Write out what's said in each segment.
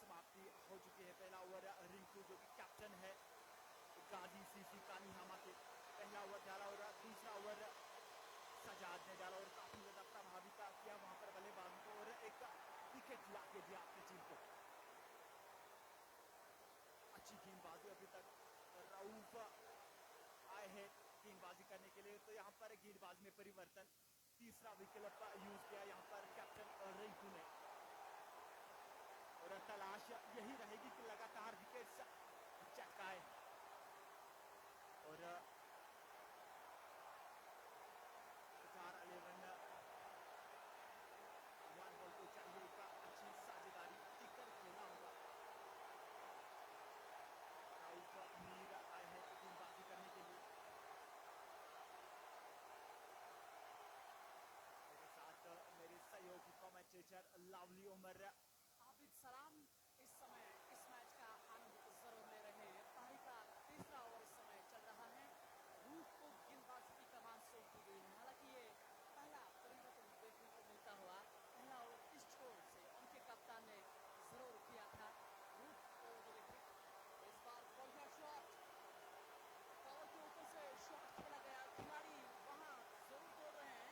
समाप्ति हो चुकी है। पहला ओवर रिंकू जो कि कैप्टन है गाजी सीसी कानीहामा के, पहला ओवर डाला और दूसरा ओवर सजाद ने डाला और काफी ज्यादा प्रभावित किया वहां पर बल्लेबाजों को और एक विकेट ला के दिया अपनी टीम को। अच्छी गेंदबाजी अभी तक रऊफ आए हैं गेंदबाजी करने के लिए, तो यहाँ पर गेंदबाजी में परिवर्तन, तीसरा विकेट यूज किया यहाँ पर कैप्टन रिंकू ने और तलाश यही रहेगी कि लगातार विकेट्स चटकाए और 11 वन बॉल को चाहिए एक अच्छी साझेदारी टिककर खेलना होगा। राउफ मीर आए हैं गेंदबाजी करने के लिए, मेरे साथ मेरे सहयोगी कमेंटेटर लवली उमर। आबिद सलाम इस समय इस मैच का आनंद जरूर ले रहे हैं। पारी का तीसरा ओवर इस समय चल रहा है। रूफ को गेंदबाजी की कमान सौंप दी गई है। हालांकि ये पहला परिवर्तन देखने को मिलता हुआ, पहला ओवर इस छोर से उनके कप्तान ने जरूर किया था। रूफ को इस बार बढ़िया शॉट, कवर के ऊपर से शॉट खेला गया, खिलाड़ी वहां जरूर दौड़ रहे हैं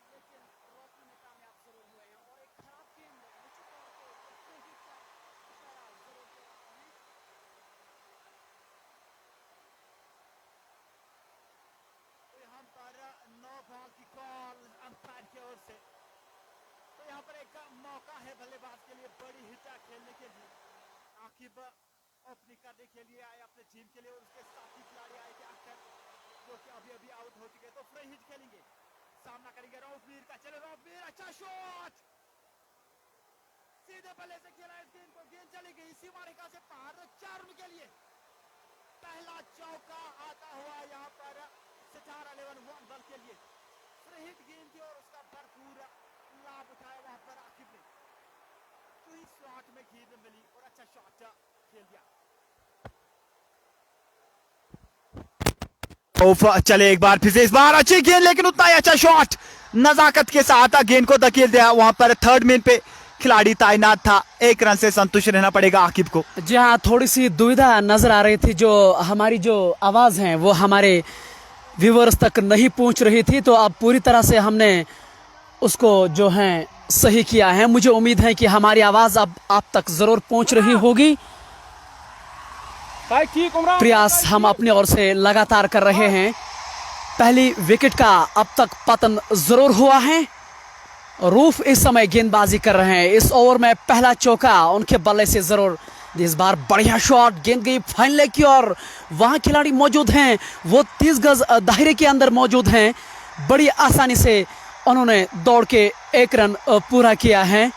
लेकिन रोकने में कामयाब जरूर हुए हैं और एक खराब गेंद निश्चित तौर पर फ्री हिट का इशारा जरूर दे रहा है। तो यहाँ पर 9 बॉल की कॉल अंपायर की ओर से, तो यहाँ पर एक मौका है बल्लेबाज के लिए बड़ी हिट खेलने के लिए। आकिब ओपनिंग करने के लिए आए अपने टीम के लिए और उसके साथी खिलाड़ी आए थे अख्तर जो कि अभी अभी आउट हो चुके, तो फ्री हिट खेलेंगे, सामना करेंगे रऊफ मीर का। चलो रऊफ मीर, अच्छा शॉट, सीधे बल्ले से खेला इस गेंद को, गेंद चली गई सीमा रेखा से पार 4 रन के लिए। पहला चौका आता हुआ यहाँ पर सितारा 11 वन बॉल के लिए, फ्री हिट गेंद थी और उसका भरपूर लाभ उठाया वहां पर आकिब ने, तो ही स्लॉट में गेंद मिली और अच्छा शॉट खेल दिया। चले एक बार फिर से, इस बार अच्छी गेंद लेकिन उतना ही अच्छा शॉट, नजाकत के साथ गेंद को धकेल दिया। वहां पर थर्ड मैन पे खिलाड़ी तैनात था, 1 रन से संतुष्ट रहना पड़ेगा आकिब को। जी हाँ, थोड़ी सी दुविधा नजर आ रही थी, जो हमारी जो आवाज है वो हमारे व्यूअर्स तक नहीं पहुंच रही थी, तो अब पूरी तरह से हमने उसको जो है सही किया है। मुझे उम्मीद है कि हमारी आवाज अब आप तक जरूर पहुंच रही होगी। प्रयास हम अपनी ओर से लगातार कर रहे हैं। पहली विकेट का अब तक पतन जरूर हुआ है। रूफ इस समय गेंदबाजी कर रहे हैं। इस ओवर में पहला चौका उनके बल्ले से जरूर, इस बार बढ़िया शॉट, गेंद गई फाइन लेग की और वहां खिलाड़ी मौजूद हैं, वो 30 गज दायरे के अंदर मौजूद हैं। बड़ी आसानी से उन्होंने दौड़ के 1 रन पूरा किया है।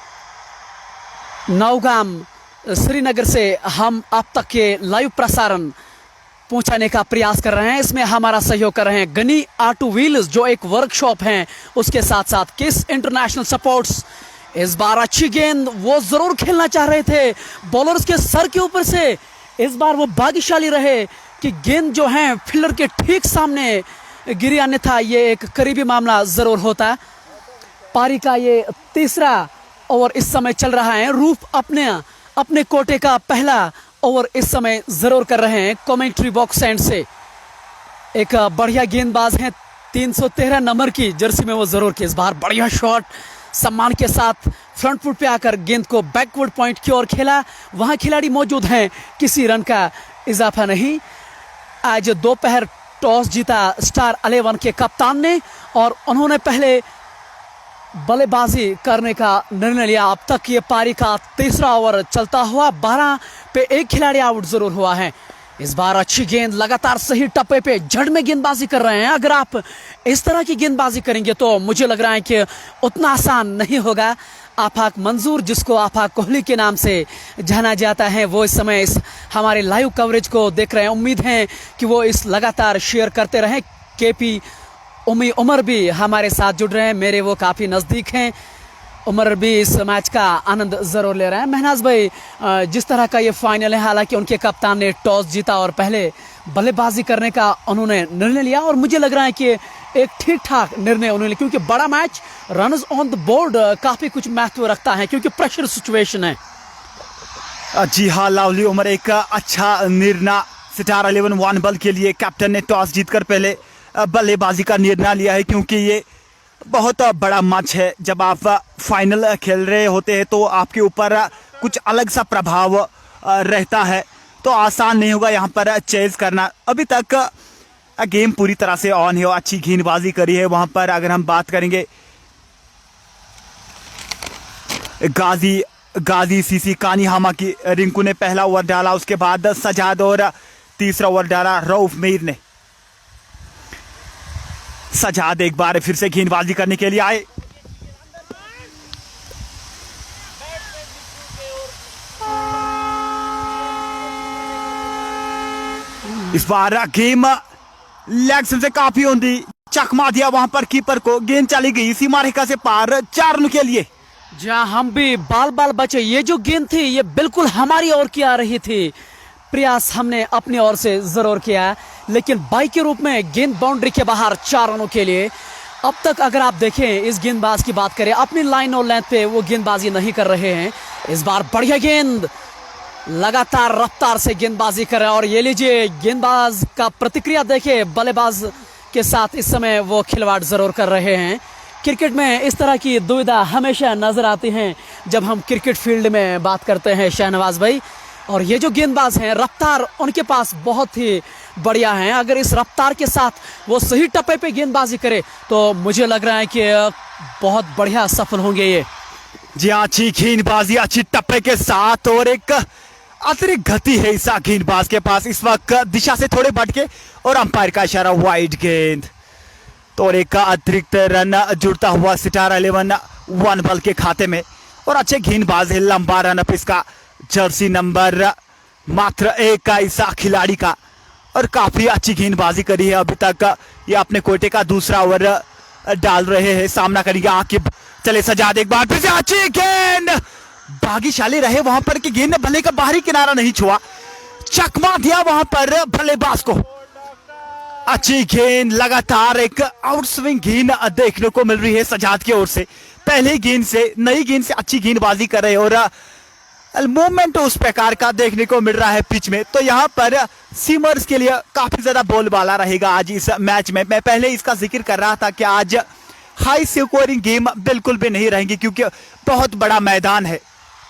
नौगाम श्रीनगर से हम आप तक के लाइव प्रसारण पहुंचाने का प्रयास कर रहे हैं। इसमें हमारा सहयोग कर रहे हैं गनी ऑटो व्हील्स, जो एक वर्कशॉप है, उसके साथ साथ किस इंटरनेशनल सपोर्ट्स। इस बार अच्छी गेंद, वो जरूर खेलना चाह रहे थे बॉलर्स के सर के ऊपर से। इस बार वो भाग्यशाली रहे कि गेंद जो है फील्डर के ठीक सामने गिरी, अन्यथा ये एक करीबी मामला जरूर होता। पारी का ये तीसरा ओवर इस समय चल रहा है। रूफ अपने कोटे का पहला ओवर इस समय जरूर कर रहे हैं। कमेंट्री बॉक्स एंड से एक बढ़िया गेंदबाज है, 313 नंबर की जर्सी में वो जरूर की। इस बार बढ़िया शॉट, सम्मान के साथ फ्रंट फुट पे आकर गेंद को बैकवर्ड पॉइंट की ओर खेला। वहां खिलाड़ी मौजूद हैं, किसी रन का इजाफा नहीं। आज दोपहर टॉस जीता स्टार 11 के कप्तान ने और उन्होंने पहले बल्लेबाजी करने का निर्णय लिया। अब तक ये पारी का तीसरा ओवर चलता हुआ 12 पे 1 खिलाड़ी आउट जरूर हुआ है। इस बार अच्छी गेंद, लगातार सही टप्पे पे जड़ में गेंदबाजी कर रहे हैं। अगर आप इस तरह की गेंदबाजी करेंगे तो मुझे लग रहा है कि उतना आसान नहीं होगा। आफाक मंजूर, जिसको आफाक कोहली के नाम से जाना जाता है, वो इस समय इस हमारे लाइव कवरेज को देख रहे हैं। उम्मीद है कि वो इस लगातार शेयर करते रहें। केपी उमर भी हमारे साथ जुड़ रहे हैं, मेरे वो काफ़ी नज़दीक हैं। उमर भी इस मैच का आनंद ज़रूर ले रहे हैं। महनाज भाई, जिस तरह का ये फाइनल है, हालांकि उनके कप्तान ने टॉस जीता और पहले बल्लेबाजी करने का उन्होंने निर्णय लिया और मुझे लग रहा है कि एक ठीक ठाक निर्णय उन्होंने, क्योंकि बड़ा match runners on the board काफी कुछ महत्व रखता है क्योंकि प्रेशर सिचुएशन है। जी हाँ लावली उमर, एक अच्छा निर्णय सितारा 11 वन बल के लिए। कैप्टन ने टॉस जीतकर पहले बल्लेबाजी का निर्णय लिया है क्योंकि ये बहुत बड़ा मैच है। जब आप फाइनल खेल रहे होते हैं तो आपके ऊपर कुछ अलग सा प्रभाव रहता है, तो आसान नहीं होगा यहाँ पर चेज करना। अभी तक गेम पूरी तरह से ऑन है, अच्छी गेंदबाजी करी है वहां पर। अगर हम बात करेंगे गाजी सीसी कानीहामा की, रिंकू ने पहला ओवर डाला, उसके बाद सजाद और तीसरा ओवर डाला रऊफ मीर ने। सजाद एक बार फिर से गेंदबाजी करने के लिए आए, इस बार गेम लेग से काफी होंगी, चकमा दिया वहां पर कीपर को, गेंद चली गई सीमा रेखा से पार 4 रन के लिए। जहां हम भी बाल बाल बचे, ये जो गेंद थी ये बिल्कुल हमारी ओर की आ रही थी। प्रयास हमने अपनी ओर से जरूर किया, लेकिन बाई के रूप में गेंद बाउंड्री के बाहर 4 रनों के लिए। अब तक अगर आप देखें, इस गेंदबाज की बात करें, अपनी लाइन और लेंथ पे वो गेंदबाजी नहीं कर रहे हैं। इस बार बढ़िया गेंद, लगातार रफ्तार से गेंदबाजी कर रहे हैं। और ये लीजिए गेंदबाज का प्रतिक्रिया देखिए, बल्लेबाज के साथ इस समय वो खिलवाड़ जरूर कर रहे हैं। क्रिकेट में इस तरह की दुविधा हमेशा नजर आती हैं जब हम क्रिकेट फील्ड में बात करते हैं शहनवाज भाई। और ये जो गेंदबाज हैं, रफ्तार उनके पास बहुत ही बढ़िया है। अगर इस रफ्तार के साथ वो सही टप्पे पे गेंदबाजी करे तो मुझे लग रहा है कि बहुत बढ़िया सफल होंगे ये। जी हाँ, अच्छी गेंदबाजी, अच्छी टप्पे के साथ, और एक अतिरिक्त गति है इस गेंदबाज के पास। इस वक्त दिशा से थोड़े भटके और अंपायर का इशारा, वाइड गेंद। तो एक अतिरिक्त रन जुड़ता हुआ सितारा 11 वन बल के खाते में। और अच्छे गेंदबाज है, लंबा रन अप इसका, जर्सी नंबर मात्र 1 का इस खिलाड़ी का, और काफी अच्छी गेंदबाजी करी है अभी तक। ये अपने कोटे का दूसरा ओवर डाल रहे हैं, सामना करेंगे आकिब। चले सजाद, एक बार फिर से अच्छी गेंद, भाग्यशाली रहे वहां पर कि गेंद ने भले का बाहरी किनारा नहीं छुआ, चकमा दिया वहां पर बल्लेबाज को। अच्छी गेंद, लगातार एक आउटस्विंग गेंद देखने को मिल रही है सजाद की ओर से। पहले गेंद से, नई गेंद से अच्छी गेंदबाजी कर रहे हैं और मूवमेंट उस प्रकार का देखने को मिल रहा है पिच में। तो यहाँ पर सीमर्स के लिए काफी ज्यादा बोलबाला रहेगा आज इस मैच में। मैं पहले इसका जिक्र कर रहा था कि आज हाई स्कोरिंग गेम बिल्कुल भी नहीं रहेंगी क्योंकि बहुत बड़ा मैदान है।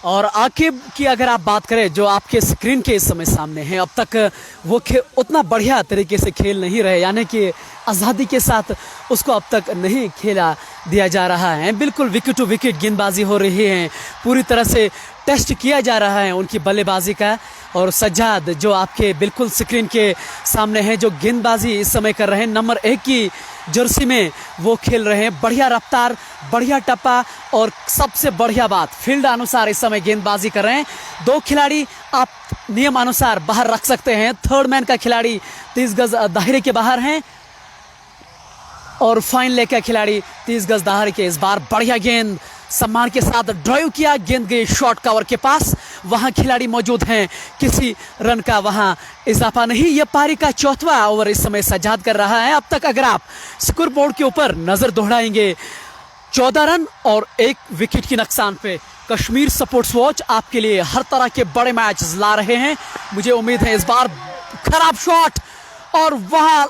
और आकिब की अगर आप बात करें, जो आपके स्क्रीन के इस समय सामने हैं, अब तक वो उतना बढ़िया तरीके से खेल नहीं रहे, यानी कि आज़ादी के साथ उसको अब तक नहीं खेला दिया जा रहा है। बिल्कुल विकेट टू विकेट गेंदबाजी हो रही है, पूरी तरह से टेस्ट किया जा रहा है उनकी बल्लेबाजी का। और सज्जाद जो आपके बिल्कुल स्क्रीन के सामने है, जो गेंदबाजी इस समय कर रहे हैं, नंबर 1 की जर्सी में वो खेल रहे हैं। बढ़िया रफ्तार, बढ़िया टप्पा, और सबसे बढ़िया बात, फील्ड अनुसार इस समय गेंदबाजी कर रहे हैं। 2 खिलाड़ी आप नियम अनुसार बाहर रख सकते हैं। थर्ड मैन का खिलाड़ी 30 गज दायरे के बाहर हैं और फाइन लेग का खिलाड़ी 30 गज दायरे के। इस बार बढ़िया गेंद, सम्मान के साथ ड्राइव किया, गेंद गई शॉर्ट कवर के पास, वहां खिलाड़ी मौजूद हैं, किसी रन का वहां इजाफा नहीं। यह पारी का 4वां ओवर इस समय सज्जाद कर रहा है। अब तक अगर आप स्कोर बोर्ड के ऊपर नजर दोहराएंगे, 14 रन और 1 विकेट की नुकसान पे कश्मीर स्पोर्ट्स वॉच आपके लिए हर तरह के बड़े मैच ला रहे हैं। मुझे उम्मीद है इस बार खराब शॉट, और वहां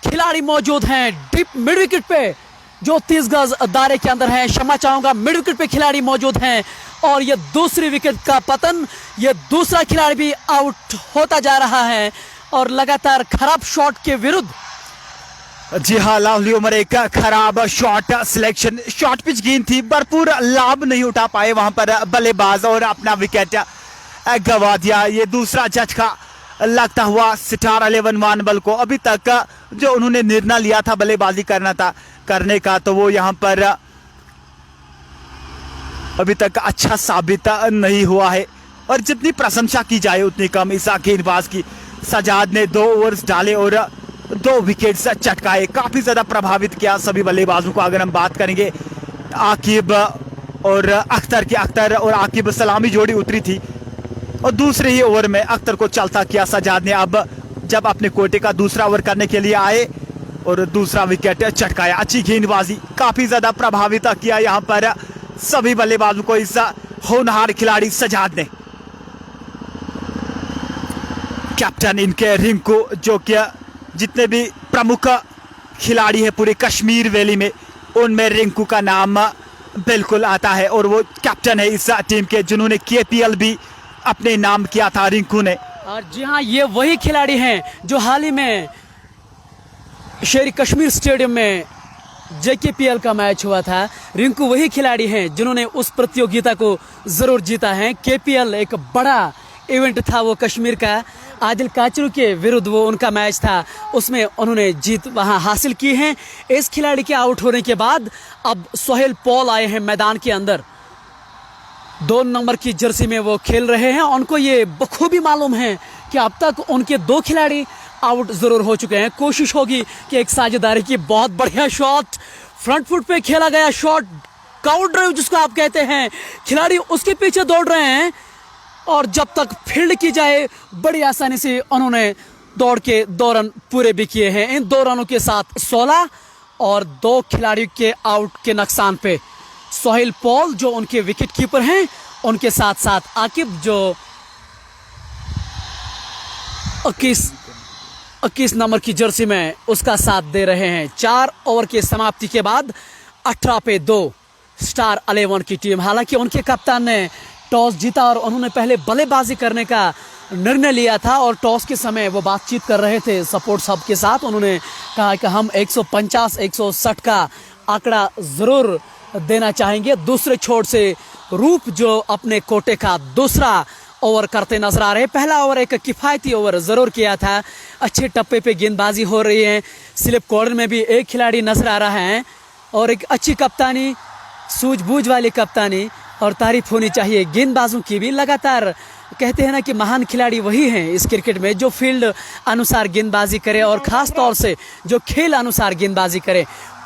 खिलाड़ी मौजूद हैं डीप मिड विकेट पे जो 30 गज दायरे के अंदर है। क्षमा चाहूंगा, मिड विकेट पे खिलाड़ी मौजूद हैं, और ये दूसरी विकेट का पतन, ये दूसरा खिलाड़ी भी आउट होता जा रहा है, और लगातार खराब शॉट के विरुद्ध। जी हाँ लावली उमर, एक खराब शॉट सिलेक्शन, शॉर्ट पिच गेंद थी, भरपूर लाभ नहीं उठा पाए वहां पर बल्लेबाज और अपना विकेट गवा दिया। ये दूसरा झटका लगता हुआ सितारा 11 वन बल को। अभी तक जो उन्होंने निर्णय लिया था बल्लेबाजी करने का, तो वो यहाँ पर अभी तक अच्छा साबित नहीं हुआ है, और जितनी प्रशंसा की जाए उतनी कम इस गेंदबाज की। सजाद ने 2 ओवर्स डाले और 2 विकेट्स चटकाए, काफी ज्यादा प्रभावित किया सभी बल्लेबाजों को। अगर हम बात करेंगे आकिब और अख्तर की, अख्तर और आकिब सलामी जोड़ी उतरी थी, और दूसरे ही ओवर में अख्तर को चलता किया सजाद ने। अब जब अपने कोटे का दूसरा ओवर करने के लिए आए, और दूसरा विकेट चटकाया। अच्छी गेंदबाजी, काफी ज्यादा प्रभावित किया यहाँ पर सभी बल्लेबाजों को इस होनहार खिलाड़ी सजाद ने। कैप्टन इनके रिंकू, जो कि जितने भी प्रमुख खिलाड़ी है पूरे कश्मीर वैली में, उनमें रिंकू का नाम बिल्कुल आता है और वो कैप्टन है इस टीम के, जिन्होंने KPL भी अपने नाम किया था रिंकू ने। और जी हाँ, ये वही खिलाड़ी हैं जो हाल ही में शेर कश्मीर स्टेडियम में JKPL का मैच हुआ था। रिंकू वही खिलाड़ी हैं जिन्होंने उस प्रतियोगिता को जरूर जीता है। KPL एक बड़ा इवेंट था वो कश्मीर का, आदिल काचरू के विरुद्ध वो उनका मैच था, उसमें उन्होंने जीत वहां हासिल की है। इस खिलाड़ी के आउट होने के बाद अब सोहेल पॉल आए हैं मैदान के अंदर। 2 नंबर की जर्सी में वो खेल रहे हैं। उनको ये बखूबी मालूम है कि अब तक उनके 2 खिलाड़ी आउट जरूर हो चुके हैं। कोशिश होगी कि एक साझेदारी की, बहुत बढ़िया शॉट, फ्रंट फुट पे खेला गया शॉट, काउंट ड्राइव जिसको आप कहते हैं, खिलाड़ी उसके पीछे दौड़ रहे हैं और जब तक फील्ड की जाए बड़ी आसानी से उन्होंने दौड़ के 2 रन पूरे भी किए हैं। इन 2 रनों के साथ 16 और 2 खिलाड़ियों के आउट के नुकसान पे सोहेल पॉल जो उनके विकेट कीपर हैं, उनके साथ साथ आकिब जो 21 नंबर की जर्सी में उसका साथ दे रहे हैं। 4 ओवर की समाप्ति के बाद 18 पे 2 स्टार 11 की टीम। हालांकि उनके कप्तान ने टॉस जीता और उन्होंने पहले बल्लेबाजी करने का निर्णय लिया था और टॉस के समय वो बातचीत कर रहे थे सपोर्ट सब के साथ। उन्होंने कहा कि हम 150-160 का आंकड़ा जरूर देना चाहेंगे। दूसरे छोर से रूप जो अपने कोटे का दूसरा ओवर करते नजर आ रहे हैं। पहला ओवर एक किफायती ओवर जरूर किया था, अच्छे टप्पे पे गेंदबाजी हो रही है। स्लिप कॉर्नर में भी एक खिलाड़ी नजर आ रहा है और एक अच्छी कप्तानी, सूझबूझ वाली कप्तानी, और तारीफ होनी चाहिए गेंदबाजों की भी। लगातार कहते हैं ना कि महान खिलाड़ी वही हैं इस क्रिकेट में जो फील्ड अनुसार गेंदबाजी करे और खास तौर से जो खेल अनुसार गेंदबाजी करे।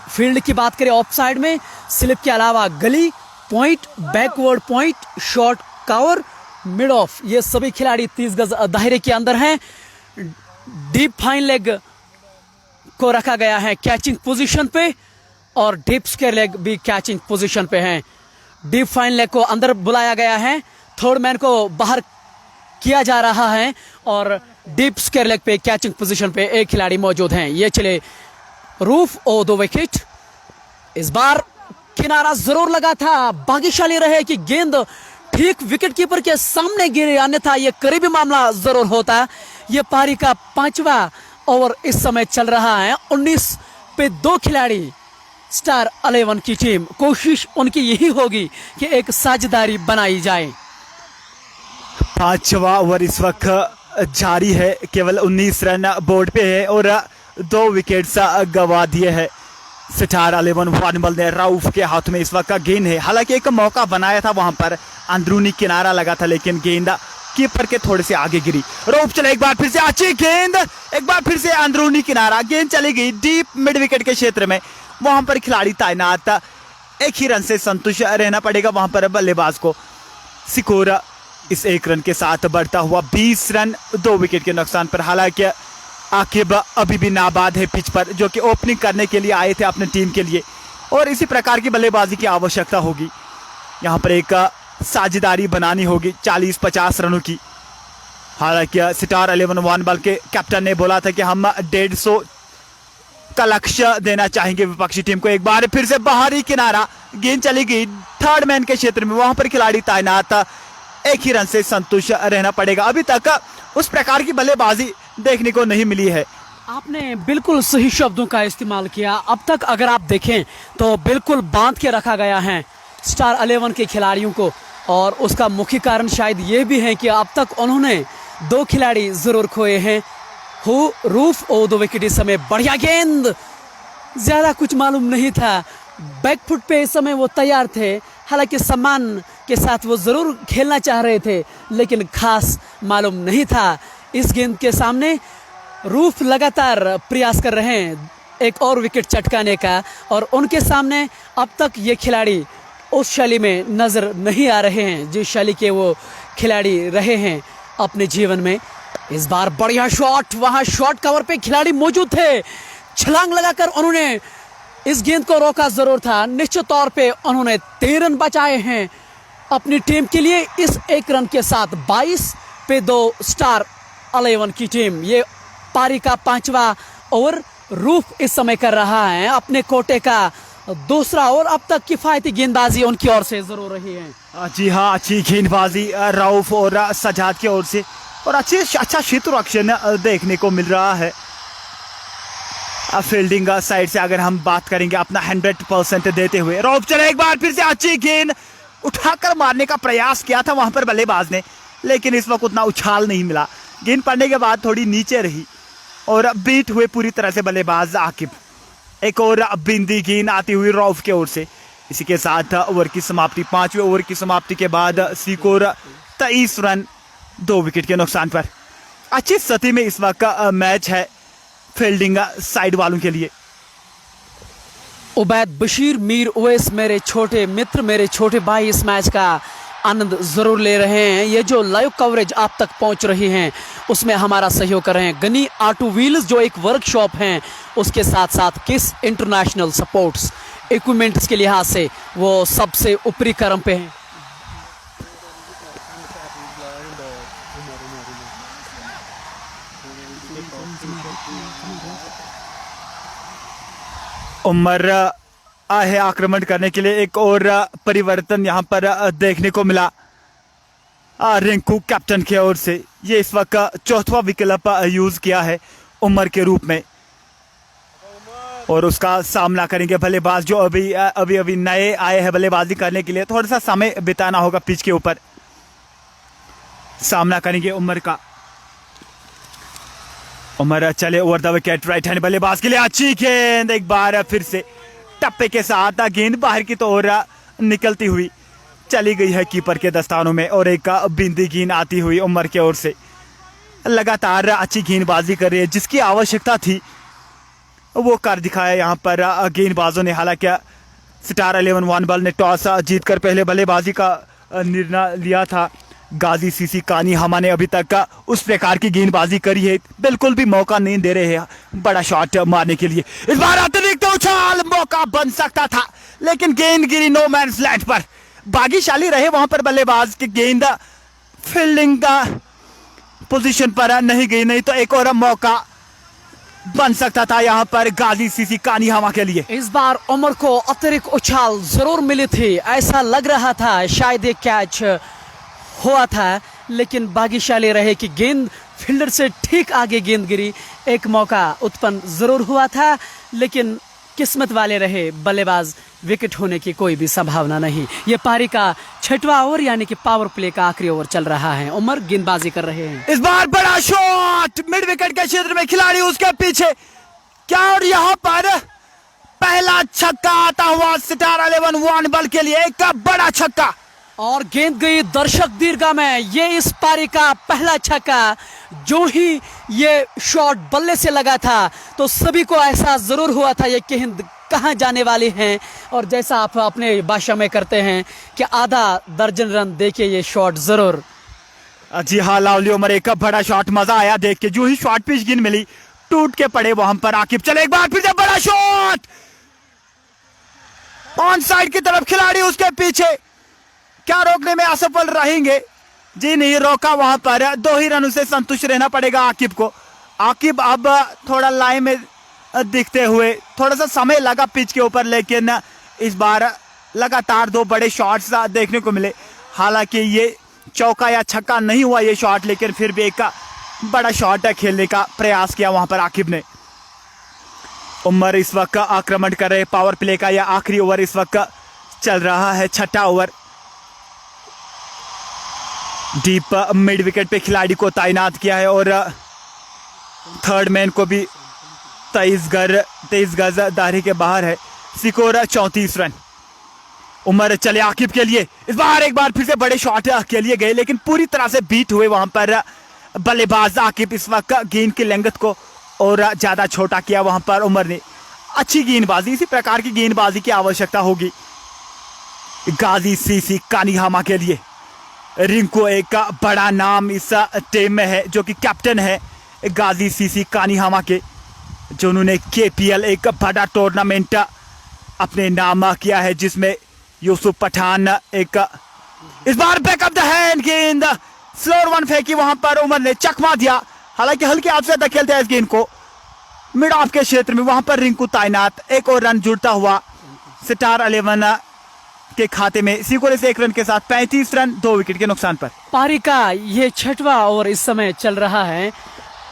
फील्ड की बात करें ऑफ साइड में, स्लिप के अलावा गली, point, backward point, short cover, mid of, ये सभी खिलाड़ी 30 गज दायरे के अंदर हैं। डीप फाइन लेग को रखा गया है कैचिंग पोजीशन पे और डीप स्क्वायर लेग भी कैचिंग पोजीशन पे हैं। डीप फाइन लेग को अंदर बुलाया गया है, थर्ड मैन को बाहर किया जा रहा है और डीप स्क्वायर लेग पे कैचिंग पोजीशन पे एक खिलाड़ी मौजूद हैं। ये चले रूफ और 2 विकेट। इस बार किनारा जरूर लगा था, भाग्यशाली रहे कि गेंद ठीक विकेट कीपर के सामने गिरे, अन्यथा ये करीबी मामला जरूर होता। ये पारी का 5वां ओवर इस समय चल रहा है। 19 पे 2 खिलाड़ी स्टार 11 की टीम। कोशिश उनकी यही होगी कि एक साझेदारी बनाई जाए। 5वां ओवर इस वक्त जारी है, केवल 19 रन बोर्ड पे है और 2 विकेट्स गवा दिए हैं। स्टार 11 वानमल ने राउफ के हाथ में इस वक्त का गेंद है। हालांकि एक मौका बनाया था, वहां पर अंदरूनी किनारा लगा था, लेकिन गेंद कीपर के थोड़े से आगे गिरी। राउफ चले, एक बार फिर से अच्छी गेंद, एक बार फिर से अंदरूनी किनारा, गेंद चली गई डीप मिड विकेट के क्षेत्र में। वहां पर खिलाड़ी तैनात, एक ही रन से संतुष्ट रहना पड़ेगा वहां पर बल्लेबाज को। स्कोर इस 1 रन के साथ बढ़ता हुआ 20 रन 2 विकेट के नुकसान पर। हालांकि आकिब अभी भी नाबाद है पिच पर, जो कि ओपनिंग करने के लिए आए थे अपने टीम के लिए और इसी प्रकार की बल्लेबाजी की आवश्यकता होगी। यहाँ पर एक साझेदारी बनानी होगी 40-50 रनों की। हालांकि स्टार 11 वानमल के कैप्टन ने बोला था कि हम 150 का लक्ष्य देना चाहेंगे विपक्षी टीम को। एक बार फिर से बाहरी किनारा, गेंद चली गई थर्ड मैन के क्षेत्र में, वहां पर खिलाड़ी तैनात, एक ही रन से संतुष्ट रहना पड़ेगा। अभी तक उस प्रकार की बल्लेबाजी देखने को नहीं मिली है। आपने बिल्कुल सही शब्दों का इस्तेमाल किया। अब तक अगर आप देखें तो बिल्कुल बांध के रखा गया है स्टार 11 के खिलाड़ियों को और उसका मुख्य कारण शायद ये भी है कि अब तक उन्होंने 2 खिलाड़ी जरूर खोए हैं, रूफ और 2 विकेट। इस समय बढ़िया गेंद, ज्यादा कुछ मालूम नहीं था, बैकफुट पे इस समय वो तैयार थे। हालांकि सम्मान के साथ वो जरूर खेलना चाह रहे थे, लेकिन खास मालूम नहीं था। इस गेंद के सामने रूफ लगातार प्रयास कर रहे हैं एक और विकेट चटकाने का और उनके सामने अब तक ये खिलाड़ी उस शैली में नजर नहीं आ रहे हैं जिस शैली के वो खिलाड़ी रहे हैं अपने जीवन में। इस बार बढ़िया शॉट, वहां शॉट कवर पे खिलाड़ी मौजूद थे, छलांग लगाकर उन्होंने इस गेंद को रोका जरूर था। निश्चित तौर पे उन्होंने 3 रन बचाए हैं अपनी टीम के लिए। इस 1 रन के साथ 22 पे 2 स्टार 11 की टीम। ये पारी का 5वां ओवर रूफ इस समय कर रहा है अपने कोटे का दूसरा ओवर। अब तक किफायती गेंदबाजी उनकी ओर से जरूर रही है। जी हाँ, अच्छी गेंदबाजी रऊफ और सजाद की ओर से, और अच्छा क्षेत्र रक्षण देखने को मिल रहा है। फील्डिंग साइड से अगर हम बात करेंगे अपना 100% देते हुए, रऊफ चले एक बार फिर से अच्छी गेंद उठाकर मारने का प्रयास किया था वहां पर बल्लेबाज ने, लेकिन इस वक्त उतना उछाल नहीं मिला। गेंद पड़ने के बाद थोड़ी नीचे रही और बीट हुए पूरी तरह से बल्लेबाज आकिब। एक और बिंदी गेंद आती हुई रऊफ की ओर से। इसी के साथ ओवर की समाप्ति, 5वें ओवर की समाप्ति के बाद स्कोर 23 रन 2 विकेट के नुकसान पर। अच्छी स्थिति में इस वक्त मैच है फील्डिंग साइड वालों के लिए। उबैद बशीर, मीर उवैस, मेरे छोटे मित्र, मेरे छोटे भाई इस मैच का आनंद जरूर ले रहे हैं। ये जो लाइव कवरेज आप तक पहुंच रही हैं उसमें हमारा सहयोग कर रहे हैं गनी ऑटो व्हील्स, जो एक वर्कशॉप हैं, उसके साथ साथ किस इंटरनेशनल सपोर्ट्स इक्विपमेंट्स के लिहाज से वो सबसे ऊपरी क्रम पे हैं। उमर है आक्रमण करने के लिए। एक और परिवर्तन यहां पर देखने को मिला रिंकू कैप्टन की ओर से। ये इस वक्त 4वां विकल्प यूज किया है उमर के रूप में, और उसका सामना करेंगे बल्लेबाज जो अभी नए आए हैं बल्लेबाजी करने के लिए। थोड़ा सा समय बिताना होगा पिच के ऊपर। सामना करेंगे उमर का। उमर चले over the wicket, right hand बल्लेबाज के लिए अच्छी गेंद, एक बार फिर से टप्पे के साथ गेंद बाहर की ओर निकलती हुई चली गई है कीपर के दस्तानों में, और एक बिंदी गेंद आती हुई उमर की ओर से। लगातार अच्छी गेंदबाजी कर रही है, जिसकी आवश्यकता थी वो कर दिखाया यहाँ पर गेंदबाजों ने। हालांकि स्टार 11 वन बॉल ने टॉस जीतकर पहले बल्लेबाजी का निर्णय लिया था। गाजी सीसी कानी हमा ने अभी तक उस प्रकार की गेंदबाजी करी है, बिल्कुल भी मौका नहीं दे रहे हैं बड़ा शॉट मारने के लिए। इस बार अतिरिक्त उछाल मौका बन सकता था, लेकिन गेंद गिरी नो मैंस लैंड पर। भाग्यशाली रहे वहां पर बल्लेबाज की गेंद फील्डिंग पोजीशन पर नहीं गई, नहीं तो एक और मौका बन सकता था यहाँ पर गाजी सीसी कानी हमा के लिए। इस बार उमर को अतिरिक्त उछाल जरूर मिली थी, ऐसा लग रहा था शायद एक कैच हुआ था, लेकिन भाग्यशाली रहे कि गेंद फील्डर से ठीक आगे गेंद गिरी। एक मौका उत्पन्न जरूर हुआ था, लेकिन किस्मत वाले रहे बल्लेबाज, विकेट होने की कोई भी संभावना नहीं। ये पारी का 6वां ओवर यानी कि पावर प्ले का आखिरी ओवर चल रहा है। उमर गेंदबाजी कर रहे हैं। इस बार बड़ा शॉट मिड विकेट के क्षेत्र में, खिलाड़ी उसके पीछे क्या, और यहाँ पर पहला छक्का आता हुआ स्टार 11 वन बॉल के लिए। एक बड़ा छक्का और गेंद गई दर्शक दीर्घा में। ये इस पारी का पहला छक्का। जो ही ये शॉट बल्ले से लगा था तो सभी को एहसास जरूर हुआ था ये गेंद कहां जाने वाली है, और जैसा आप अपने भाषा में करते हैं कि आधा दर्जन रन देके ये शॉट जरूर। जी हाँ लावली उमर, एक बड़ा शॉट, मजा आया देख के। जो ही शॉट पिच गेंद मिली टूट के पड़े वहां पर आकिब। चले एक बार फिर से बड़ा शॉट ऑन साइड की तरफ, खिलाड़ी उसके पीछे, क्या रोकने में असफल रहेंगे? जी नहीं रोका वहां पर। 2 ही रनों से संतुष्ट रहना पड़ेगा आकिब को। आकिब अब थोड़ा लाइन में दिखते हुए, थोड़ा सा समय लगा पिच के ऊपर, लेकिन इस बार लगातार 2 बड़े शॉट्स देखने को मिले। हालांकि ये चौका या छक्का नहीं हुआ ये शॉट, लेकिन फिर भी एक बड़ा शॉट खेलने का प्रयास किया वहां पर आकिब ने। उमर इस वक्त आक्रमण कर रहे पावर प्ले का। यह आखिरी ओवर इस वक्त चल रहा है, 6वां ओवर। डीप मिड विकेट पे खिलाड़ी को तैनात किया है, और थर्ड मैन को भी 23 गज दायरे के बाहर है। Score 34 run. उमर चले आकिब के लिए। इस बार एक बार फिर से बड़े शॉट के लिए गए, लेकिन पूरी तरह से बीट हुए वहां पर बल्लेबाज आकिब। इस वक्त गेंद की लेंथ को और ज्यादा छोटा किया वहां पर उमर ने। अच्छी गेंदबाजी, इसी प्रकार की गेंदबाजी की आवश्यकता होगी गाजी सीसी कानीहामा के लिए। रिंकू एक बड़ा नाम इस टीम में है, जो कि कैप्टन है गाजी सीसी कानीहामा के। जो उन्होंने KPL एक बड़ा टूर्नामेंट अपने नाम किया है, जिसमें यूसुफ पठान एक इस बार बैकअप द हैंड गेंद स्लोअर वन फेंकी, वहां पर उमर ने चकमा दिया। हालांकि हल्के हाथ से धकेलते हैं इस गेंद को मिड ऑफ के क्षेत्र में, वहां पर रिंकू तैनात। एक और रन जुड़ता हुआ स्टार 11 के खाते में सिकोरे 1 रन के साथ 35 रन 2 विकेट के नुकसान पर। पारी का ये 6वां ओवर इस समय चल रहा है।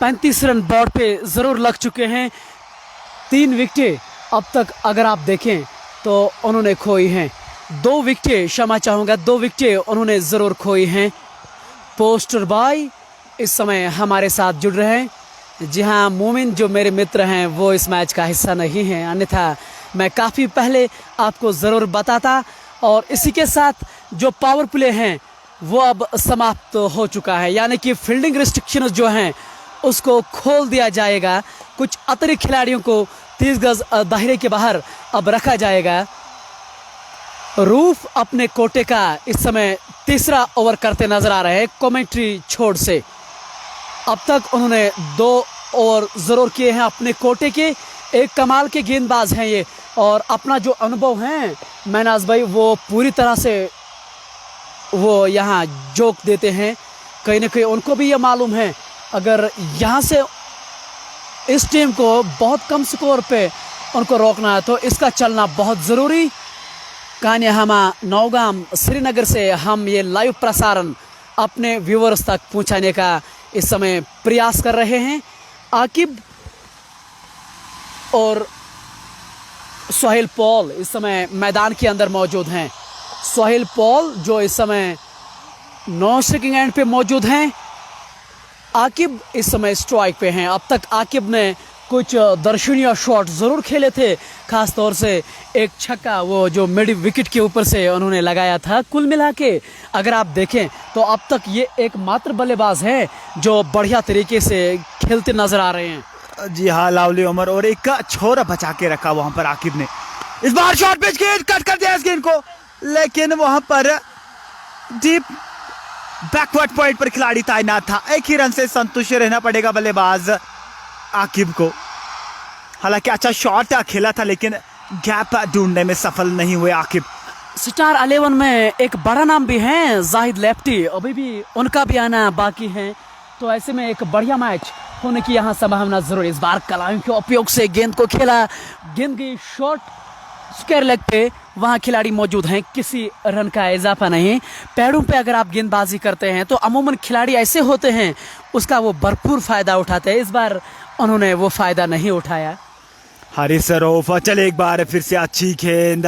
35 रन बोर्ड पे जरूर लग चुके हैं। 3 विकेटें अब तक अगर आप देखें तो उन्होंने खोई हैं। 2 विकेटें, क्षमा चाहूंगा, 2 विकेटें उन्होंने जरूर खोई हैं। पोस्टर बॉय इस समय हमारे साथ जुड़ रहे हैं। जी हाँ, मोमिन जो मेरे मित्र हैं वो इस मैच का हिस्सा नहीं है, अन्यथा मैं काफ़ी पहले आपको ज़रूर बताता। और इसी के साथ जो पावर प्ले हैं वो अब समाप्त हो चुका है, यानी कि फील्डिंग रिस्ट्रिक्शन जो हैं उसको खोल दिया जाएगा। कुछ अतिरिक्त खिलाड़ियों को 30 गज दायरे के बाहर अब रखा जाएगा। रूफ अपने कोटे का इस समय 3रा ओवर करते नजर आ रहे हैं कमेंट्री छोड़ से। अब तक उन्होंने 2 ओवर जरूर किए हैं अपने कोटे के। एक कमाल के गेंदबाज हैं ये, और अपना जो अनुभव है मैनाज भाई वो पूरी तरह से वो यहाँ जोक देते हैं। कहीं ना कहीं उनको भी ये मालूम है अगर यहाँ से इस टीम को बहुत कम स्कोर पे उनको रोकना है तो इसका चलना बहुत ज़रूरी। कान्याहामा नौगाम श्रीनगर से हम ये लाइव प्रसारण अपने व्यूवर्स तक पहुंचाने का इस समय प्रयास कर रहे हैं। आकिब और सोहेल पॉल इस समय मैदान के अंदर मौजूद हैं। सोहेल पॉल जो इस समय नॉन स्ट्राइकिंग एंड पे मौजूद हैं। आकिब इस समय स्ट्राइक पे हैं। अब तक आकिब ने कुछ दर्शनीय शॉट ज़रूर खेले थे, खास तौर से एक छक्का वो जो मिड विकेट के ऊपर से उन्होंने लगाया था। कुल मिला के अगर आप देखें तो अब तक ये एकमात्र बल्लेबाज हैं जो बढ़िया तरीके से खेलते नजर आ रहे हैं। जी हाँ, लावली उमर और एक छोरा बचा के रखा वहां पर आकिब ने। इस बार शॉट पिच गेंद कट कर दिया इस गेंद को, लेकिन वहां पर डीप बैकवर्ड पॉइंट पर खिलाड़ी तैनात था। एक ही रन से संतुष्ट रहना पड़ेगा बल्लेबाज आकिब को। हालांकि अच्छा शॉट खेला था लेकिन गैप ढूंढने में सफल नहीं हुए आकिब। स्टार 11 में एक बड़ा नाम भी है जाहिद लेफ्टी, अभी भी उनका भी आना बाकी है। तो ऐसे में एक बढ़िया मैच होने की यहाँ संभावना जरूर। इस बार कलाइयों के उपयोग से गेंद को खेला, गेंद की शॉट स्क्वायर लेग पे, वहाँ खिलाड़ी मौजूद हैं, किसी रन का इजाफा नहीं। पैरों पे अगर आप गेंदबाजी करते हैं तो अमूमन खिलाड़ी ऐसे होते हैं उसका वो भरपूर फायदा उठाते हैं। इस बार उन्होंने वो फायदा नहीं उठाया। हारिस रऊफ चले एक बार फिर से अच्छी गेंद,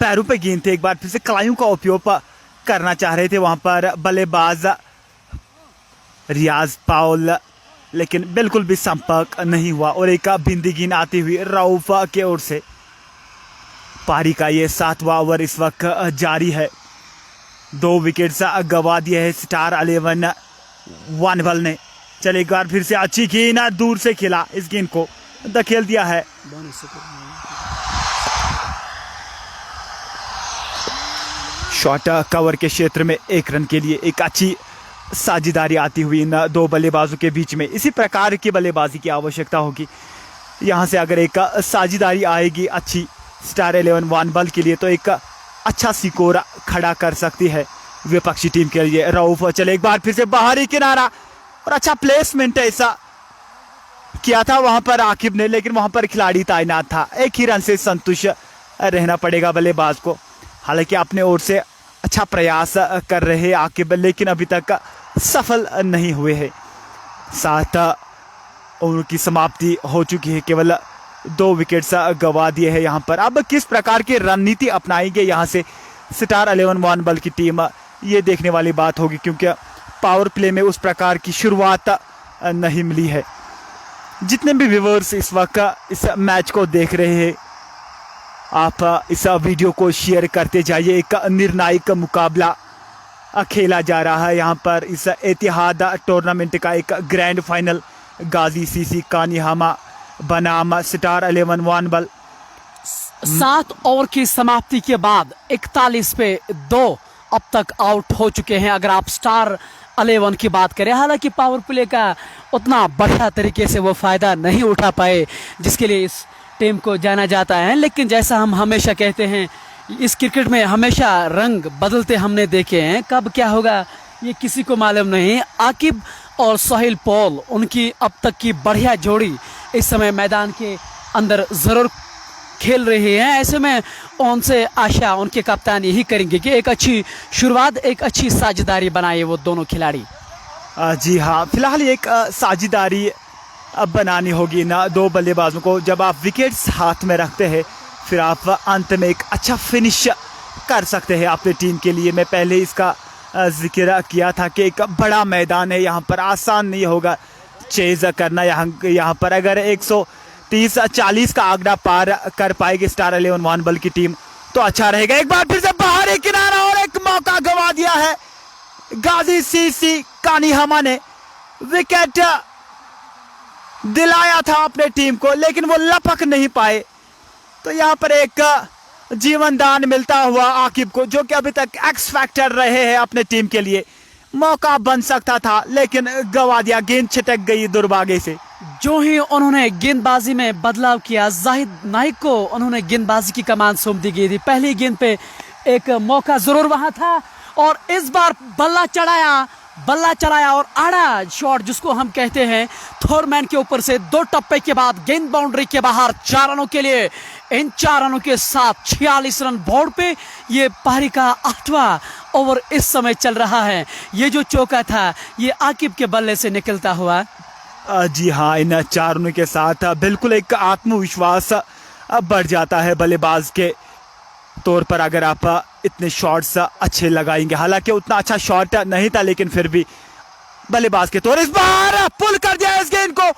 पैरों पे गेंद थे, एक बार फिर से कलाइयों का उपयोग करना चाह रहे थे वहां पर बल्लेबाज रियाज पाउल, लेकिन बिल्कुल भी संपर्क नहीं हुआ। और एक बिंदी गेंद आती हुई रऊफ के ओर से। पारी का ये 7वां ओवर इस वक्त जारी है। 2 विकेट गवा दिए है स्टार 11 वानवल ने। चले एक बार फिर से अच्छी गेंद, दूर से खेला, इस गेंद को धकेल दिया है। शॉट कवर के क्षेत्र में 1 रन के लिए एक अच्छी साझेदारी आती हुई इन 2 बल्लेबाजों के बीच में। इसी प्रकार की बल्लेबाजी की आवश्यकता होगी। यहाँ से अगर एक साझेदारी आएगी अच्छी स्टार 11 वानवल के लिए तो एक अच्छा स्कोर खड़ा कर सकती है विपक्षी टीम के लिए। रऊफ चले एक बार फिर से बाहरी किनारा, और अच्छा प्लेसमेंट ऐसा किया था वहां पर आकिब ने, लेकिन वहां पर खिलाड़ी तैनात था। एक ही रन से संतुष्ट रहना पड़ेगा बल्लेबाज को। हालांकि अपने ओर से अच्छा प्रयास कर रहे आकिब, लेकिन अभी तक सफल नहीं हुए हैं। 7 ओवर की समाप्ति हो चुकी है, केवल 2 विकेट्स गवा दिए हैं यहाँ पर। अब किस प्रकार की रणनीति अपनाएंगे यहाँ से स्टार 11 वानवल की टीम, ये देखने वाली बात होगी, क्योंकि पावर प्ले में उस प्रकार की शुरुआत नहीं मिली है। जितने भी व्यूअर्स इस वक्त इस मैच को देख रहे हैं, आप इस वीडियो को शेयर करते जाइए। एक निर्णायक मुकाबला खेला जा रहा है यहाँ पर इस एतिहाद टूर्नामेंट का एक ग्रैंड फाइनल। गाजी सीसी कान्याहामा बनाम स्टार 11 वानवल। 7 ओवर की समाप्ति के बाद 41 पे 2 अब तक आउट हो चुके हैं। अगर आप स्टार 11 की बात करें, हालांकि पावर प्ले का उतना बढ़िया तरीके से वो फ़ायदा नहीं उठा पाए जिसके लिए इस टीम को जाना जाता है। लेकिन जैसा हम हमेशा कहते हैं, इस क्रिकेट में हमेशा रंग बदलते हमने देखे हैं, कब क्या होगा ये किसी को मालूम नहीं। आकिब और सोहेल पॉल, उनकी अब तक की बढ़िया जोड़ी इस समय मैदान के अंदर ज़रूर खेल रही हैं। ऐसे में उनसे आशा उनके कप्तान यही करेंगे कि एक अच्छी शुरुआत, एक अच्छी साझेदारी बनाए वो दोनों खिलाड़ी। जी हाँ, फिलहाल एक साझेदारी अब बनानी होगी ना दो बल्लेबाजों को। जब आप विकेट्स हाथ में रखते हैं फिर आप अंत में एक अच्छा फिनिश कर सकते हैं अपनी टीम के लिए। मैं पहले इसका जिक्र किया था कि एक बड़ा मैदान है, यहाँ पर आसान नहीं होगा चेज करना। यहाँ पर अगर 130-40 का आंकड़ा पार कर पाएगी स्टार 11 मोहन बल की टीम तो अच्छा रहेगा। एक बार फिर से बाहर एक किनारा और एक मौका गंवा दिया है गाजी सीसी कानिहामा ने। विकेट दिलाया था अपने टीम को लेकिन वो लपक नहीं पाए, तो यहाँ पर एक जीवन दान मिलता हुआ आकिब को, जो कि अभी तक एक्स फैक्टर रहे हैं अपने टीम के लिए। मौका बन सकता था लेकिन गंवा दिया, गेंद छिटक गई दुर्भाग्य से। जो ही उन्होंने गेंदबाजी में बदलाव किया, जाहिद नाइक को उन्होंने गेंदबाजी की कमान सौंप दी गई थी। पहली गेंद पे एक मौका जरूर वहां था और इस बार बल्ला चढ़ाया और आड़ा शॉट जिसको हम कहते हैं थॉरमैन के ऊपर से 2 टप्पे के बाद गेंद बाउंड्री के बाहर 4 रनों के लिए। इन 4 रनों के साथ 46 रन बोर्ड पे। ये पारी का 8वां ओवर इस समय चल रहा है। ये जो चौका था ये आकिब के बल्ले से निकलता हुआ। जी हाँ, इन 4 रनों के साथ बिल्कुल एक आत्मविश्वास बढ़ जाता है बल्लेबाज के तौर पर अगर आप इतने शॉट्स अच्छे लगाएंगे। हालांकि उतना अच्छा शॉट नहीं था लेकिन फिर भी बल्लेबाज के तौर इस बार पुल कर दिया इस गेंद को।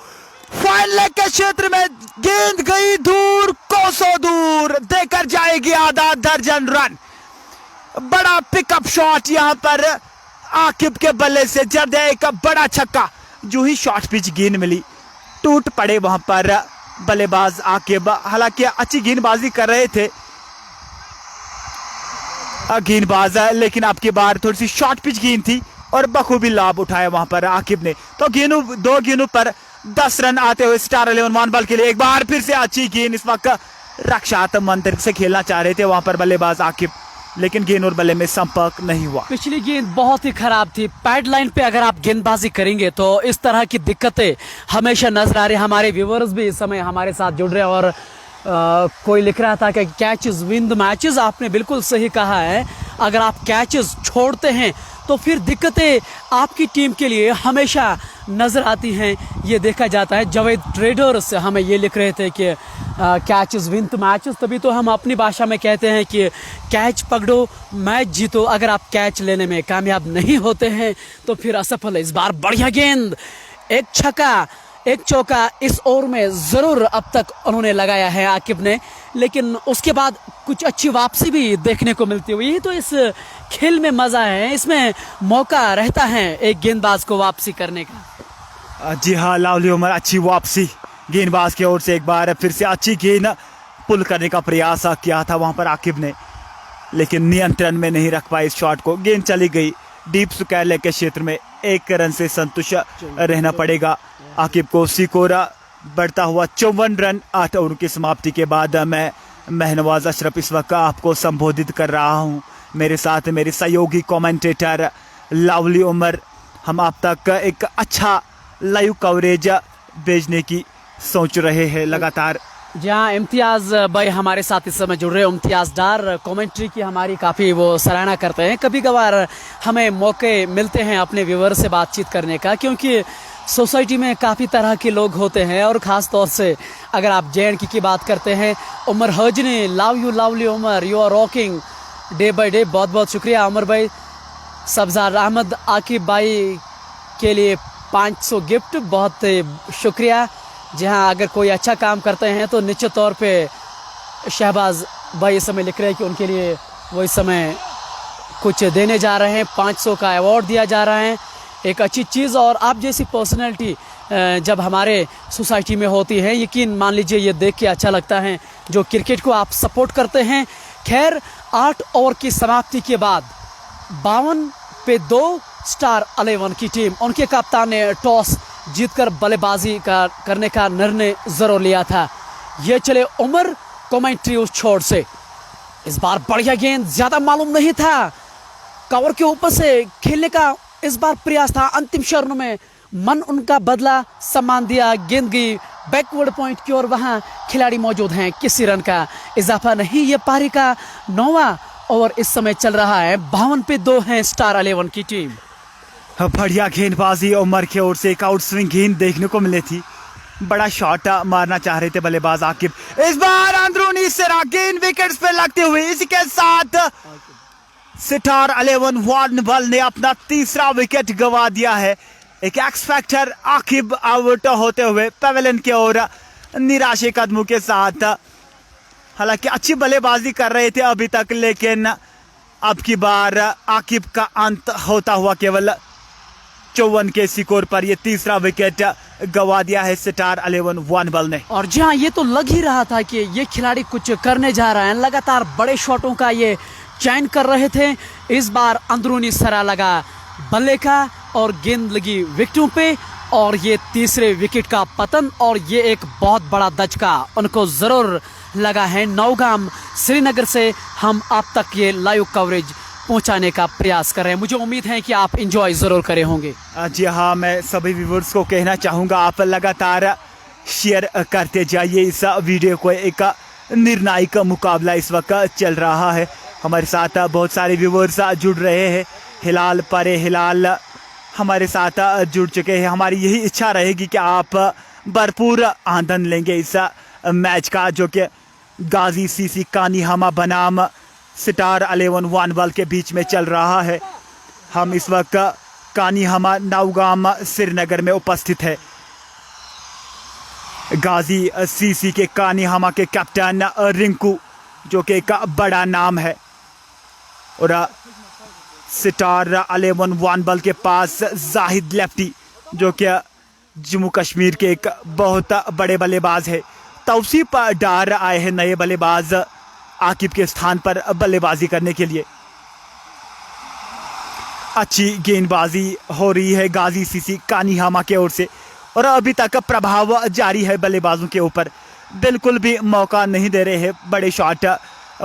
फाइन लेग के क्षेत्र में गेंद गई दूर, कोसों दूर, देकर जाएगी आधा दर्जन रन। बड़ा पिकअप शॉट यहाँ पर आकिब के बल्ले से, जड़ एक बड़ा छक्का। जो ही शॉर्ट पिच गेंद मिली टूट पड़े वहां पर बल्लेबाज आकिब। हालांकि अच्छी गेंदबाजी कर रहे थे गेंदबाज, लेकिन आपकी बार थोड़ी सी शॉर्ट पिच गेंद थी और बखूबी लाभ उठाया वहां पर आकिब ने। तो 2 गेंदों पर 10 रन आते हुए स्टार 11 मोहन बल के लिए। एक बार फिर से अच्छी गेंद, इस वक्त रक्षात्मक मंत्र से खेलना चाह रहे थे वहां पर बल्लेबाज आकिब, लेकिन गेंद और बल्ले में संपर्क नहीं हुआ। पिछली गेंद बहुत ही खराब थी। पैड लाइन पे अगर आप गेंदबाजी करेंगे तो इस तरह की दिक्कतें हमेशा नजर आ रही। हमारे व्यूअर्स भी इस समय हमारे साथ जुड़ रहे हैं और कोई लिख रहा था कि कैचेस विन द मैचेस। आपने बिल्कुल सही कहा है, अगर आप कैचेस छोड़ते हैं तो फिर दिक्कतें आपकी टीम के लिए हमेशा नजर आती हैं, ये देखा जाता है। जावेद ट्रेडर्स हमें ये लिख रहे थे कि कैचेस विन द मैचेस, तभी तो हम अपनी भाषा में कहते हैं कि कैच पकड़ो मैच जीतो। अगर आप कैच लेने में कामयाब नहीं होते हैं तो फिर असफल है। इस बार बढ़िया गेंद, एक छक्का, एक चौका इस ओवर में जरूर अब तक उन्होंने लगाया है आकिब ने, लेकिन उसके बाद कुछ अच्छी वापसी भी देखने को मिलती हुई। यही तो इस खेल में मजा है, इसमें मौका रहता है एक गेंदबाज को वापसी करने का। जी हाँ, लावली उमर अच्छी वापसी गेंदबाज की ओर से। एक बार फिर से अच्छी गेंद पुल करने का प्रयास किया था वहां पर आकिब ने, लेकिन नियंत्रण में नहीं रख पाई इस शॉट को। गेंद चली गई डीप स्क्वायर लेग के क्षेत्र में। 1 रन से संतुष्ट रहना पड़ेगा आकिब को। सिकोरा बढ़ता हुआ 54 रन 8 ओवर की समाप्ति के बाद। मैं महनवाज अशरफ इस वक्त आपको संबोधित कर रहा हूं, मेरे साथ मेरे सहयोगी कमेंटेटर लावली उमर। हम आप तक एक अच्छा लाइव कवरेज भेजने की सोच रहे हैं लगातार। जहाँ इम्तियाज़ भाई हमारे साथ इस समय जुड़ रहे हैं। इम्तियाज़ डार कमेंट्री की हमारी काफ़ी वो सराहना करते हैं। कभी कभार हमें मौके मिलते हैं अपने व्यूअर से बातचीत करने का, क्योंकि सोसाइटी में काफ़ी तरह के लोग होते हैं और ख़ास तौर से अगर आप JNK की बात करते हैं, Umar Hajni, love you lovely Umar, you are rocking day by day. बहुत बहुत शुक्रिया उमर भाई। सब्जार अहमद आकिब भाई के लिए 500 गिफ्ट, बहुत शुक्रिया। जहां अगर कोई अच्छा काम करते हैं तो निश्चित तौर पे शहबाज भाई इस समय लिख रहे हैं कि उनके लिए वो इस समय कुछ देने जा रहे हैं, 500 का अवार्ड दिया जा रहा है, एक अच्छी चीज़। और आप जैसी पर्सनैलिटी जब हमारे सोसाइटी में होती है, यकीन मान लीजिए ये देख के अच्छा लगता है, जो क्रिकेट को आप सपोर्ट करते हैं। खैर 8 ओवर की समाप्ति के बाद 52 पे 2 स्टार 11 की टीम। उनके कप्तान ने टॉस जीतकर बल्लेबाजी करने का निर्णय जरूर लिया था। ये चले उमर कमेंट्री उस छोर से। इस बार बढ़िया गेंद, ज्यादा मालूम नहीं था, कवर के ऊपर से खेलने का इस बार प्रयास था। अंतिम क्षण में मन उनका बदला, सम्मान दिया, गेंद गई बैकवर्ड पॉइंट की ओर। वहां खिलाड़ी मौजूद हैं, किसी रन का इजाफा नहीं। ये पारी का 9वां ओवर इस समय चल रहा है। 52 पे 2 है स्टार 11 की टीम। बढ़िया गेंदबाजी उमर की ओर से, एक आउट स्विंग गेंद देखने को मिली थी। बड़ा शॉट मारना चाह रहे थे बल्लेबाज आकिब। इस बार अंदरूनी सिरा, गेंद विकेट्स पे लगते हुए। इसी के साथ स्टार 11 वार्न बल ने अपना तीसरा विकेट गंवा दिया है। एक एक्स फैक्टर आकिब आउट होते हुए पेवेलियन की ओर निराशे कदमों के साथ। हालांकि अच्छी बल्लेबाजी कर रहे थे अभी तक, लेकिन अब की बार आकिब का अंत होता हुआ केवल 54 के स्कोर पर यह तीसरा विकेट गंवा दिया है स्टार 11 वार्न बल ने। और जहां ये तो लग ही रहा था कि ये खिलाड़ी कुछ करने जा रहे हैं, लगातार बड़े शॉटों का ये चयन कर रहे थे। इस बार अंदरूनी सरा लगा बल्ले का और गेंद लगी विकेटों पे, और ये तीसरे विकेट का पतन, और ये एक बहुत बड़ा दचका उनको जरूर लगा है। नौगाम श्रीनगर से हम आप तक ये लाइव कवरेज पहुंचाने का प्रयास कर रहे हैं। मुझे उम्मीद है कि आप एंजॉय जरूर करे होंगे। जी हाँ, मैं सभी व्यूअर्स को कहना चाहूँगा, आप लगातार शेयर करते जाइए इस वीडियो को। एक निर्णायक मुकाबला इस वक्त चल रहा है। हमारे साथ बहुत सारे व्यूअर्स जुड़ रहे हैं। हिलाल परे हिलाल हमारे साथ जुड़ चुके हैं। हमारी यही इच्छा रहेगी कि आप भरपूर आनंद लेंगे इस मैच का, जो कि गाजी सीसी कानीहामा बनाम स्टार 11 वार्न बल के बीच में चल रहा है। हम इस वक्त कानीहामा नौगाम श्रीनगर में उपस्थित है। गाजी सीसी के कानीहामा के कैप्टन रिंकू, जो कि एक बड़ा नाम है, और स्टार 11 वार्न बल के पास जाहिद लेफ्टी, जो कि जम्मू कश्मीर के एक बहुत बड़े बल्लेबाज है। तौसीफ डार आए हैं नए बल्लेबाज आकिब के स्थान पर बल्लेबाजी करने के लिए। अच्छी गेंदबाजी हो रही है गाजी सीसी कानीहामा की ओर से, और अभी तक प्रभाव जारी है बल्लेबाजों के ऊपर। बिल्कुल भी मौका नहीं दे रहे हैं बड़े शॉट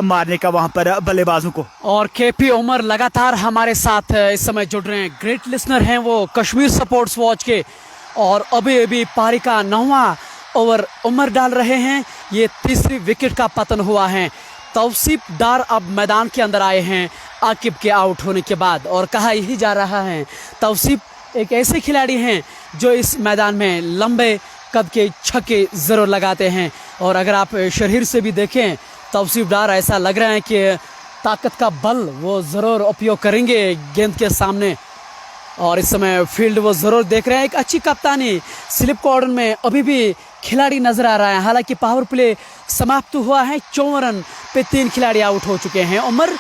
मारने का वहां पर बल्लेबाजों को। और केपी उमर लगातार हमारे साथ इस समय जुड़ रहे हैं। ग्रेट लिसनर हैं वो कश्मीर सपोर्ट्स वॉच के, और अभी अभी पारी का 9वां ओवर उमर डाल रहे हैं। ये तीसरी विकेट का पतन हुआ है। तौसीफ डार अब मैदान के अंदर आए हैं आकिब के आउट होने के बाद, और कहा यही जा रहा है तौसीफ एक ऐसे खिलाड़ी हैं जो इस मैदान में लंबे कद के छक्के ज़रूर लगाते हैं। और अगर आप शरीर से भी देखें, तौसीफ डार ऐसा लग रहा है कि ताकत का बल वो ज़रूर उपयोग करेंगे गेंद के सामने, और इस समय फील्ड वो ज़रूर देख रहे हैं। एक अच्छी कप्तानी स्लिप कॉर्डन में अभी भी खिलाड़ी नजर आ रहा है। हालांकि पावर प्ले समाप्त हुआ है, 54 रन पे 3 खिलाड़ी आउट हो चुके हैं। उमर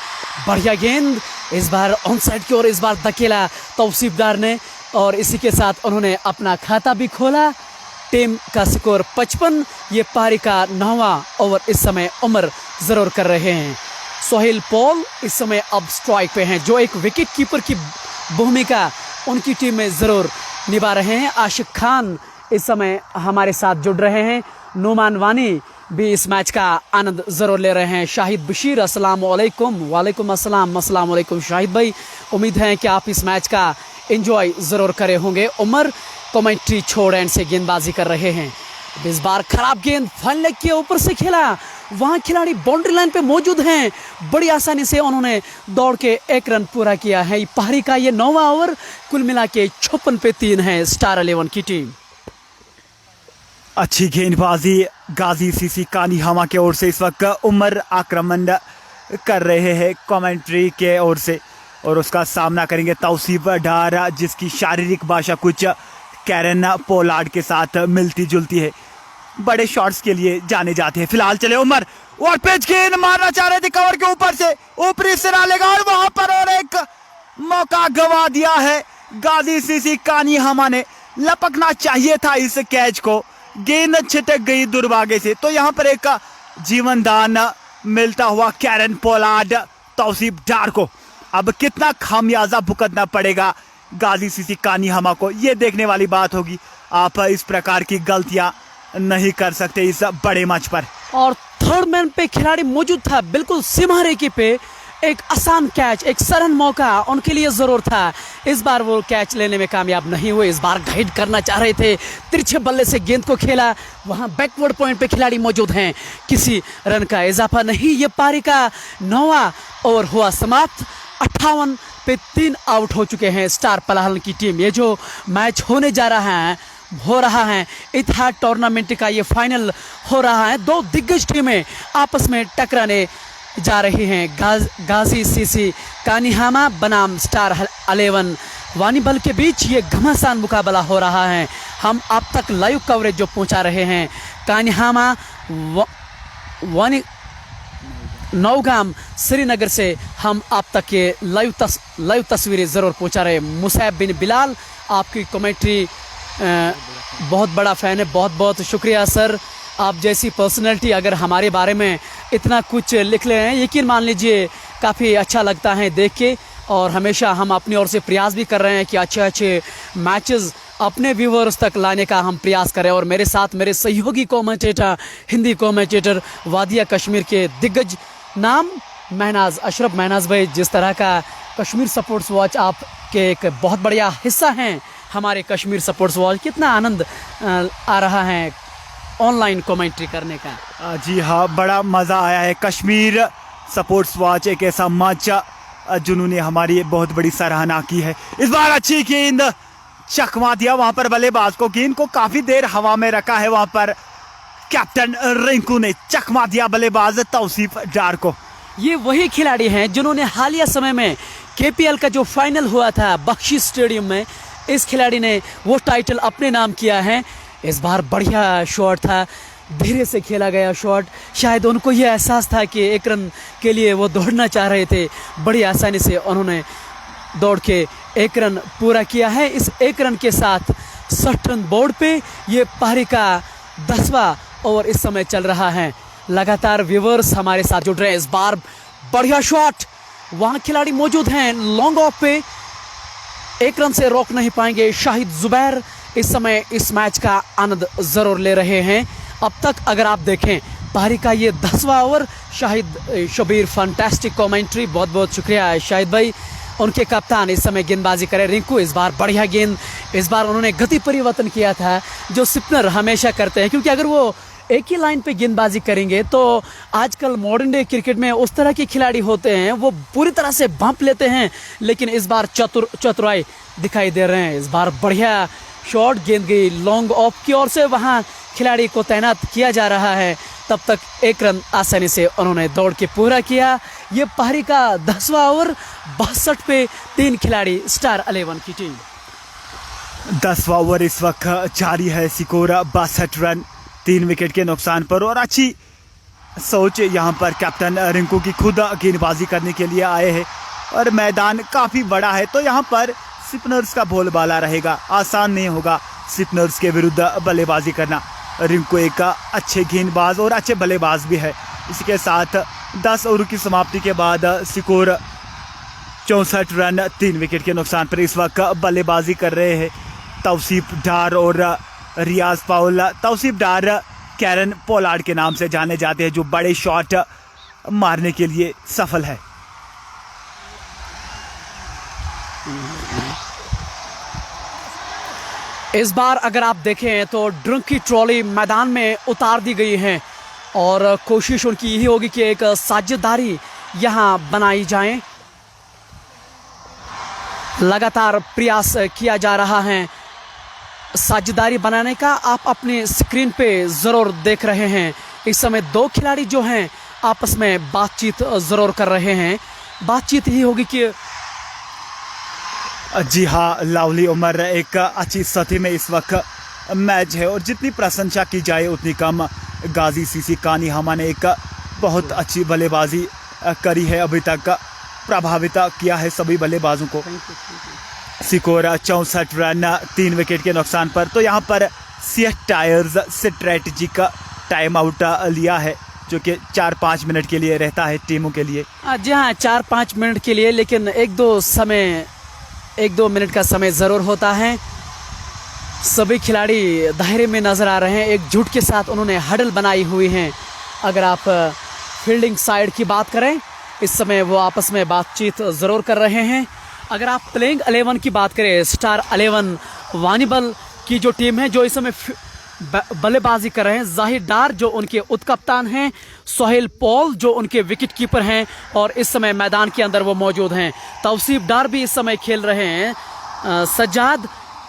बढ़िया गेंद, इस बार ऑन साइड की ओर, इस बार धकेला तौसीफ डार ने, और इसी के साथ उन्होंने अपना खाता भी खोला। टीम का स्कोर 55। ये पारी का 9वां ओवर इस समय उमर जरूर कर रहे हैं। सोहेल पॉल इस समय अब स्ट्राइक पे हैं, जो एक विकेट कीपर की भूमिका उनकी टीम में जरूर निभा रहे हैं। आशिक खान इस समय हमारे साथ जुड़ रहे हैं। नुमान वानी भी इस मैच का आनंद जरूर ले रहे हैं। शाहिद बशीर, अस्सलाम वालेकुम। वालेकुम अस्सलाम। अस्सलाम वालेकुम शाहिद भाई, उम्मीद है कि आप इस मैच का एंजॉय जरूर करे होंगे। उमर कमेंट्री छोड़ एंड से गेंदबाजी कर रहे हैं। इस बार खराब गेंद फन लेग के ऊपर से खेला, वहां खिलाड़ी बाउंड्री लाइन पे मौजूद हैं। बड़ी आसानी से उन्होंने दौड़ के 1 रन पूरा किया है। पारी का ये 9वां ओवर, कुल मिला के 56 पे 3 है स्टार 11 की टीम। अच्छी गेंदबाजी गाजी सीसी कानीहामा की ओर से। इस वक्त उमर आक्रमण कर रहे हैं कमेंट्री के ओर से, और उसका सामना करेंगे तौसीफ डार, जिसकी शारीरिक भाषा कुछ कैरन पोलार्ड के साथ मिलती जुलती है। बड़े शॉट्स के लिए जाने जाते हैं। फिलहाल चले उमर, और पिच गेंद मारना चाह रहे थे कवर के ऊपर से, ऊपरी सिरा लेगा, और वहां पर और एक मौका गंवा दिया है गाजी सीसी कानीहामा ने। लपकना चाहिए था इस कैच को, गेंद छिटक गई दुर्भाग्य से। तो यहाँ पर एक जीवन दान मिलता हुआ कैरन पोलार्ड तौसीफ डार को। अब कितना खामियाजा भुगतना पड़ेगा गाजी सीसी कानिहामा को। ये देखने वाली बात होगी, आप इस प्रकार की गलतियां नहीं कर सकते इस बड़े मैच पर। और थर्ड मैन पे खिलाड़ी मौजूद था, बिल्कुल सीमा रेखा पे। एक आसान कैच, एक सरल मौका उनके लिए जरूर था। इस बार वो कैच लेने में कामयाब नहीं हुए। इस बार गाइड करना चाह रहे थे, तिरछे बल्ले से गेंद को खेला। वहां बैकवर्ड पॉइंट पे खिलाड़ी मौजूद हैं, किसी रन का इजाफा नहीं। ये पारी का 9वां ओवर हुआ समाप्त। 58 पे 3 आउट हो चुके हैं स्टार पलाहन की टीम। ये जो मैच होने जा रहा है इतिहाद टूर्नामेंट का ये फाइनल हो रहा है। दो दिग्गज टीमें आपस में टकराने जा रही हैं। गाजी सीसी कानिहामा बनाम स्टार 11 वानीबल के बीच ये घमासान मुकाबला हो रहा है। हम आप तक लाइव कवरेज जो पहुंचा रहे हैं कानिहामा वानी नौगाम श्रीनगर से, हम आप तक ये लाइव तस्वीरें ज़रूर पहुंचा रहे हैं। मुसैब बिन बिलाल, आपकी कमेंट्री बहुत बड़ा फ़ैन है, बहुत बहुत शुक्रिया सर। आप जैसी पर्सनैलिटी अगर हमारे बारे में इतना कुछ लिख ले रहे हैं, यकीन मान लीजिए काफ़ी अच्छा लगता है देख के। और हमेशा हम अपनी ओर से प्रयास भी कर रहे हैं कि अच्छे अच्छे मैचेस अपने व्यूवर्स तक लाने का हम प्रयास करें। और मेरे साथ मेरे सहयोगी कमेंटेटर, हिंदी कमेंटेटर, वादिया कश्मीर के दिग्गज नाम महनाज, अशरफ महनाज भाई। जिस तरह का कश्मीर सपोर्ट्स वॉच आपके एक बहुत बढ़िया हिस्सा हैं हमारे कश्मीर सपोर्ट्स वॉच, कितना आनंद आ रहा है ऑनलाइन कमेंट्री करने का। जी हाँ, बड़ा मज़ा आया है। कश्मीर सपोर्ट्स वॉच एक ऐसा मंच जिन्होंने हमारी बहुत बड़ी सराहना की है। इस बार अच्छी गेंद चकमा दिया वहां पर बल्लेबाज को, गेंद को काफी देर हवा में रखा है। वहां पर कैप्टन रिंकू ने चकमा दिया बल्लेबाज तौसीफ डार को। ये वही खिलाड़ी हैं जिन्होंने हालिया समय में केपीएल का जो फाइनल हुआ था बख्शी स्टेडियम में, इस खिलाड़ी ने वो टाइटल अपने नाम किया है। इस बार बढ़िया शॉट था, धीरे से खेला गया शॉट। शायद उनको ये एहसास था कि 1 रन के लिए वो दौड़ना चाह रहे थे। बड़ी आसानी से उन्होंने दौड़ के 1 रन पूरा किया है। इस 1 रन के साथ 60 रन बोर्ड पे ये पारी का 10वां ओवर इस समय चल रहा है। लगातार व्यूवर्स हमारे साथ जुड़ रहे हैं। इस बार बढ़िया शॉट, वहाँ खिलाड़ी मौजूद हैं लॉन्ग ऑफ पे, 1 रन से रोक नहीं पाएंगे। शाहिद जुबैर इस समय इस मैच का आनंद जरूर ले रहे हैं। अब तक अगर आप देखें पारी का ये 10वां over, Shahid Shabbir fantastic commentary, बहुत बहुत शुक्रिया शाहिद भाई। उनके कप्तान इस समय गेंदबाजी करे रिंकू। इस बार बढ़िया गेंद, इस बार उन्होंने गति परिवर्तन किया था जो स्पिनर हमेशा करते हैं, क्योंकि अगर वो एक ही लाइन पे गेंदबाजी करेंगे तो आजकल मॉडर्न डे क्रिकेट में उस तरह के खिलाड़ी होते हैं वो पूरी तरह से बम्प लेते हैं। लेकिन इस बार चतुराई दिखाई दे रहे हैं। इस बार बढ़िया शॉट, गेंद गई लॉन्ग ऑफ की ओर से, वहाँ खिलाड़ी को तैनात किया जा रहा है। तब तक 1 रन आसानी से उन्होंने दौड़ के पूरा किया। ये पारी का 10वां ओवर, 62 पे 3 खिलाड़ी स्टार 11 की टीम। 10वां ओवर इस वक्त जारी है। सिकोरा 62 रन 3 विकेट के नुकसान पर। और अच्छी सोच यहाँ पर कैप्टन रिंकू की खुद गेंदबाजी करने के लिए आए हैं। और मैदान काफ़ी बड़ा है तो यहाँ पर स्पिनर्स का बोलबाला रहेगा, आसान नहीं होगा स्पिनर्स के विरुद्ध बल्लेबाजी करना। रिंकू एक अच्छे गेंदबाज और अच्छे बल्लेबाज भी है। इसके साथ 10 ओवर की समाप्ति के बाद स्कोर 64 रन 3 विकेट के नुकसान पर इस वक्त बल्लेबाजी कर रहे हैं तौसीफ डार और रियाज पाउल। तौसीफ डार कैरन पोलार्ड के नाम से जाने जाते हैं, जो बड़े शॉट मारने के लिए सफल है। इस बार अगर आप देखें तो ड्रिंक की ट्रॉली मैदान में उतार दी गई है और कोशिश उनकी यही होगी कि एक साझेदारी यहाँ बनाई जाए। लगातार प्रयास किया जा रहा है साझेदारी बनाने का। आप अपने स्क्रीन पे ज़रूर देख रहे हैं इस समय 2 खिलाड़ी जो हैं आपस में बातचीत ज़रूर कर रहे हैं। बातचीत ही होगी कि जी हाँ, लावली उमर एक अच्छी स्थिति में इस वक्त मैच है और जितनी प्रशंसा की जाए उतनी कम। गाजी सीसी कानिहामा ने एक बहुत अच्छी बल्लेबाजी करी है, अभी तक प्रभावित किया है सभी बल्लेबाजों को। स्कोर 64 रन 3 विकेट के नुकसान पर। तो यहाँ पर CEAT tyres strategic time out लिया है, जो कि 4-5 मिनट के लिए रहता है टीमों के लिए। जी हाँ, 4-5 मिनट के लिए, लेकिन 1-2 समय 1-2 मिनट का समय ज़रूर होता है। सभी खिलाड़ी दायरे में नज़र आ रहे हैं, एकजुट के साथ उन्होंने हडल बनाई हुई हैं। अगर आप फील्डिंग साइड की बात करें, इस समय वो आपस में बातचीत ज़रूर कर रहे हैं। अगर आप प्लेइंग 11 की बात करें, स्टार 11 वानीबल की जो टीम है, जो इस समय बल्लेबाजी कर रहे हैं, जाहिर डार जो उनके उपकप्तान हैं, सोहेल पॉल जो उनके विकेट कीपर हैं और इस समय मैदान के अंदर वो मौजूद हैं। तौसीफ डार भी इस समय खेल रहे हैं। सज्जाद,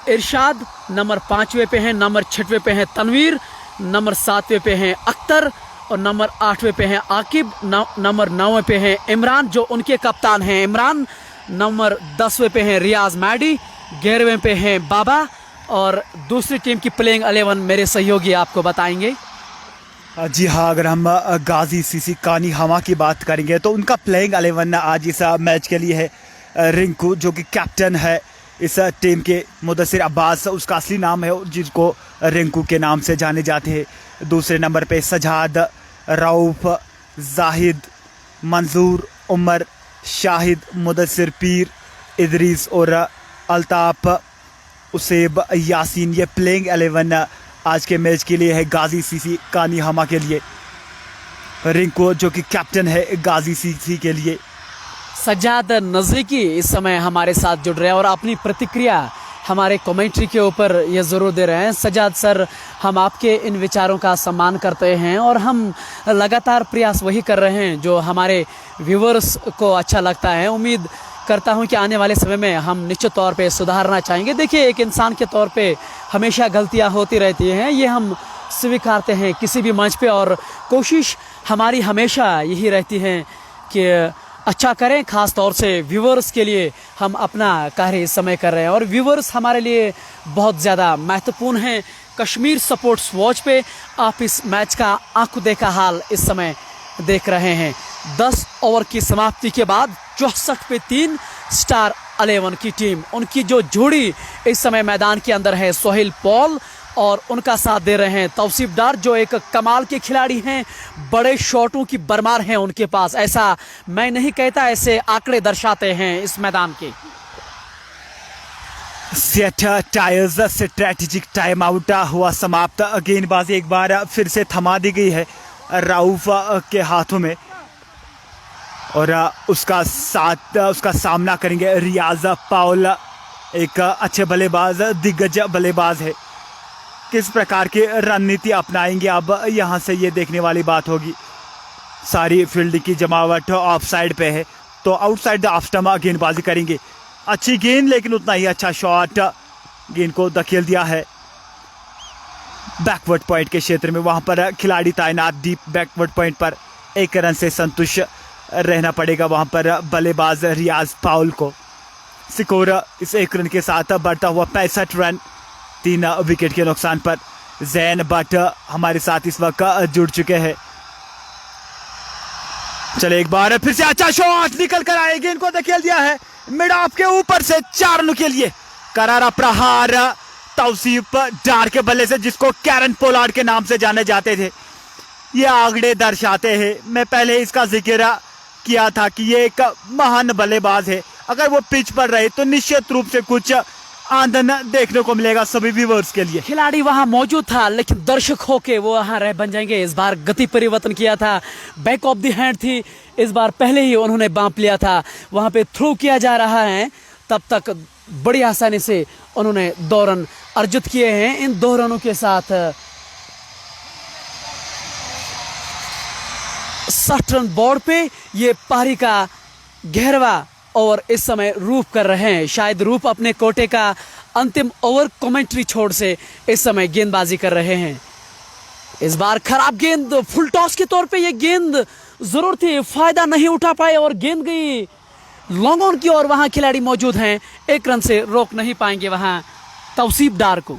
इरशाद नंबर 5वें पे हैं, नंबर 6वें पे हैं तनवीर, नंबर 7वें पे हैं अख्तर और नंबर 8वें पे हैं आकिब, नंबर 9वें पे हैं इमरान जो उनके कप्तान हैं इमरान, नंबर 10वें पे हैं रियाज मैडी, 11वें पे हैं बाबा और दूसरी टीम की प्लेइंग 11 मेरे सहयोगी आपको बताएंगे। जी हाँ, अगर हम गाजी सीसी कानी हमा की बात करेंगे तो उनका प्लेइंग 11 आज इस मैच के लिए है रिंकू जो कि कैप्टन है इस टीम के, मुदस्सिर अब्बास उसका असली नाम है जिसको रिंकू के नाम से जाने जाते हैं। दूसरे नंबर पे सजाद, रऊफ, जाहिद, मंजूर, उमर, शाहिद, मुदस्सिर, पीर, इदरीस और अल्ताफ, उसेब, यासीन। ये प्लेइंग 11 आज के मैच के लिए है गाजी सीसी कानी हमा के लिए। रिंकू जो कि कैप्टन है गाजी सीसी के लिए। सज्जाद नज़दीकी इस समय हमारे साथ जुड़ रहे हैं और अपनी प्रतिक्रिया हमारे कमेंट्री के ऊपर ये ज़रूर दे रहे हैं। सज्जाद सर, हम आपके इन विचारों का सम्मान करते हैं और हम लगातार प्रयास वही कर रहे हैं जो हमारे व्यूवर्स को अच्छा लगता है। उम्मीद करता हूं कि आने वाले समय में हम निश्चित तौर पे सुधारना चाहेंगे। देखिए, एक इंसान के तौर पे हमेशा गलतियां होती रहती हैं, ये हम स्वीकारते हैं किसी भी मंच पे और कोशिश हमारी हमेशा यही रहती है कि अच्छा करें। ख़ास तौर से व्यूवर्स के लिए हम अपना कार्य इस समय कर रहे हैं और व्यूवर्स हमारे लिए बहुत ज़्यादा महत्वपूर्ण हैं। कश्मीर स्पोर्ट्स वॉच पे आप इस मैच का आंखों देखा हाल इस समय देख रहे हैं। 10 ओवर की समाप्ति के बाद 64 पे 3 स्टार 11 की टीम, उनकी जो जोड़ी इस समय मैदान के अंदर है सोहेल पॉल और उनका साथ दे रहे हैं तौसीफ डार जो एक कमाल के खिलाड़ी हैं, बड़े शॉटों की भरमार है उनके पास। ऐसा मैं नहीं कहता, ऐसे आंकड़े दर्शाते हैं इस मैदान के। Set tyres strategic time out हुआ समाप्त। गेंदबाजी एक बार फिर से थमा दी गई है राउफ के हाथों में और उसका सामना करेंगे रियाज पाउल, एक अच्छे बल्लेबाज, दिग्गज बल्लेबाज है। किस प्रकार की रणनीति अपनाएंगे अब यहाँ से ये देखने वाली बात होगी। सारी फील्ड की जमावट ऑफ साइड पे है तो आउटसाइड द ऑफ स्टंप गेंदबाजी करेंगे। अच्छी गेंद लेकिन उतना ही अच्छा शॉट, गेंद को धकेल दिया है बैकवर्ड पॉइंट के क्षेत्र में। वहां पर खिलाड़ी तैनात डीप बैकवर्ड पॉइंट पर 1 रन से संतुष्ट रहना पड़ेगा वहां पर बल्लेबाज रियाज पाउल को। स्कोर इस 1 रन के साथ बढ़ता हुआ 65 रन 3 विकेट के नुकसान पर। जैन भट्ट हमारे साथ इस वक्त जुड़ चुके हैं। चले एक बार फिर से अच्छा शॉट निकल कर आए, गेंद को धकेल दिया है मिड ऑफ के ऊपर से 4 रनों के लिए। करारा प्रहार तौसीफ डार के बल्ले से, जिसको कैरन पोलार्ड के नाम से जाने जाते थे। ये आंकड़े दर्शाते हैं, मैं पहले इसका जिक्र किया था कि ये एक महान बल्लेबाज है। अगर वो पिच पर रहे तो निश्चित रूप से कुछ आंदन देखने को मिलेगा सभी व्यूअर्स के लिए। खिलाड़ी वहां मौजूद था लेकिन दर्शक होके वो वहां रह बन जाएंगे। इस बार गति परिवर्तन किया था, बैक ऑफ द हैंड थी इस बार, पहले ही उन्होंने बांप लिया था। वहां पे थ्रो किया जा रहा है, तब तक बड़ी आसानी से उन्होंने 2 रन अर्जित किए हैं। इन 2 रनों के साथ 60 रन बोर्ड पे ये पारी का 11वां ओवर इस समय रूप कर रहे हैं। शायद रूप अपने कोटे का अंतिम ओवर कमेंट्री छोड़ से इस समय गेंदबाजी कर रहे हैं। इस बार खराब गेंद, फुल टॉस के तौर पे ये गेंद जरूर थी, फायदा नहीं उठा पाए और गेंद गई लॉन्ग ऑन की ओर। वहां खिलाड़ी मौजूद हैं, 1 रन से रोक नहीं पाएंगे वहां तौसीफ डार को।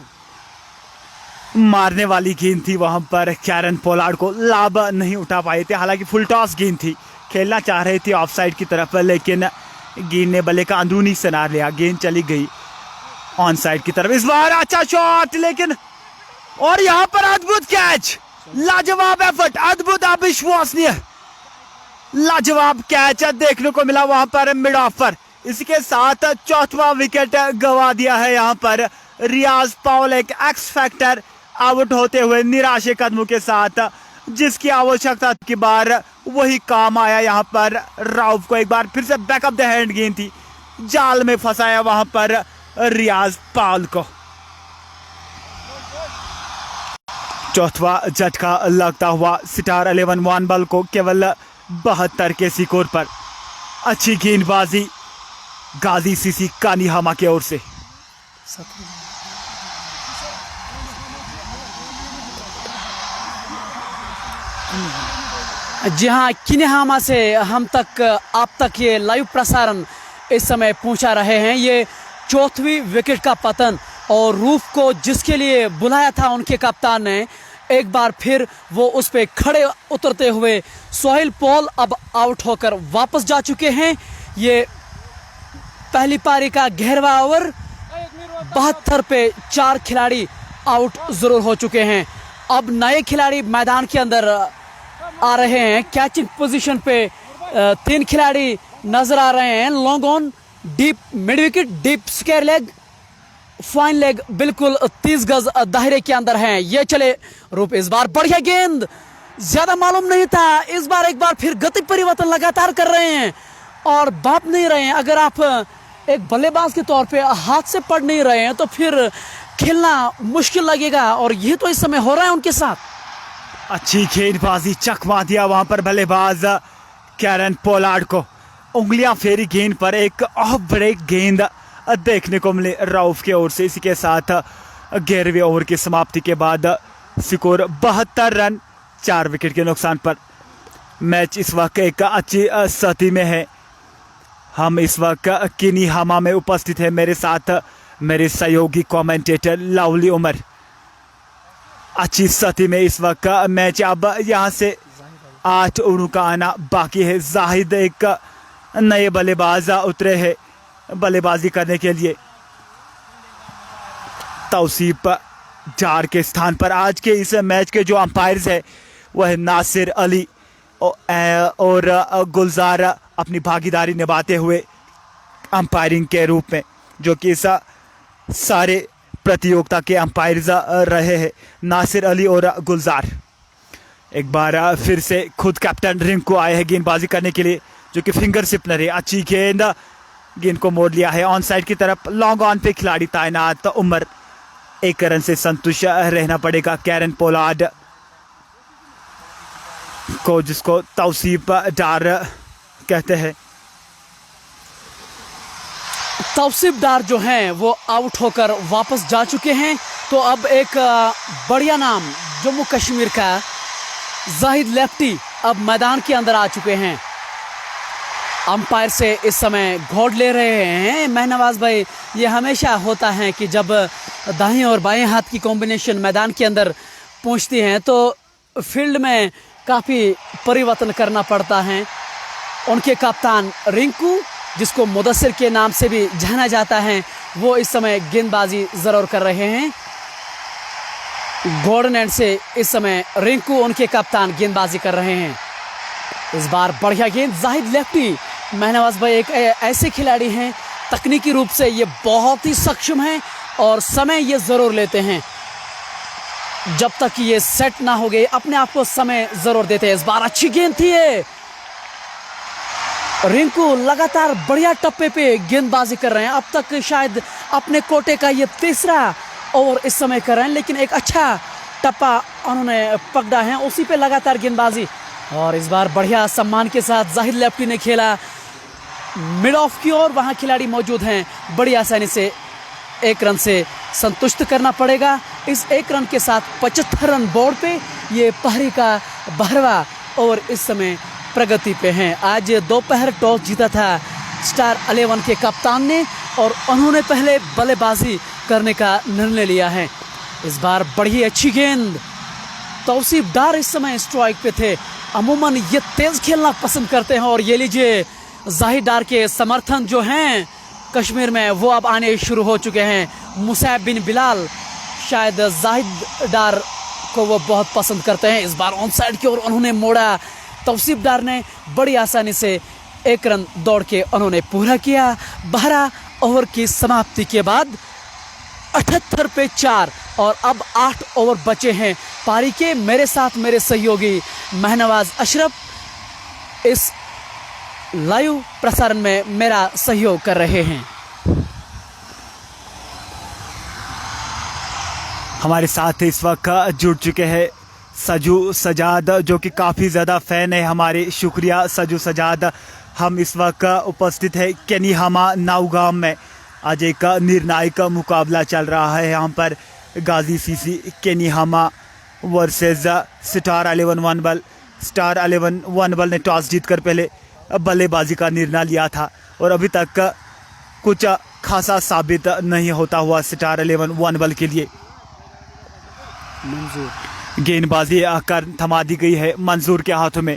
मारने वाली गेंद थी वहां पर, कैरन पोलार्ड को लाभ नहीं उठा पाए थे। हालांकि फुल टॉस गेंद थी, खेलना चाह रहे थे ऑफ साइड की तरफ, लेकिन गेंद ने बल्ले का अंदरूनी किनारा लिया, गेंद चली गई ऑन साइड की तरफ। इस बार अच्छा शॉट लेकिन, और यहां पर अद्भुत कैच, लाजवाब एफर्ट, अद्भुत अविश्वसनीय लाजवाब कैच देखने को मिला वहां पर मिड ऑफ पर। इसके साथ चौथा विकेट गंवा दिया है यहाँ पर रियाज पाउल, एक एक्स फैक्टर आउट होते हुए निराशे कदमों के साथ, जिसकी आवश्यकता की बार वही काम आया। यहाँ पर राउफ को एक बार फिर से बैकअप द हैंड गेंद थी, जाल में फंसाया वहां पर रियाज पाउल को। चौथा झटका लगता हुआ स्टार 11 वन बॉल को केवल 72 के स्कोर पर। अच्छी गेंदबाजी गाजी सीसी कानीहामा की ओर से। जी हाँ, किनेहामा से हम तक आप तक ये लाइव प्रसारण इस समय पहुंचा रहे हैं। ये चौथी विकेट का पतन, और रूफ को जिसके लिए बुलाया था उनके कप्तान ने, एक बार फिर वो उस पे खड़े उतरते हुए सोहेल पॉल अब आउट होकर वापस जा चुके हैं। ये पहली पारी का 11वां ओवर, 72 पे 4 खिलाड़ी आउट जरूर हो चुके हैं। अब नए खिलाड़ी मैदान के अंदर आ रहे हैं। कैचिंग पोजीशन पे 3 खिलाड़ी नजर आ रहे हैं। Long on, deep mid wicket, deep square leg, fine leg बिल्कुल 30 गज दायरे के अंदर हैं। ये चले रूप, इस बार बढ़िया गेंद, ज्यादा मालूम नहीं था। इस बार एक बार फिर गति परिवर्तन लगातार कर रहे हैं और भाप नहीं रहे हैं। अगर आप एक बल्लेबाज के तौर पे हाथ से पढ़ नहीं रहे हैं तो फिर खेलना मुश्किल लगेगा, और ये तो इस समय हो रहा है उनके साथ। अच्छी गेंदबाजी, चकमा दिया वहां पर बल्लेबाज कैरन पोलार्ड को। उंगलियां फेरी गेंद पर, एक ऑफ ब्रेक गेंद देखने को मिले राउफ की ओर से। इसी के साथ 11वें ओवर की समाप्ति के बाद स्कोर 72 रन 4 विकेट के नुकसान पर। मैच इस वक्त एक अच्छी स्थिति में है। हम इस वक्त किनीहामा में उपस्थित है। मेरे साथ मेरे सहयोगी कमेंटेटर लवली उमर। अच्छी स्थिति में इस वक्त मैच। अब यहाँ से 8 ओवरों का आना बाकी है। जाहिद एक नए बल्लेबाज उतरे हैं बल्लेबाजी करने के लिए। तौसीफ डार के स्थान पर आज के इस मैच के जो अंपायर्स है वह नासिर अली और गुलजार अपनी भागीदारी निभाते हुए अंपायरिंग के रूप में, जो कि इस सारे प्रतियोगिता के अंपायर्स रहे हैं, नासिर अली और गुलजार। एक बार फिर से खुद कैप्टन रिंकू आए हैं गेंदबाजी करने के लिए, जो कि फिंगर सिपनर है। अच्छी गेंद को मोड़ लिया है ऑन साइड की तरफ। लॉन्ग ऑन पे खिलाड़ी तैनात, उमर 1 रन से संतुष्ट रहना पड़ेगा कैरन पोलार्ड को, जिसको तौसीफ डार कहते हैं। तौसीफ डार जो हैं वो आउट होकर वापस जा चुके हैं। तो अब एक बढ़िया नाम जम्मू कश्मीर का जाहिद लेफ्टी अब मैदान के अंदर आ चुके हैं। अंपायर से इस समय घोड़ ले रहे हैं महनवाज भाई। ये हमेशा होता है कि जब दाएं और बाएं हाथ की कॉम्बिनेशन मैदान के अंदर पहुंचती हैं तो फील्ड में काफ़ी परिवर्तन करना पड़ता है। उनके कप्तान रिंकू, जिसको मुदस्सिर के नाम से भी जाना जाता है, वो इस समय गेंदबाजी ज़रूर कर रहे हैं। गोल्डन एंड से इस समय रिंकू उनके कप्तान गेंदबाजी कर रहे हैं। इस बार बढ़िया गेंद, जाहिद लेफ्टी। महनवाज भाई एक ऐसे खिलाड़ी हैं, तकनीकी रूप से ये बहुत ही सक्षम हैं और समय ये ज़रूर लेते हैं। जब तक ये सेट ना हो गए अपने आप को समय ज़रूर देते हैं। इस बार अच्छी गेंद थी ये। रिंकू लगातार बढ़िया टप्पे पे गेंदबाजी कर रहे हैं। अब तक शायद अपने कोटे का ये 3रा ओवर इस समय कर रहे हैं, लेकिन एक अच्छा टप्पा उन्होंने पकड़ा है, उसी पे लगातार गेंदबाजी। और इस बार बढ़िया सम्मान के साथ जाहिद लेफ्टी ने खेला मिड ऑफ की ओर। वहाँ खिलाड़ी मौजूद हैं, बड़ी आसानी से 1 रन से संतुष्ट करना पड़ेगा। इस 1 रन के साथ 75 रन बोर्ड पे ये पारी का 12वां ओवर इस समय प्रगति पे हैं। आज दोपहर टॉस जीता था स्टार 11 के कप्तान ने और उन्होंने पहले बल्लेबाजी करने का निर्णय लिया है। इस बार बड़ी अच्छी गेंद, तौसीफ डार इस समय स्ट्राइक पे थे। अमूमन ये तेज खेलना पसंद करते हैं और ये लीजिए जाहिद डार के समर्थन जो हैं कश्मीर में वो अब आने शुरू हो चुके हैं। मुसैब बिन बिलाल शायद जाहिद डार को वो बहुत पसंद करते हैं। इस बार ऑन साइड की ओर उन्होंने मोड़ा। तौसीफ डार ने बड़ी आसानी से 1 रन दौड़ के उन्होंने पूरा किया। 12 ओवर की समाप्ति के बाद 78 पे 4 और अब 8 ओवर बचे हैं पारी के। मेरे साथ मेरे सहयोगी महनवाज अशरफ इस लाइव प्रसारण में मेरा सहयोग कर रहे हैं। हमारे साथ इस वक्त जुड़ चुके हैं सजू सजाद, जो कि काफ़ी ज़्यादा फ़ैन है हमारे। शुक्रिया सजू सजाद। हम इस वक्त उपस्थित है केनिहामा नाउगाम में। आज एक निर्णायक मुकाबला चल रहा है यहाँ पर। गाजी सीसी केनिहामा वर्सेस स्टार 11 वनबल। स्टार 11 वनबल ने टॉस जीतकर पहले बल्लेबाजी का निर्णय लिया था और अभी तक कुछ खासा साबित नहीं होता हुआ स्टार 11 वनबल के लिए। गेंदबाजी आकर थमा दी गई है मंजूर के हाथों में।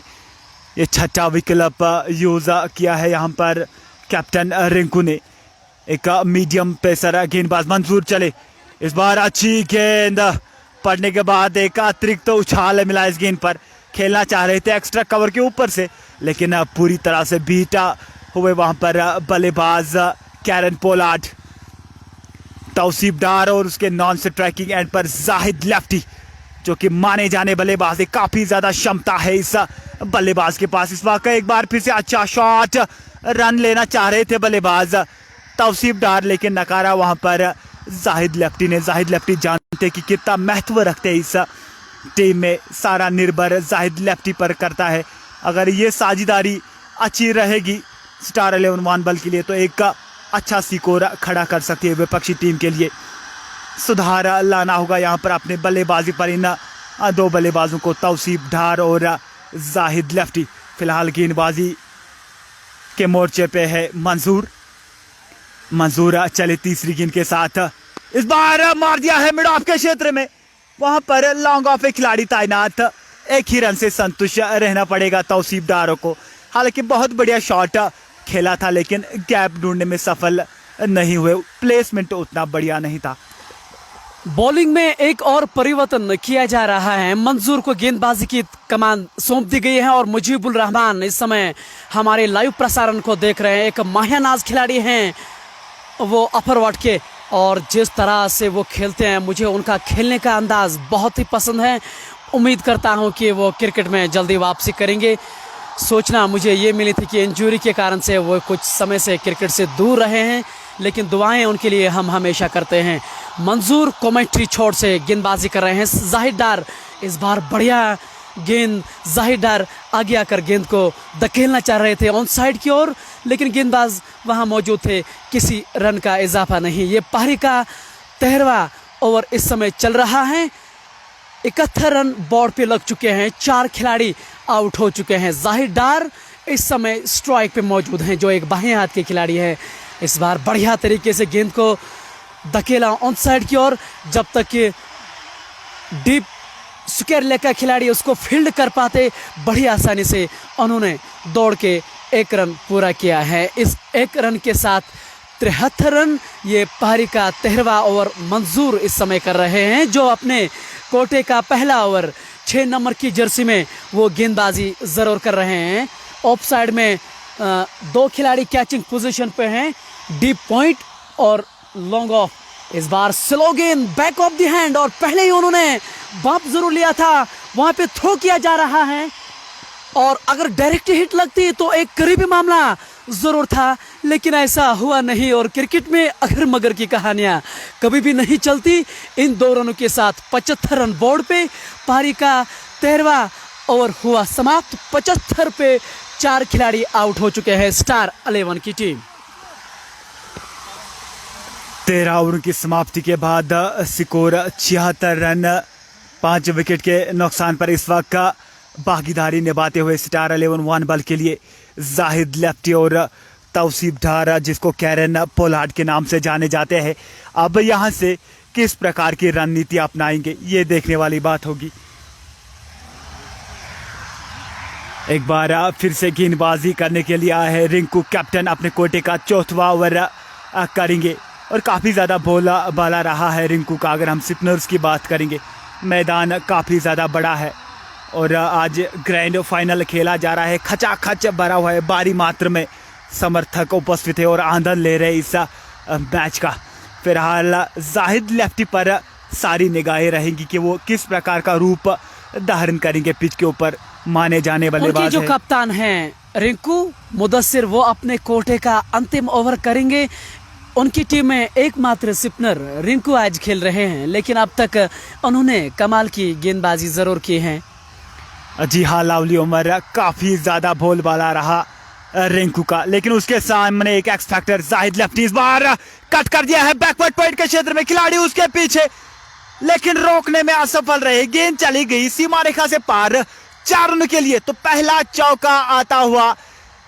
ये छठा विकल्प यूज़ किया है यहाँ पर कैप्टन रिंकू ने। एक मीडियम पेसर गेंदबाज मंजूर चले। इस बार अच्छी गेंद पड़ने के बाद एक अतिरिक्त तो उछाल मिला इस गेंद पर। खेलना चाह रहे थे एक्स्ट्रा कवर के ऊपर से, लेकिन पूरी तरह से बीटा हुए वहाँ पर बल्लेबाज कैरन पोलार्ड। तौसीफ डार और उसके नॉन स्ट्राइकिंग एंड पर जाहिद लेफ्टी, जो कि माने जाने बल्लेबाज है। काफ़ी ज़्यादा क्षमता है इस बल्लेबाज के पास। इस वक्त एक बार फिर से अच्छा शॉट, रन लेना चाह रहे थे बल्लेबाज तौसीफ डार, लेकिन नकारा वहाँ पर जाहिद लेफ्टी ने। जाहिद लेफ्टी जानते कि कितना महत्व रखते हैं इस टीम में। सारा निर्भर जाहिद लेफ्टी पर करता है। अगर ये साझेदारी अच्छी रहेगी स्टार 11 वनबल के लिए तो एक अच्छा स्कोर खड़ा कर सकती है विपक्षी टीम के लिए। सुधार लाना होगा यहाँ पर अपने बल्लेबाजी पर इन 2 बल्लेबाजों को, तौसीफ डार और जाहिद लेफ्टी। फिलहाल गेंदबाजी के मोर्चे पे है मंजूर चले तीसरी गेंद के साथ। इस बार मार दिया है मिड ऑफ के क्षेत्र में। वहां पर लॉन्ग ऑफ एक खिलाड़ी तैनात। 1 ही रन से संतुष्ट रहना पड़ेगा तौसीफ डारों को। हालांकि बहुत बढ़िया शॉट खेला था, लेकिन गैप ढूंढने में सफल नहीं हुए। प्लेसमेंट उतना बढ़िया नहीं था। बॉलिंग में एक और परिवर्तन किया जा रहा है। मंजूर को गेंदबाजी की कमान सौंप दी गई है और मुजीबुल रहमान इस समय हमारे लाइव प्रसारण को देख रहे हैं। एक माहियानाज खिलाड़ी हैं वो अपर वार्ड के, और जिस तरह से वो खेलते हैं मुझे उनका खेलने का अंदाज बहुत ही पसंद है। उम्मीद करता हूं कि वो क्रिकेट में जल्दी वापसी करेंगे। सोचना मुझे ये मिली थी कि इंजरी के कारण से वो कुछ समय से क्रिकेट से दूर रहे हैं, लेकिन दुआएं उनके लिए हम हमेशा करते हैं। मंजूर कमेंट्री छोड़ से गेंदबाजी कर रहे हैं। जाहिद डार इस बार बढ़िया गेंद। जाहिद डार आगे आकर गेंद को धकेलना चाह रहे थे ऑन साइड की ओर, लेकिन गेंदबाज वहां मौजूद थे। किसी रन का इजाफा नहीं। ये पारी का 13वां ओवर इस समय चल रहा है। 71 रन बोर्ड पे लग चुके हैं। 4 खिलाड़ी आउट हो चुके हैं। जाहिद डार इस समय स्ट्राइक पे मौजूद हैं, जो एक बाएं हाथ के खिलाड़ी है। इस बार बढ़िया तरीके से गेंद को धकेला ऑन साइड की ओर। जब तक कि डीप स्क्वायर लेग का खिलाड़ी उसको फील्ड कर पाते, बड़ी आसानी से उन्होंने दौड़ के 1 रन पूरा किया है। इस 1 रन के साथ 73 रन ये पारी का 13वां ओवर मंजूर इस समय कर रहे हैं, जो अपने कोटे का पहला ओवर 6 नंबर की जर्सी में वो गेंदबाजी जरूर कर रहे हैं। ऑफ साइड में 2 खिलाड़ी कैचिंग पोजीशन पे हैं, डीप पॉइंट और लॉन्ग ऑफ। इस बार स्लो गेंद बैक ऑफ द हैंड, और पहले ही उन्होंने बाप जरूर लिया था, वहां पे थ्रो किया जा रहा है। और अगर डायरेक्ट हिट लगती तो एक करीबी मामला जरूर था, लेकिन ऐसा हुआ नहीं। और क्रिकेट में अगर मगर की कहानियां कभी भी नहीं चलती। इन 2 रनों के साथ 75 रन बोर्ड पे पारी का 13वां ओवर हुआ समाप्त। 75 पे 4 खिलाड़ी आउट हो चुके हैं स्टार 11 की टीम। 13 ओवर की समाप्ति के बाद स्कोर 76 रन। 5 विकेट के नुकसान पर इस वक्त भागीदारी निभाते हुए स्टार 11 वनबल के लिए जाहिद लेफ्टी और तौसीफ डार, जिसको कैरन पोलार्ड के नाम से जाने जाते हैं। अब यहाँ से किस प्रकार की रणनीति अपनाएंगे ये देखने वाली बात होगी। एक बार फिर से गेंदबाजी करने के लिए आए हैं रिंकू। कैप्टन अपने कोटे का 4वां ओवर करेंगे और काफ़ी ज़्यादा बाला रहा है रिंकू का। अगर हम स्पिनर्स की बात करेंगे, मैदान काफ़ी ज़्यादा बड़ा है और आज ग्रैंड फाइनल खेला जा रहा है। खचाखच भरा हुआ है, भारी मात्रा में समर्थक उपस्थित है और आनंद ले रहे इस मैच का। फिलहाल जाहिद लेफ्टी पर सारी निगाहें रहेंगी कि वो किस प्रकार का रूप धारण करेंगे पिच के ऊपर। माने जाने बल्लेबाज जो कप्तान हैं रिंकू मुदस्सिर, वो अपने कोटे का अंतिम ओवर करेंगे। उनकी टीम में एकमात्र स्पिनर रिंकू आज खेल रहे हैं, लेकिन अब तक उन्होंने कमाल की गेंदबाजी जरूर की है। जी हाँ, लावली उमर काफी ज्यादा बोलबाला रहा रिंकू का, लेकिन उसके सामने एक एक्स फैक्टर जाहिद लेफ्टी इस बार कट कर दिया है बैकवर्ड पॉइंट के क्षेत्र में। खिलाड़ी उसके पीछे, लेकिन रोकने में असफल रहे। गेंद चली गई सीमा रेखा से पार 4 रन के लिए। तो पहला चौका आता हुआ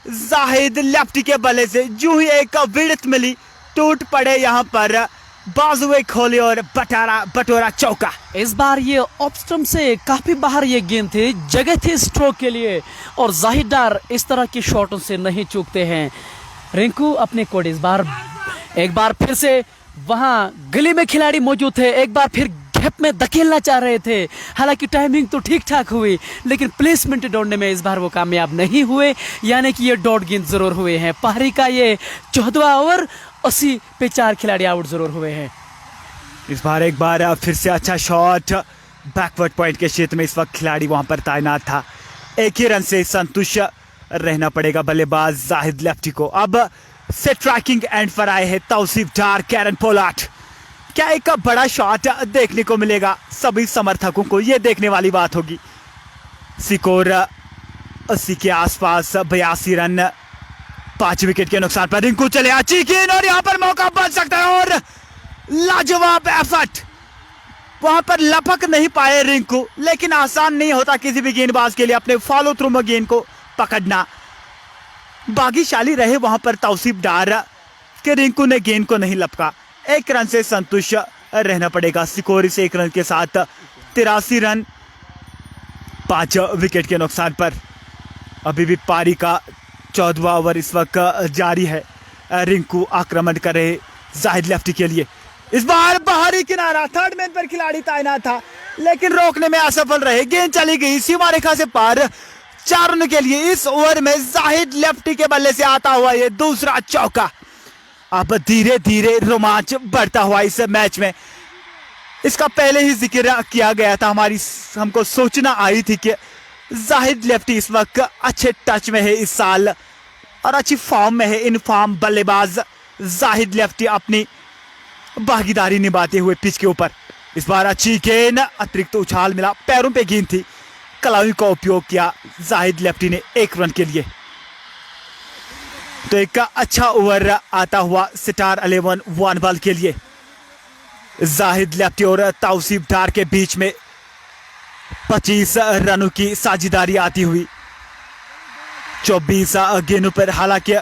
जाहिद लेफ्टी के बल्ले से। जो ही एक विड़त मिली, टूट पड़े यहाँ पर बाजुए खोले और बटोरा चौका। इस बार ये ऑफ स्टंप से काफी बाहर ये गेंद थी, जगह थी स्ट्रोक के लिए, और जाहिद डार इस तरह के शॉटों से नहीं चूकते हैं। रिंकू अपने कोड इस बार एक बार फिर से वहां गली में खिलाड़ी मौजूद थे, एक बार फिर गैप में धकेलना चाह रहे थे। हालांकि टाइमिंग तो ठीक ठाक हुई, लेकिन प्लेसमेंट ढूंढने में इस बार वो कामयाब नहीं हुए, यानी कि ये डॉट गेंद जरूर हुए हैं। पारी का ये 14वां ओवर, 80 पे 4 खिलाड़ी आउट जरूर हुए हैं। इस बार एक बार फिर से अच्छा शॉट बैकवर्ड पॉइंट के क्षेत्र में। इस वक्त खिलाड़ी वहां पर तैनात था। एक ही रन से संतुष्ट रहना पड़ेगा बल्लेबाज जाहिद लेफ्टी को। अब से ट्रैकिंग एंड पर आए हैं तौसीफ डार, कैरन पोलार्ड। क्या एक बड़ा शॉट देखने को मिलेगा? सभी समर्थकों को यह देखने वाली बात होगी। स्कोर 80 के आसपास, 82 रन, 5 विकेट के नुकसान पर रिंकू चले अच्छी गेंद और यहां पर मौका बन सकता है और लाजवाब एफर्ट। वहां पर लपक नहीं पाए रिंकू, लेकिन आसान नहीं होता किसी भी गेंदबाज के लिए अपने फॉलो थ्रू में गेंद को पकड़ना। भाग्यशाली रहे वहां पर तौसीफ डार के रिंकू ने गेंद को नहीं लपका। 1 रन से संतुष्ट रहना पड़ेगा। स्कोर इस 1 रन के साथ 83 रन, 5 विकेट के नुकसान पर। अभी भी पारी का 14वां ओवर इस वक्त जारी है। रिंकू आक्रमण कर रहे जाहिद लेफ्टी के लिए। इस बार बाहरी किनारा, थर्ड मैन पर खिलाड़ी तैनात था, लेकिन रोकने में असफल रहे। गेंद चली गई सीमा रेखा से पार 4 रन के लिए। इस ओवर में जाहिद लेफ्टी के बल्ले से आता हुआ ये दूसरा चौका। अब धीरे धीरे रोमांच बढ़ता हुआ इस मैच में। इसका पहले ही जिक्र किया गया था, हमको सोचना आई थी कि जाहिद लेफ्टी इस वक्त अच्छे टच में है इस साल और अच्छी फॉर्म में है। इन फॉर्म बल्लेबाज जाहिद लेफ्टी अपनी भागीदारी निभाते हुए पिच के ऊपर। इस बार अच्छी गेंद, अतिरिक्त उछाल मिला, पैरों पे गेंद थी, कलाई का उपयोग किया जाहिद लेफ्टी ने 1 रन के लिए। तो एक अच्छा ओवर आता हुआ स्टार 11 वन बॉल के लिए। जाहिद लेफ्टी और तौसीफ डार के बीच में 25 रनों की साझेदारी आती हुई 24 गेंदों पर। हालांकि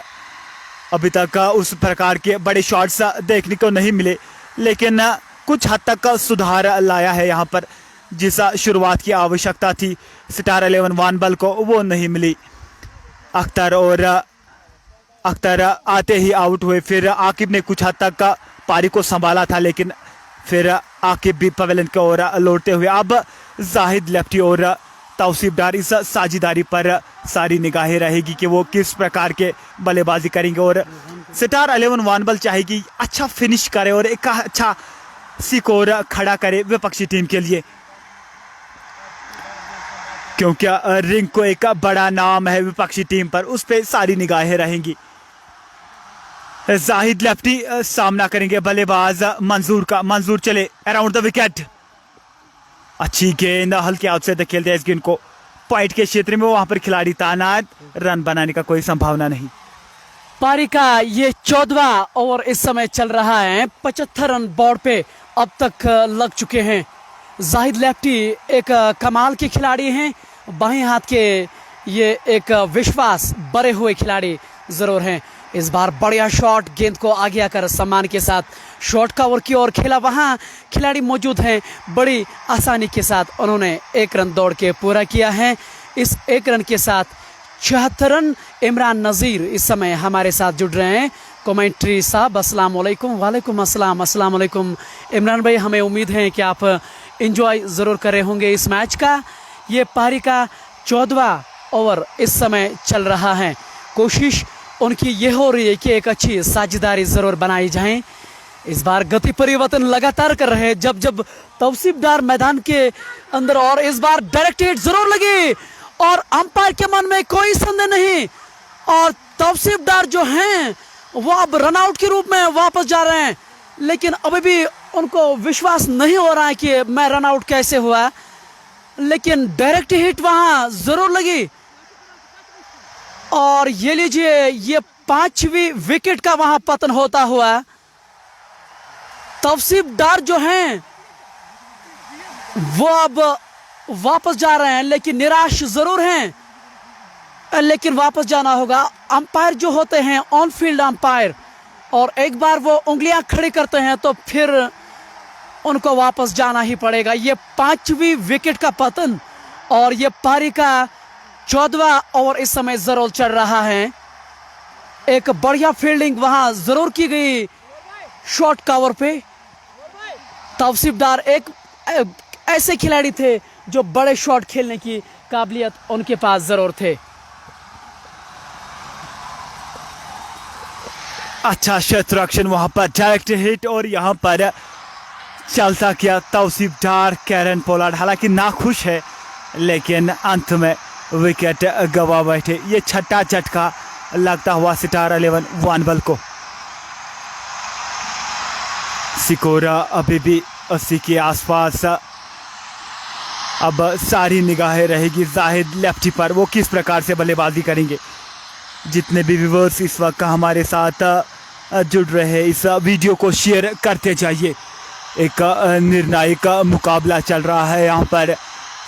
अभी तक उस प्रकार के बड़े शॉट्स देखने को नहीं मिले, लेकिन कुछ हद तक सुधार लाया है यहाँ पर। जिस शुरुआत की आवश्यकता थी स्टार 11 वन बॉल को, वो नहीं मिली। अख्तर आते ही आउट हुए। फिर आकिब ने कुछ हद तक पारी को संभाला था, लेकिन फिर आकिब भी पवेलियन की ओर लौटते हुए। अब जाहिद लेफ्टी और तौसीफ डार, इस साझेदारी पर सारी निगाहें रहेगी कि वो किस प्रकार के बल्लेबाजी करेंगे। और स्टार 11 वन बॉल चाहेगी अच्छा फिनिश करे और एक अच्छा स्कोर खड़ा करे विपक्षी टीम के लिए, क्योंकि रिंकू एक बड़ा नाम है विपक्षी टीम पर। उस पर सारी निगाहें रहेंगी। जाहिद लेफ्टी सामना करेंगे बल्लेबाज मंजूर का। मंजूर चले अराउंड द विकेट। अच्छी गेंद, हल्के आउट से खेलते हैं इस गेंद को पॉइंट के क्षेत्र में। वहां पर खिलाड़ी तैनात, रन बनाने का कोई संभावना नहीं। पारी का ये 14वां ओवर इस समय चल रहा है। 75 रन बोर्ड पे अब तक लग चुके हैं। जाहिद लेफ्टी एक कमाल के खिलाड़ी हैं, बाएं हाथ के ये एक विश्वास बड़े हुए खिलाड़ी जरूर हैं। इस बार बढ़िया शॉट, गेंद को आगे आकर सम्मान के साथ शॉट कवर की ओर खेला। वहां खिलाड़ी मौजूद हैं, बड़ी आसानी के साथ उन्होंने 1 रन दौड़ के पूरा किया है। इस 1 रन के साथ 76 रन। इमरान नज़ीर इस समय हमारे साथ जुड़ रहे हैं। कमेंट्री साहब अस्सलाम वालेकुम। वालेकुम अस्सलाम। अस्सलाम वालेकुम इमरान भाई, हमें उम्मीद है कि आप एंजॉय ज़रूर कर रहे होंगे इस मैच का। ये पारी का 14वां ओवर इस समय चल रहा है। कोशिश उनकी ये हो रही है कि एक अच्छी साझेदारी जरूर बनाई जाए। इस बार गति परिवर्तन लगातार कर रहे हैं जब जब तौसीफदार मैदान के अंदर, और इस बार डायरेक्ट हिट जरूर लगी और अंपायर के मन में कोई संदेह नहीं, और तौसीफदार जो हैं वो अब रनआउट के रूप में वापस जा रहे हैं, लेकिन अभी भी उनको विश्वास नहीं हो रहा है कि मैं रनआउट कैसे हुआ, लेकिन डायरेक्ट हिट वहां जरूर लगी। और ये लीजिए, ये 5वीं विकेट का वहां पतन होता हुआ। तौसीफदार जो हैं वो अब वापस जा रहे हैं, लेकिन निराश जरूर हैं, लेकिन वापस जाना होगा। अंपायर जो होते हैं ऑन फील्ड अंपायर, और एक बार वो उंगलियां खड़ी करते हैं तो फिर उनको वापस जाना ही पड़ेगा। ये 5वीं विकेट का पतन, और ये पारी का 14वां ओवर इस समय जरूर चल रहा है। एक बढ़िया फील्डिंग वहां जरूर की गई शॉर्ट कवर पे। तौसीफदार एक ऐसे खिलाड़ी थे जो बड़े शॉट खेलने की काबिलियत उनके पास जरूर थे। अच्छा क्षेत्ररक्षण वहां पर, डायरेक्ट हिट, और यहाँ पर चलता किया तौसीफदार कैरन पोलार्ड। हालांकि नाखुश है, लेकिन अंत में विकेट गवा बैठे। ये छठा झटका लगता हुआ स्टार 11 वानबल को। सिकोरा अभी भी 80 के आसपास। अब सारी निगाहें रहेगी जाहिद लेफ्टी पर, वो किस प्रकार से बल्लेबाजी करेंगे। जितने भी व्यूअर्स इस वक्त हमारे साथ जुड़ रहे हैं, इस वीडियो को शेयर करते जाइए। एक निर्णायक मुकाबला चल रहा है यहाँ पर।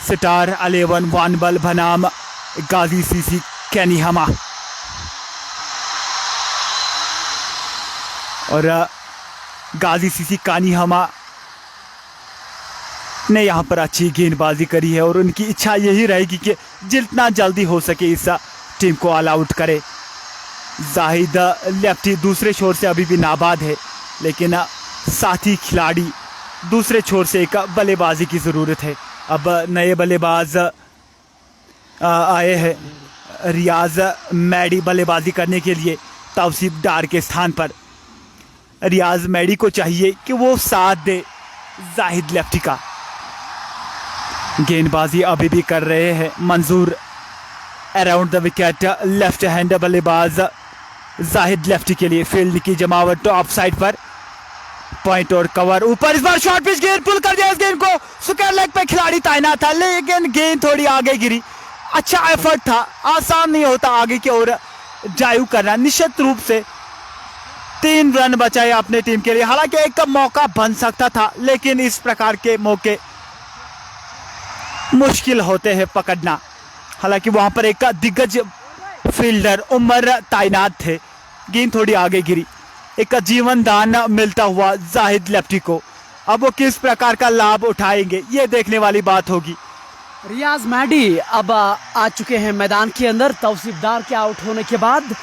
स्टार 11 वानबल बनाम गाजी सीसी कैनिहामा, और गाजी सीसी कानिहामा ने यहाँ पर अच्छी गेंदबाजी करी है, और उनकी इच्छा यही रहेगी कि जितना जल्दी हो सके इस टीम को ऑल आउट करे। जाहिद लेफ्टी दूसरे छोर से अभी भी नाबाद है, लेकिन साथी खिलाड़ी दूसरे छोर से एक बल्लेबाजी की ज़रूरत है। अब नए बल्लेबाज आए हैं, रियाज मैडी बल्लेबाजी करने के लिए तौसीफदार के स्थान पर। रियाज मैडी को चाहिए कि वो साथ दे जाहिद लेफ्टी का। गेंदबाजी अभी भी कर रहे हैं मंजूर around the wicket. Left hand बल्लेबाज जाहिद लेफ्टी के लिए। फील्ड की जमावट ऑफ साइड पर, पॉइंट और कवर ऊपर। इस बार शॉर्ट पिच गेंद पुल कर दिया। इस गेंद को स्क्वायर लेग पे खिलाड़ी तैनात था, लेकिन गेंद थोड़ी आगे गिरी। अच्छा एफर्ट था, आसान नहीं होता आगे की ओर ड्राइव करना। निश्चित रूप से 3 रन बचाए अपने टीम के लिए। हालांकि एक मौका बन सकता था, लेकिन इस प्रकार के मौके मुश्किल होते हैं पकड़ना। हालांकि वहां पर एक दिग्गज फील्डर उमर तैनात थे, गेंद थोड़ी आगे गिरी। एक जीवन दान मिलता हुआ जाहिद लेफ्टी को। अब वो किस प्रकार का लाभ उठाएंगे, ये देखने वाली बात होगी। रियाज मैडी अब आ चुके हैं मैदान के अंदर तौसीफदार के आउट होने के बाद,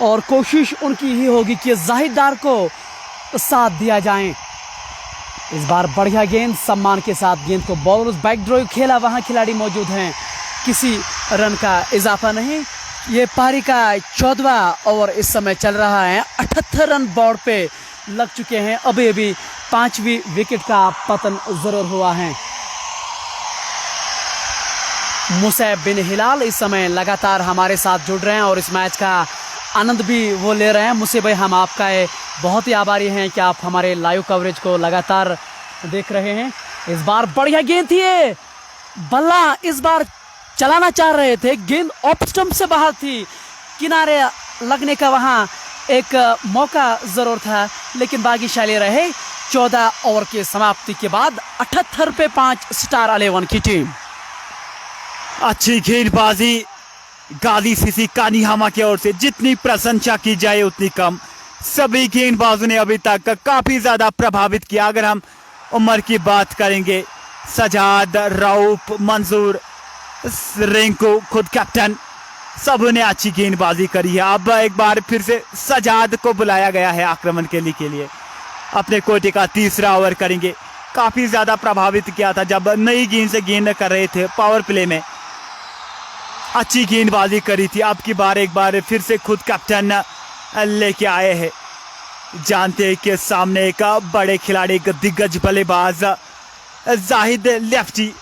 और कोशिश उनकी ही होगी कि जाहिददार को साथ दिया जाए। इस बार बढ़िया गेंद, सम्मान के साथ गेंद को बॉलर्स बैक ड्रॉ खेला, वहां खिलाड़ी मौजूद हैं, किसी रन का इजाफा नहीं। ये पारी का 14वां ओवर इस समय चल रहा है। 78 रन बोर्ड पे लग चुके हैं। अभी अभी 5वीं विकेट का पतन जरूर हुआ है। मुसैब बिन हिलाल इस समय लगातार हमारे साथ जुड़ रहे हैं और इस मैच का आनंद भी वो ले रहे हैं। मुसैब भाई, हम आपका बहुत ही आभारी हैं कि आप हमारे लाइव कवरेज को लगातार देख रहे हैं। इस बार बढ़िया गेंद थी, ये बल्ला इस बार चलाना चाह रहे थे, गेंद ऑफ स्टंप से बाहर थी, किनारे लगने का वहां एक मौका जरूर था, लेकिन भाग्यशाली रहे। 14 ओवर की समाप्ति के बाद 78 पे 5 स्टार 11 की टीम। अच्छी गेंदबाजी गाजी सीसी कानिहामा की ओर से, जितनी प्रशंसा की जाए उतनी कम। सभी गेंदबाजों ने अभी तक काफी ज्यादा प्रभावित किया। अगर हम उम्र की बात करेंगे, सजाद, रऊफ, मंजूर, रिंकू, खुद कैप्टन, सब ने अच्छी गेंदबाजी करी है। अब एक बार फिर से सजाद को बुलाया गया है आक्रमण के लिए अपने कोटे का तीसरा ओवर करेंगे। काफी ज्यादा प्रभावित किया था जब नई गेंद से गेंद कर रहे थे पावर प्ले में। अच्छी गेंदबाजी करी थी। अब की बार एक बार फिर से खुद कैप्टन लेके आए हैं। जानते हैं कि सामने एक बड़े खिलाड़ी, एक दिग्गज बल्लेबाज जाहिद लेफ्टी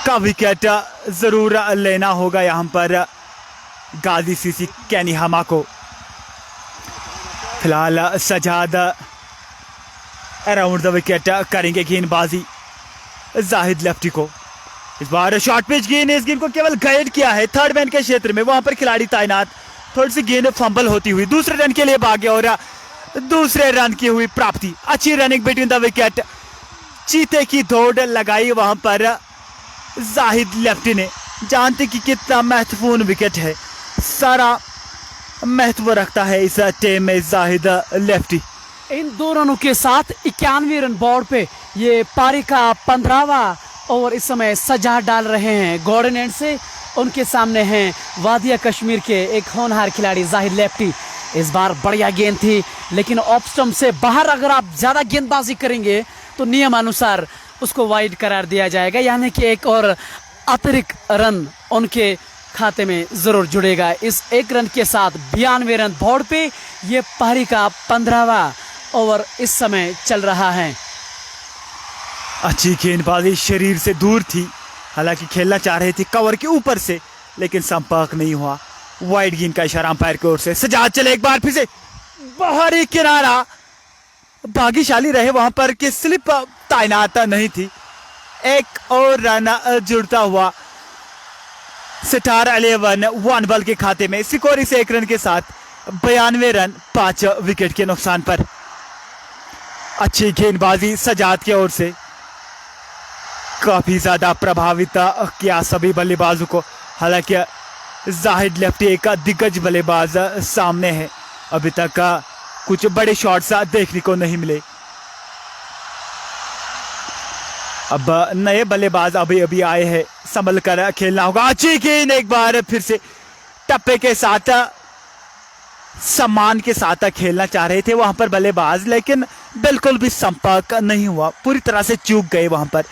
का विकेट जरूर लेना होगा यहां पर गाजी सीसी कैनिहामा को। फिलहाल सजाद अराउंड द विकेट करेंगे गेंदबाजी जाहिद लेफ्टी को। इस बार शॉर्ट पिच गेंद, इस गेंद को केवल गाइड किया है थर्ड मैन के क्षेत्र में, वहां पर खिलाड़ी तैनात। थोड़ी सी गेंद फंबल होती हुई दूसरे रन के लिए भागे और दूसरे रन की हुई प्राप्ति। अच्छी रनिंग बिटवीन द विकेट, चीते की दौड़ लगाई वहां पर जाहिद लेफ्टी ने। जानते कि कितना महत्वपूर्ण विकेट है, सारा महत्व रखता है इस टीम में जाहिद लेफ्टी। इन 2 रनों के साथ 91 रन बोर्ड पे ये पारी का 15वां ओवर इस समय सजा डाल रहे हैं गॉर्डन एंड से। उनके सामने हैं वादिया कश्मीर के एक होनहार खिलाड़ी जाहिद लेफ्टी। इस बार बढ़िया गेंद थी, लेकिन ऑफ स्टंप से बाहर अगर आप ज्यादा गेंदबाजी करेंगे तो नियम अनुसार उसको वाइड करार दिया जाएगा, यानी कि एक और अतिरिक्त रन उनके खाते में जरूर जुड़ेगा। इस 1 रन के साथ 92 रन बोर्ड पे ये पारी का 15वां ओवर इस समय चल रहा है। अच्छी गेंदबाजी शरीर से दूर थी, हालांकि खेलना चाह रहे थे कवर के ऊपर से, लेकिन संपर्क नहीं हुआ। वाइड गेंद का इशारा अंपायर की ओर से। सजाद चले एक बार फिर से बाहरी किनारा, भाग्यशाली रहे वहां पर कि स्लिप तैनात नहीं थी। एक और रन जुड़ता हुआ स्टार 11 1 बॉल के खाते में। स्कोर इस 1 रन के साथ 92 रन 5 विकेट के नुकसान पर। अच्छी गेंदबाजी सजाद की ओर से, काफी ज्यादा प्रभावित किया सभी बल्लेबाजों को। हालांकि जाहिद लेफ्टी एक दिग्गज बल्लेबाज सामने है, अभी तक कुछ बड़े शॉट्स देखने को नहीं मिले। अब नए बल्लेबाज अभी अभी आए हैं, संभल कर खेलना होगा। अच्छी गेंद एक बार फिर से टप्पे के साथ, सम्मान के साथ खेलना चाह रहे थे वहां पर बल्लेबाज, लेकिन बिल्कुल भी संपर्क नहीं हुआ, पूरी तरह से चूक गए वहां पर।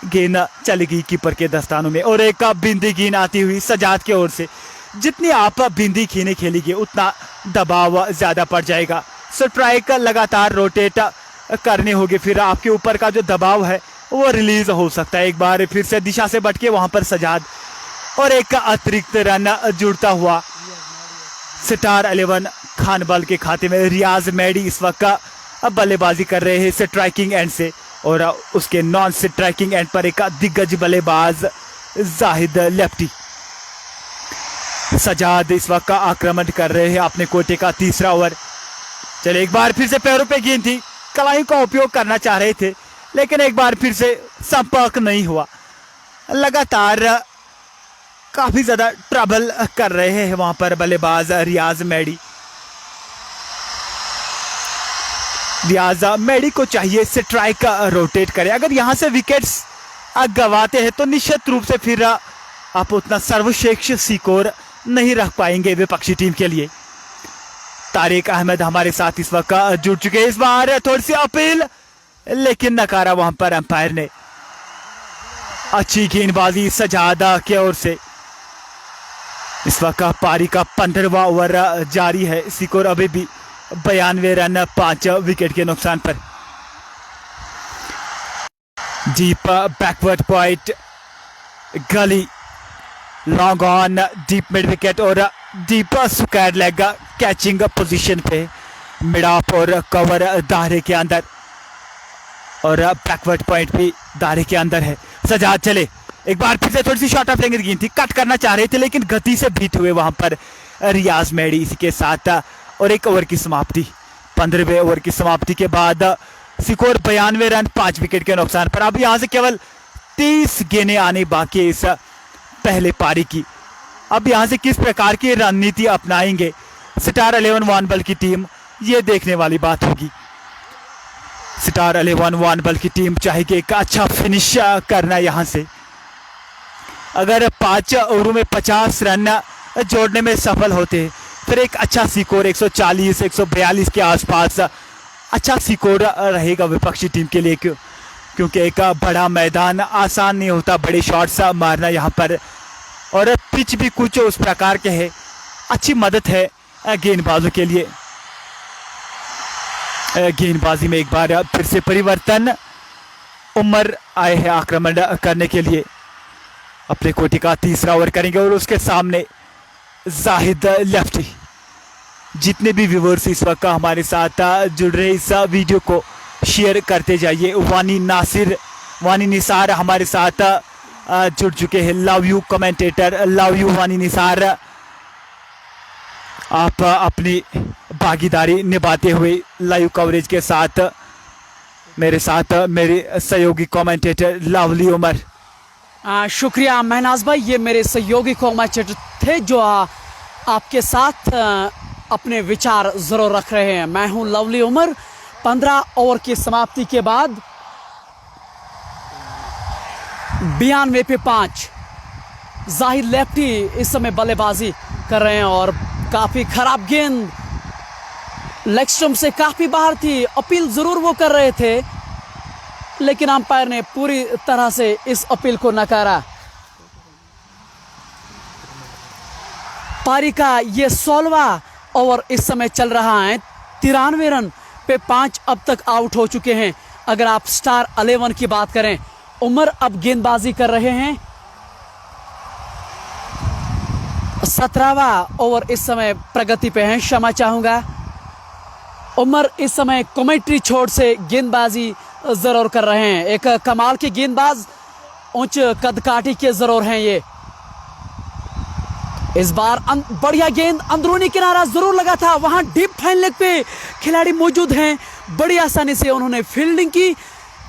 गेंद चली गई कीपर के दस्तानों में और एक बिंदी गेंद आती हुई सजाद की ओर से। जितनी आप बिंदी खेने खेलेंगे उतना दबाव ज्यादा पड़ जाएगा। स्ट्राइक लगातार रोटेट करने होंगे, फिर आपके ऊपर का जो दबाव है वो रिलीज हो सकता है। एक बार फिर से दिशा से भटके वहां पर सजाद और एक अतिरिक्त रन जुड़ता हुआ स्टार 11 खान बल के खाते में। रियाज मेडी इस वक्त अब बल्लेबाजी कर रहे हैं स्ट्राइकिंग एंड से, और उसके नॉन स्ट्राइकिंग एंड पर एक दिग्गज बल्लेबाज जाहिद लेफ्टी। सजाद इस वक्त आक्रमण कर रहे हैं अपने कोटे का 3रा ओवर। चले एक बार फिर से पैरों पे गेंद थी, कलाई का उपयोग करना चाह रहे थे, लेकिन एक बार फिर से संपर्क नहीं हुआ। लगातार काफी ज्यादा ट्रबल कर रहे हैं वहां पर बल्लेबाज रियाज मेडी। रियाज मेडी को चाहिए स्ट्राइक रोटेट करे। अगर यहां से विकेट्स गवाते हैं तो निश्चित रूप से फिर आप उतना सर्वश्रेष्ठ स्कोर नहीं रख पाएंगे विपक्षी टीम के लिए। तारिक अहमद हमारे साथ इस वक्त जुड़ चुके हैं। इस बार थोड़ी सी अपील, लेकिन नकारा वहां पर अंपायर ने। अच्छी गेंदबाजी सजादा की ओर से। इस वक्त पारी का 15वां ओवर जारी है, स्कोर अभी भी 92 रन 5 विकेट के नुकसान पर। Deep backward point, gully, long on, deep mid wicket और deep square leg catching position पे। मिड ऑफ और कवर दायरे के अंदर और बैकवर्ड पॉइंट भी दायरे के अंदर है। सजाद चले एक बार फिर से, थोड़ी सी शॉर्ट ऑफ लेंगे गेंद थी, कट करना चाह रहे थे लेकिन गति से बीट हुए वहां पर रियाज मेडी। इसके साथ और एक ओवर की समाप्ति, 15वें ओवर की समाप्ति के बाद स्कोर 92 रन 5 विकेट के नुकसान पर। अब यहां से केवल 30 गेंदें आने बाकी इस पहले पारी की। अब यहां से किस प्रकार की रणनीति अपनाएंगे स्टार 11 1 बल की टीम, ये देखने वाली बात होगी। स्टार 11 1 बल की टीम चाहेगी एक अच्छा फिनिश करना यहां से। अगर 5 ओवरों में 50 रन जोड़ने में सफल होते फिर एक अच्छा स्कोर 140 142 के आसपास अच्छा स्कोर रहेगा विपक्षी टीम के लिए, क्योंकि एक बड़ा मैदान आसान नहीं होता बड़े शॉट्स मारना यहाँ पर, और पिच भी कुछ उस प्रकार के है, अच्छी मदद है गेंदबाजों के लिए। गेंदबाजी में एक बार फिर से परिवर्तन, उमर आए हैं आक्रमण करने के लिए, अपने कोटि का तीसरा ओवर करेंगे और उसके सामने जाहिद लेफ्टी। जितने भी व्यूवर्स इस वक्त हमारे साथ जुड़ रहे इस वीडियो को शेयर करते जाइए। वानी निसार हमारे साथ जुड़ चुके हैं, love you commentator, love you वानी निसार। आप अपनी भागीदारी निभाते हुए लाइव कवरेज के साथ मेरे साथ मेरे सहयोगी कमेंटेटर लवली उमर। शुक्रिया महनाज भाई, ये मेरे सहयोगी कमेंटेटर थे जो आपके साथ अपने विचार जरूर रख रहे हैं। मैं हूं लवली उमर। 15 ओवर की समाप्ति के बाद 92 पे 5 जाहिद लेफ्टी इस समय बल्लेबाजी कर रहे हैं और काफी खराब गेंद लेग स्टंप से काफी बाहर थी। अपील जरूर वो कर रहे थे, लेकिन अंपायर ने पूरी तरह से इस अपील को नकारा। पारी का ये 16वां ओवर इस समय चल रहा है। 93 रन पे 5 अब तक आउट हो चुके हैं। अगर आप स्टार 11 की बात करें, उमर अब गेंदबाजी कर रहे हैं। 17वां ओवर इस समय प्रगति पे है, क्षमा चाहूंगा। उमर इस समय कमेंट्री छोड़ से गेंदबाजी जरूर कर रहे हैं। एक कमाल के गेंदबाज, उच्च कदकाठी के जरूर हैं ये। इस बार बढ़िया गेंद, अंदरूनी किनारा जरूर लगा था, वहां डीप फाइन लेग पे खिलाड़ी मौजूद हैं। बड़ी आसानी से उन्होंने फील्डिंग की,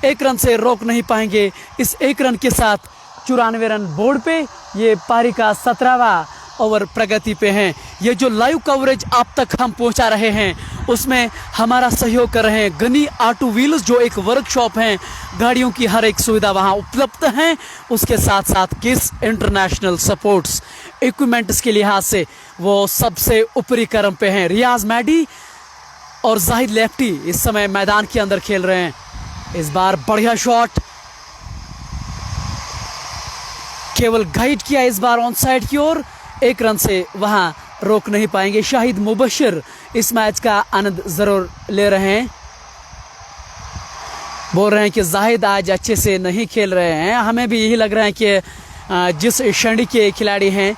1 रन से रोक नहीं पाएंगे। इस 1 रन के साथ 94 रन बोर्ड पे ये पारी का 17वां ओवर प्रगति पे हैं। ये जो लाइव कवरेज आप तक हम पहुंचा रहे हैं उसमें हमारा सहयोग कर रहे हैं गनी ऑटो व्हील्स, जो एक वर्कशॉप है। गाड़ियों की हर एक सुविधा वहां उपलब्ध है। उसके साथ साथ किस इंटरनेशनल सपोर्ट्स इक्विपमेंट्स के लिहाज से वो सबसे ऊपरी क्रम पे हैं। रियाज मैडी और जाहिद लेफ्टी इस समय मैदान के अंदर खेल रहे हैं। इस बार बढ़िया शॉट, केवल गाइड किया इस बार ऑन साइड की ओर। 1 रन से वहां रोक नहीं पाएंगे। शाहिद मुबशिर इस मैच का आनंद जरूर ले रहे हैं। बोल रहे हैं कि जाहिद आज अच्छे से नहीं खेल रहे हैं। हमें भी यही लग रहा है कि जिस श्रेणी के खिलाड़ी हैं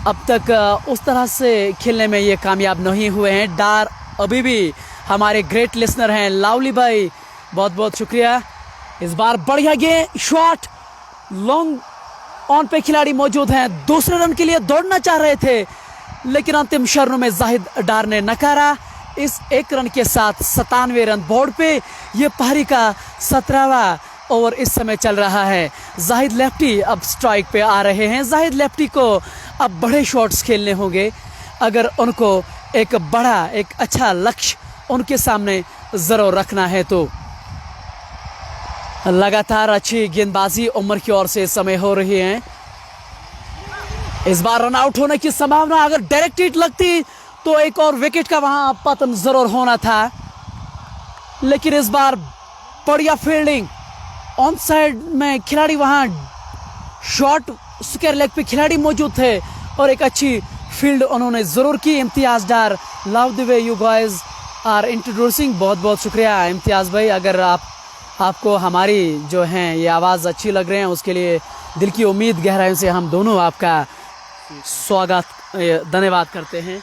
अब तक उस तरह से खेलने में ये कामयाब नहीं हुए हैं। डार अभी भी हमारे ग्रेट लिसनर हैं, लावली भाई, बहुत बहुत शुक्रिया। इस बार बढ़िया गेंद, शॉट, लॉन्ग ऑन पे खिलाड़ी मौजूद हैं। दूसरे रन के लिए दौड़ना चाह रहे थे, लेकिन अंतिम क्षणों में जाहिद डार ने नकारा। इस 1 रन के साथ 97 रन बोर्ड पे ये पारी का 17वां ओवर इस समय चल रहा है। जाहिद लेफ्टी अब स्ट्राइक पे आ रहे हैं। जाहिद लेफ्टी को अब बड़े शॉट्स खेलने होंगे अगर उनको एक बड़ा, एक अच्छा लक्ष्य उनके सामने जरूर रखना है। तो लगातार अच्छी गेंदबाजी उमर की ओर से इस समय हो रही है। इस बार रन आउट होने की संभावना, अगर डायरेक्ट हिट लगती तो एक और विकेट का वहां पतन जरूर होना था, लेकिन इस बार बढ़िया फील्डिंग, ऑन साइड में खिलाड़ी वहां शॉर्ट स्क्वायर लेग पे खिलाड़ी मौजूद थे और एक अच्छी फील्ड उन्होंने जरूर की। Imtiaz Dar, love the way you guys are introducing, बहुत बहुत शुक्रिया इम्तियाज भाई। अगर आपको हमारी जो हैं ये आवाज़ अच्छी लग रहे हैं उसके लिए दिल की उम्मीद गहराइयों से हम दोनों आपका स्वागत, धन्यवाद करते हैं।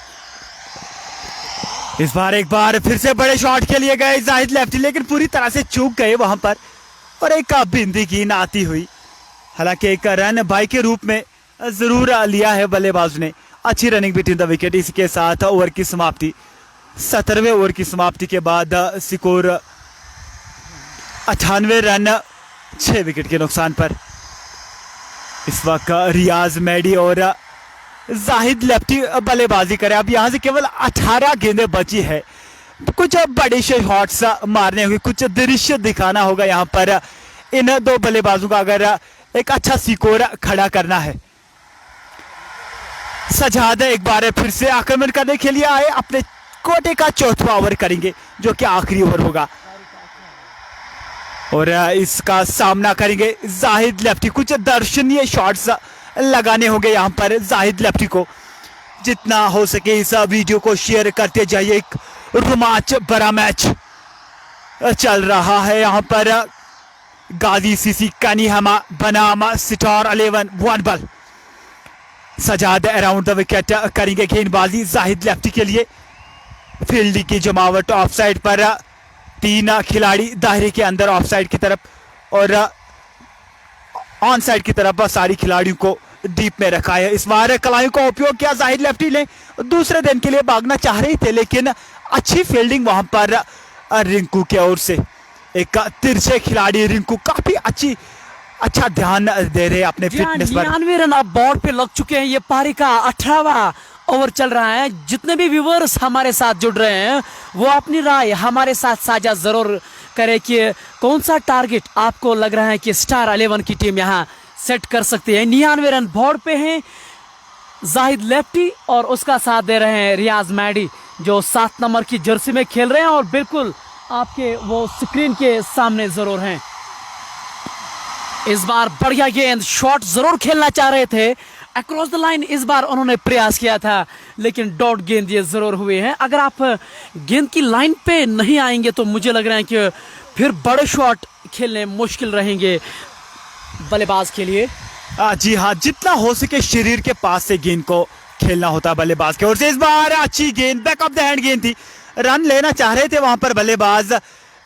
इस बार एक बार फिर से बड़े शॉट के लिए गए जाहिद लेफ्टी, लेकिन पूरी तरह से चूक गए वहां पर और एक बिंदी गेंद आती हुई। हालांकि एक रन बाई के रूप में जरूर लिया है बल्लेबाज ने। अच्छी रनिंग बिटवीन द विकेट। इसके साथ ओवर की समाप्ति, 17वें ओवर की समाप्ति के बाद स्कोर 98 रन 6 विकेट के नुकसान पर। इस वक्त रियाज मैडी और जाहिद लेफ्टी बल्लेबाजी करे। अब यहाँ से केवल 18 गेंदें बची है। कुछ बड़े शॉट्स मारने होंगे, कुछ दृश्य दिखाना होगा यहाँ पर इन दो बल्लेबाजों का अगर एक अच्छा स्कोर खड़ा करना है। सजाद एक बार फिर से आक्रमण करने के लिए आए, अपने कोटे का चौथा ओवर करेंगे जो कि आखिरी ओवर होगा और इसका सामना करेंगे जाहिद लेफ्टी। कुछ दर्शनीय शॉट्स लगाने होंगे यहाँ पर जाहिद लेफ्टी को। जितना हो सके इस वीडियो को शेयर करते जाइए। एक रोमांच भरा मैच चल रहा है यहाँ पर। गाजी सीसी कनीहमा बनाम star 11 one ball. Sajjad around the wicket करेंगे गेंदबाजी जाहिद लेफ्टी के लिए। फील्डिंग की जमावट ऑफ साइड पर, 3 खिलाड़ी दायरे के अंदर ऑफ साइड की तरफ और ऑन साइड की तरफ सारी खिलाड़ियों को डीप में रखा है। इस बार कलाइयों का उपयोग किया जाहिद लेफ्टी ने। दूसरे दिन के लिए भागना चाह रही थे लेकिन अच्छी फील्डिंग वहां पर रिंकू की ओर से। एक तिरछे खिलाड़ी रिंकू काफी अच्छा ध्यान दे रहे हैं अपने फिटनेस पर। 99 रन अब बोर्ड पे लग चुके हैं। ये पारी का 18वां ओवर चल रहा है। जितने भी व्यूअर्स हमारे साथ जुड़ रहे हैं वो अपनी राय हमारे साथ साझा जरूर करें कि कौन सा टारगेट आपको लग रहा है कि स्टार 11 की टीम यहाँ सेट कर सकती है। 99 रन बोर्ड पे हैं जाहिद लेफ्टी और उसका साथ दे रहे हैं रियाज मैडी जो 7 नंबर की जर्सी में खेल रहे हैं और बिल्कुल आपके वो स्क्रीन के सामने जरूर हैं। इस बार बढ़िया गेंद शॉट जरूर खेलना चाह रहे थे अक्रॉस द लाइन। इस बार उन्होंने प्रयास किया था लेकिन डॉट गेंद ये जरूर हुए हैं। अगर आप गेंद की लाइन पे नहीं आएंगे तो मुझे लग रहा है कि फिर बड़े शॉट खेलने मुश्किल रहेंगे बल्लेबाज के लिए। जी हाँ, जितना हो सके शरीर के पास से गेंद को खेलना होता है बल्लेबाज की ओर से। इस बार अच्छी गेंद बैक ऑफ द हैंड गेंद थी। रन लेना चाह रहे थे वहां पर बल्लेबाज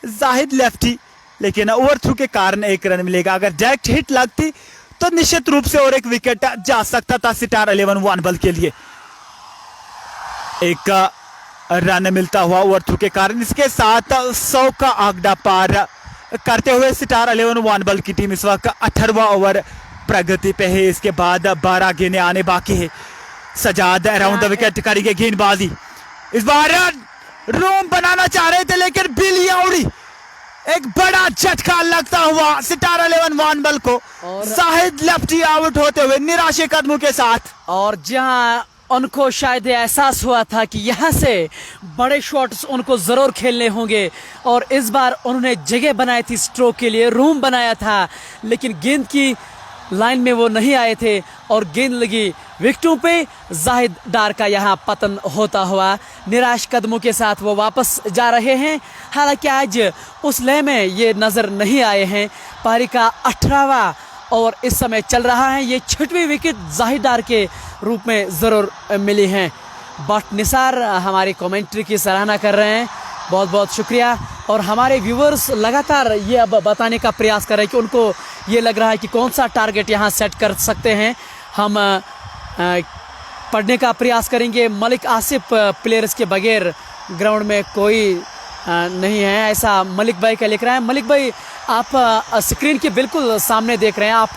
जाहिद लेफ्टी लेकिन ओवर थ्रू के कारण 1 रन मिलेगा। अगर डायरेक्ट हिट लगती तो निश्चित रूप से और एक विकेट जा सकता था स्टार 11 वन बॉल के लिए। एक रन मिलता हुआ ओवर थ्रू के कारण। इसके साथ 100 का आंकड़ा पार करते हुए स्टार 11 वन बॉल की टीम इस वक्त 18वां ओवर प्रगति पे है। इसके बाद 12 गेंदें आने बाकी है। सजाद अराउंड द विकेट करेंगे गेंदबाजी। इस बार रोम बनाना चाह रहे थे लेकिन बिलिया उड़ी। एक बड़ा झटका लगता हुआ स्टार 11 वन बॉल को। जाहिद लेफ्टी आउट होते हुए निराशे कदमों के साथ। और जहां उनको शायद एहसास हुआ था कि यहाँ से बड़े शॉट्स उनको जरूर खेलने होंगे और इस बार उन्होंने जगह बनाई थी स्ट्रोक के लिए, रूम बनाया था लेकिन गेंद की लाइन में वो नहीं आए थे और गेंद लगी विकेटों पे। जाहिद डार का यहाँ पतन होता हुआ निराश कदमों के साथ वो वापस जा रहे हैं। हालांकि आज उस लय में ये नजर नहीं आए हैं। पारी का 18वां ओवर इस समय चल रहा है। ये 6वीं विकेट जाहिद डार के रूप में जरूर मिली हैं। बट निसार हमारी कमेंट्री की सराहना कर रहे हैं, बहुत बहुत शुक्रिया। और हमारे व्यूवर्स लगातार ये अब बताने का प्रयास कर रहे हैं कि उनको ये लग रहा है कि कौन सा टारगेट यहाँ सेट कर सकते हैं। हम पढ़ने का प्रयास करेंगे। मलिक आसिफ प्लेयर्स के बगैर ग्राउंड में कोई नहीं है, ऐसा मलिक भाई का लिख रहा है। मलिक भाई आप स्क्रीन के बिल्कुल सामने देख रहे हैं, आप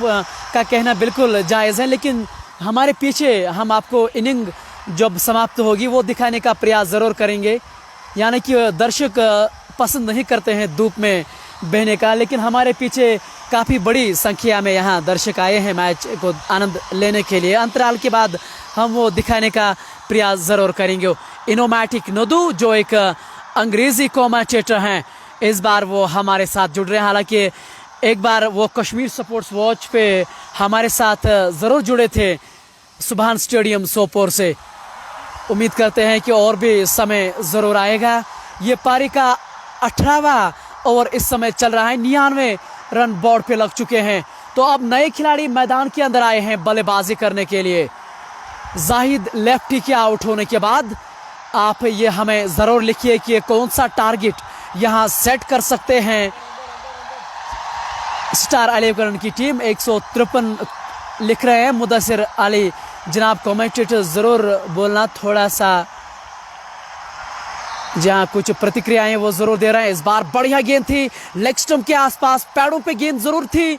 का कहना बिल्कुल जायज़ है लेकिन हमारे पीछे हम आपको इनिंग जब समाप्त होगी वो दिखाने का प्रयास ज़रूर करेंगे। यानी कि दर्शक पसंद नहीं करते हैं धूप में बहने का लेकिन हमारे पीछे काफ़ी बड़ी संख्या में यहाँ दर्शक आए हैं मैच को आनंद लेने के लिए। अंतराल के बाद हम वो दिखाने का प्रयास ज़रूर करेंगे। इनोमैटिक नदू जो एक अंग्रेज़ी कमेंटेटर हैं इस बार वो हमारे साथ जुड़ रहे हैं। हालांकि एक बार वो कश्मीर स्पोर्ट्स वॉच पे हमारे साथ ज़रूर जुड़े थे सुभान स्टेडियम सोपोर से। उम्मीद करते हैं कि और भी समय ज़रूर आएगा। ये पारी का 18वां ओवर इस समय चल रहा है। 99 रन बोर्ड पे लग चुके हैं तो अब नए खिलाड़ी मैदान के अंदर आए हैं बल्लेबाजी करने के लिए। जाहिद लेफ्टी के आउट होने के बाद आप ये हमें ज़रूर लिखिए कि कौन सा टारगेट यहाँ सेट कर सकते हैं स्टार 11 की टीम। 153 लिख रहे हैं मुदस्सिर अली जनाब कमेंटेटर, ज़रूर बोलना थोड़ा सा, जहाँ कुछ प्रतिक्रियाएं वो ज़रूर दे रहे हैं। इस बार बढ़िया गेंद थी, लेग स्टंप के आसपास पैडों पे गेंद ज़रूर थी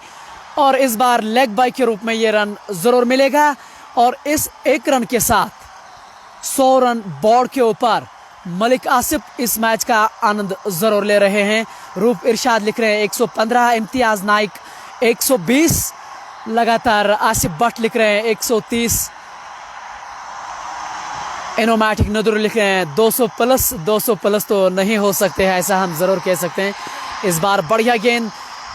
और इस बार लेग बाय के रूप में ये रन ज़रूर मिलेगा। और इस 1 रन के साथ 100 रन बोर्ड के ऊपर मलिक आसिफ इस मैच का आनंद ज़रूर ले रहे हैं। रूप इरशाद लिख रहे हैं 115, इम्तियाज़ नाइक 120, लगातार आसिफ भट्ट लिख रहे हैं 130। इनोमैटिक नदुर लिखे हैं 200 प्लस तो नहीं हो सकते हैं, ऐसा हम ज़रूर कह सकते हैं। इस बार बढ़िया गेंद,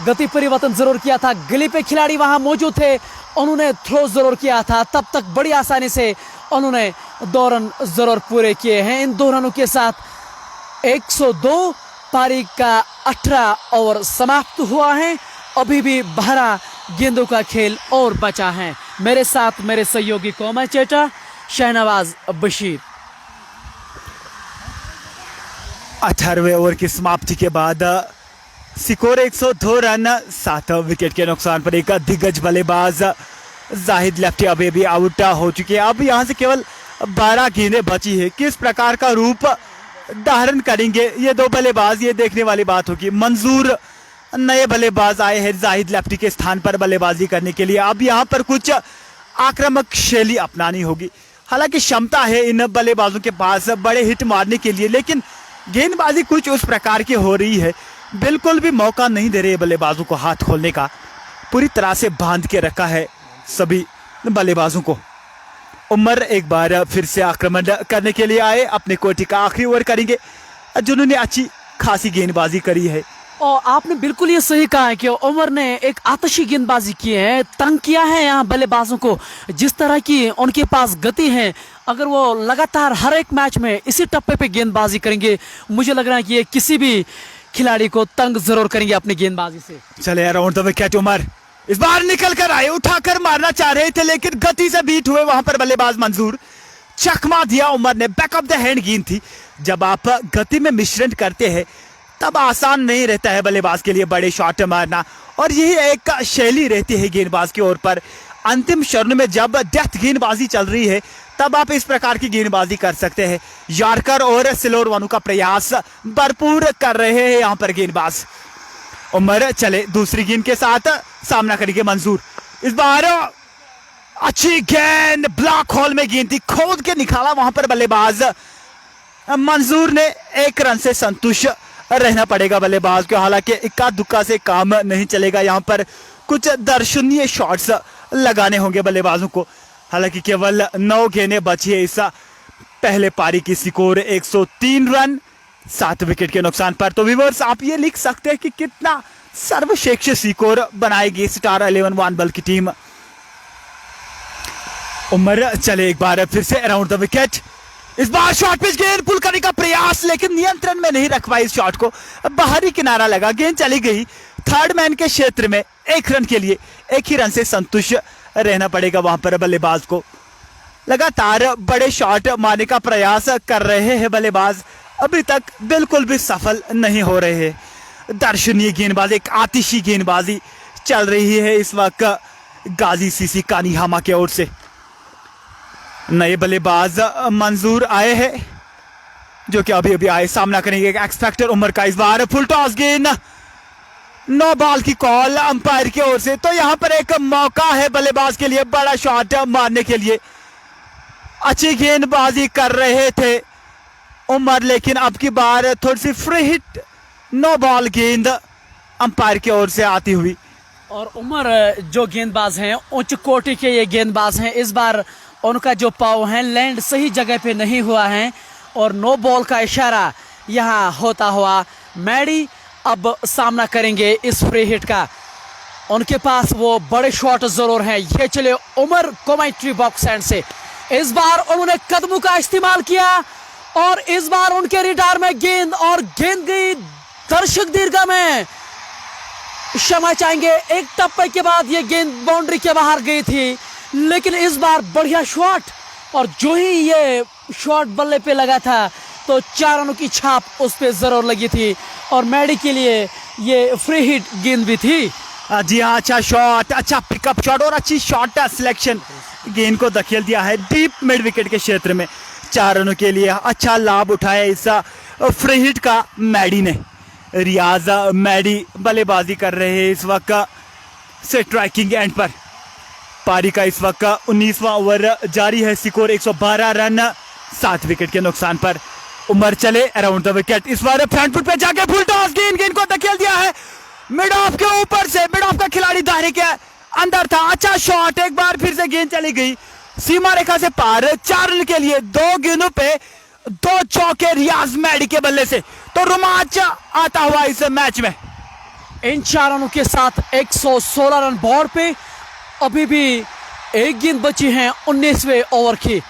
गति परिवर्तन ज़रूर किया था, गली पे खिलाड़ी वहाँ मौजूद थे, उन्होंने थ्रो ज़रूर किया था, तब तक बड़ी आसानी से उन्होंने 2 रन ज़रूर पूरे किए हैं। इन 2 रनों के साथ 102 पारी का 18 ओवर समाप्त हुआ है। अभी भी 12 गेंदों का खेल और बचा है। मेरे साथ मेरे सहयोगी कोमल चेटा, शहनवाज बशीर। 18वें ओवर की समाप्ति के बाद स्कोर 102 रन, 7 विकेट के नुकसान पर एक दिग्गज बल्लेबाज जाहिद लेफ्टी अभी भी आउट हो चुके हैं। अब यहां से केवल 12 गेंदें बची है। किस प्रकार का रूप धारण करेंगे ये 2 बल्लेबाज, ये देखने वाली बात होगी। मंजूर नए बल्लेबाज आए हैं जाहिद लेफ्टी के स्थान पर बल्लेबाजी करने के लिए। अब यहां पर कुछ आक्रामक शैली अपनानी होगी। हालांकि क्षमता है इन बल्लेबाजों के पास बड़े हिट मारने के लिए, लेकिन गेंदबाजी कुछ उस प्रकार की हो रही है, बिल्कुल भी मौका नहीं दे रहे बल्लेबाजों को हाथ खोलने का। पूरी तरह से बांध के रखा है सभी बल्लेबाजों को। उमर एक बार फिर से आक्रमण करने के लिए आए, अपने कोटि का आखिरी ओवर करेंगे, जिन्होंने अच्छी खासी गेंदबाजी करी है। और आपने बिल्कुल ये सही कहा है कि उमर ने एक आतशी गेंदबाजी की है, तंग किया है यहाँ बल्लेबाजों को। जिस तरह की उनके पास गति है, अगर वो लगातार हर एक मैच में इसी टप्पे पे गेंदबाजी करेंगे, मुझे लग रहा है कि ये किसी भी खिलाड़ी को तंग जरूर करेंगे अपनी गेंदबाजी से। चले अराउंड द विकेट उमर इस बार निकल कर आए, उठाकर मारना चाह रहे थे, लेकिन गति से बीट हुए वहां पर बल्लेबाज मंजूर। चकमा दिया उमर ने, बैक ऑफ द हैंड गेंद थी। जब आप गति में मिश्रण करते हैं तब आसान नहीं रहता है बल्लेबाज के लिए बड़े शॉट मारना, और यही एक शैली रहती है गेंदबाज के ओर पर। अंतिम क्षण में जब डेथ गेंदबाजी चल रही है तब आप इस प्रकार की गेंदबाजी कर सकते हैं। यॉर्कर और स्लोअर वानू का प्रयास भरपूर कर रहे हैं यहाँ पर गेंदबाज। उमर चले दूसरी गेंद के साथ, सामना करेंगे मंजूर। इस बार अच्छी गेंद, ब्लॉक होल में गेंद थी, खोद के निकाला वहां पर बल्लेबाज मंजूर ने। 1 रन से संतुष्ट रहना पड़ेगा बल्लेबाज को। हालांकि इक्का दुक्का से काम नहीं चलेगा, यहाँ पर कुछ दर्शनीय शॉट्स लगाने होंगे बल्लेबाजों को। हालांकि केवल 9 गेंदें बची है इस पहले पारी की। स्कोर 103 रन, 7 विकेट के नुकसान पर। तो व्यूअर्स, आप ये लिख सकते हैं कि कितना सर्वश्रेष्ठ स्कोर बनाएगी स्टार 11 वन बल की टीम। उमर चले एक बार फिर से अराउंड द विकेट। इस बार शॉर्ट पिच गेंद पुल करने का प्रयास, लेकिन नियंत्रण में नहीं रख पाई इस शॉट को। बाहरी किनारा लगा, गेंद चली गई थर्ड मैन के क्षेत्र में। 1 रन के लिए 1 ही रन से संतुष्ट रहना पड़ेगा वहां पर बल्लेबाज को। लगातार बड़े शॉट मारने का प्रयास कर रहे हैं बल्लेबाज, अभी तक बिल्कुल भी सफल नहीं हो रहे हैं। दर्शनीय गेंदबाजी, एक आतिशी गेंदबाजी चल रही है इस वक्त गाजी सीसी कानीहामा की ओर से। नए बल्लेबाज मंजूर आए हैं, जो कि अभी अभी आए, सामना करेंगे एक्स फैक्टर उमर का। इस बार फुल टॉस गेंद, 9 बॉल की कॉल अंपायर की ओर से। तो यहां पर एक मौका है बल्लेबाज के लिए बड़ा शॉट मारने के लिए। अच्छी गेंदबाजी कर रहे थे उमर, लेकिन अब की बार थोड़ी सी फ्री हिट 9 बॉल गेंद अंपायर की ओर से आती हुई। और उमर जो गेंदबाज हैं, उच्च कोटि के ये गेंदबाज हैं। इस बार उनका जो पाव है लैंड सही जगह पे नहीं हुआ है, और 9 बॉल का इशारा यहाँ होता हुआ मैडी अब सामना करेंगे इस फ्री हिट का। उनके पास वो बड़े शॉट जरूर हैं। ये चले उमर कमेंट्री बॉक्स एंड से। इस बार उन्होंने कदमों का इस्तेमाल किया, और इस बार उनके रिटायर में गेंद, और गेंद गई दर्शक दीर्घा में। क्षमा चाहेंगे, एक टप्पे के बाद ये गेंद बाउंड्री के बाहर गई थी, लेकिन इस बार बढ़िया शॉट, और जो ही ये शॉट बल्ले पे लगा था तो 4 रनों की छाप उस पे जरूर लगी थी, और मैडी के लिए ये फ्री हिट गेंद भी थी। जी हाँ, अच्छा शॉट, अच्छा पिकअप शॉट और अच्छी शॉट सिलेक्शन। गेंद को धकेल दिया है डीप मिड विकेट के क्षेत्र में। 4 रनों के लिए अच्छा लाभ उठाया इस फ्री हिट का मैडी ने। रियाज मैडी बल्लेबाजी कर रहे हैं इस वक्त स्ट्राइकिंग एंड पर। पारी का इस वक्त 19वां ओवर जारी है। स्कोर 112 रन, 7 विकेट के नुकसान पर। उमर चले अराउंड द विकेट। इस बार फ्रंट फुट पे जाके फुल टॉस गेंद को धकेल दिया है मिड ऑफ के ऊपर से। मिड ऑफ का खिलाड़ी दायरे के अंदर था। अच्छा शॉट, एक बार फिर से गेंद चली गई सीमा रेखा से पार 4 रन के लिए 2 गेंदों पे 2 चौके रियाज मैडी के बल्ले से। तो रोमांच आता हुआ इस मैच में। इन 4 रनों के साथ 116 रन बोर्ड पे। अभी भी एक गेंद बची है 19वें ओवर की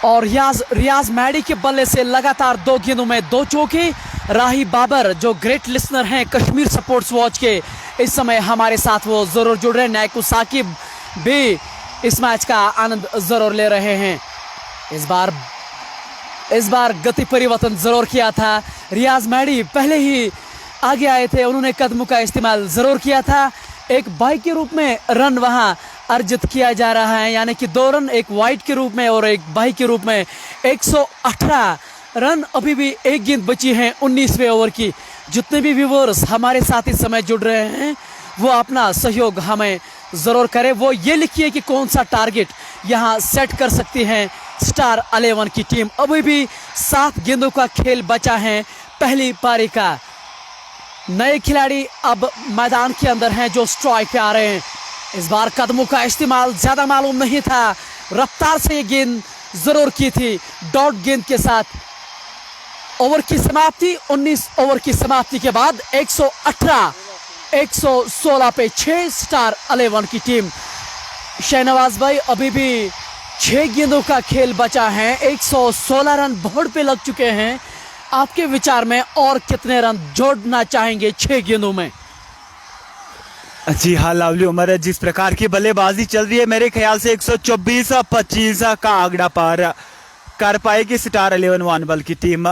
और रियाज मैडी के बल्ले से लगातार 2 गेंदों में 2 चौके। राही बाबर जो ग्रेट लिसनर हैं कश्मीर स्पोर्ट्स वॉच के, इस समय हमारे साथ वो जरूर जुड़ रहे हैं। नायकू साकिब भी इस मैच का आनंद जरूर ले रहे हैं। इस बार गति परिवर्तन जरूर किया था। रियाज मैडी पहले ही आगे आए थे, उन्होंने कदमों का इस्तेमाल जरूर किया था। एक बाइक के रूप में रन वहां अर्जित किया जा रहा है, यानी कि 2 रन एक वाइड के रूप में और एक बाइक के रूप में। 118 रन, अभी भी एक गेंद बची है 19वें ओवर की। जितने भी व्यूअर्स हमारे साथ इस समय जुड़ रहे हैं वो अपना सहयोग हमें जरूर करें। वो ये लिखिए कि कौन सा टारगेट यहाँ सेट कर सकती है स्टार 11 की टीम। अभी भी 7 गेंदों का खेल बचा है पहली पारी का। नए खिलाड़ी अब मैदान के अंदर हैं जो स्ट्राइक पे आ रहे हैं। इस बार कदमों का इस्तेमाल ज्यादा मालूम नहीं था, रफ्तार से ये गेंद जरूर की थी। डॉट गेंद के साथ ओवर की समाप्ति, 19 ओवर की समाप्ति के बाद 118 116 पे 6 स्टार 11 की टीम। शहनवाज भाई, अभी भी 6 गेंदों का खेल बचा है, 116 रन बोर्ड पे लग चुके हैं। आपके विचार में और कितने रन जोड़ना चाहेंगे 6 गेंदों में? जी हाँ लवली उमर, जिस प्रकार की बल्लेबाजी चल रही है मेरे ख्याल से 124-25 का आंकड़ा पार कर पाएगी स्टार 11 वन बल की टीम।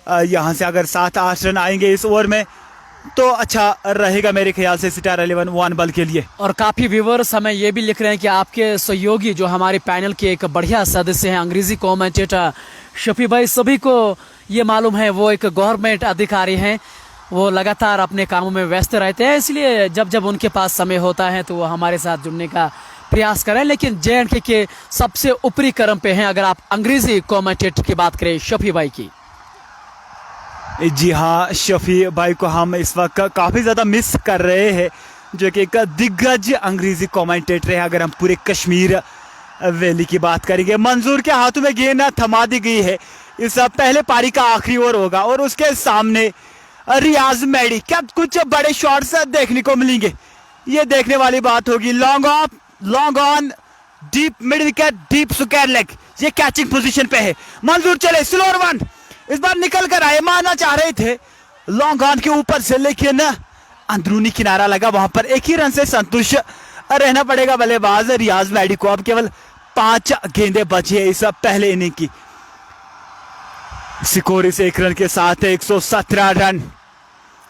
यहाँ से अगर 7-8 रन आएंगे इस ओवर में तो अच्छा रहेगा मेरे ख्याल से स्टार 11 वन बल के लिए। और काफी व्यूअर्स हमें ये भी लिख रहे हैं कि आपके सहयोगी जो हमारे पैनल के एक बढ़िया सदस्य हैं अंग्रेजी कमेंटेटर शफी भाई, सभी को ये मालूम है वो एक गवर्नमेंट अधिकारी हैं, वो लगातार अपने कामों में व्यस्त रहते हैं, इसलिए जब जब उनके पास समय होता है तो वो हमारे साथ जुड़ने का प्रयास करें। लेकिन JNK के सबसे ऊपरी क्रम पे हैं अगर आप अंग्रेजी कमेंटेटर की बात करें शफी भाई की। जी हाँ, शफी भाई को हम इस वक्त काफ़ी ज़्यादा मिस कर रहे हैं, जो कि एक दिग्गज अंग्रेजी कमेंटेटर है। अगर हम पूरे कश्मीर वैली की बात करेंगे, मंजूर के हाथों में गेंद थमा दी गई है। इस पहले पारी का आखिरी ओवर होगा और उसके सामने रियाज मैडी, क्या कुछ बड़े शॉट्स देखने को मिलेंगे, ये देखने वाली बात होगी। Long off, long on, deep mid wicket, deep square leg, ये कैचिंग पोजीशन पे है। मंजूर चले स्लोअर वन, इस बार निकल कर आए, मारना चाह रहे थे लॉन्ग ऑन के ऊपर से, लेकिन अंदरूनी किनारा लगा, वहां पर 1 ही रन से संतुष्ट रहना पड़ेगा बल्लेबाज रियाज मैडी को। अब केवल 5 गेंदें बची है इस पहले इनिंग की। स्कोर इस 1 रन के साथ 117 रन।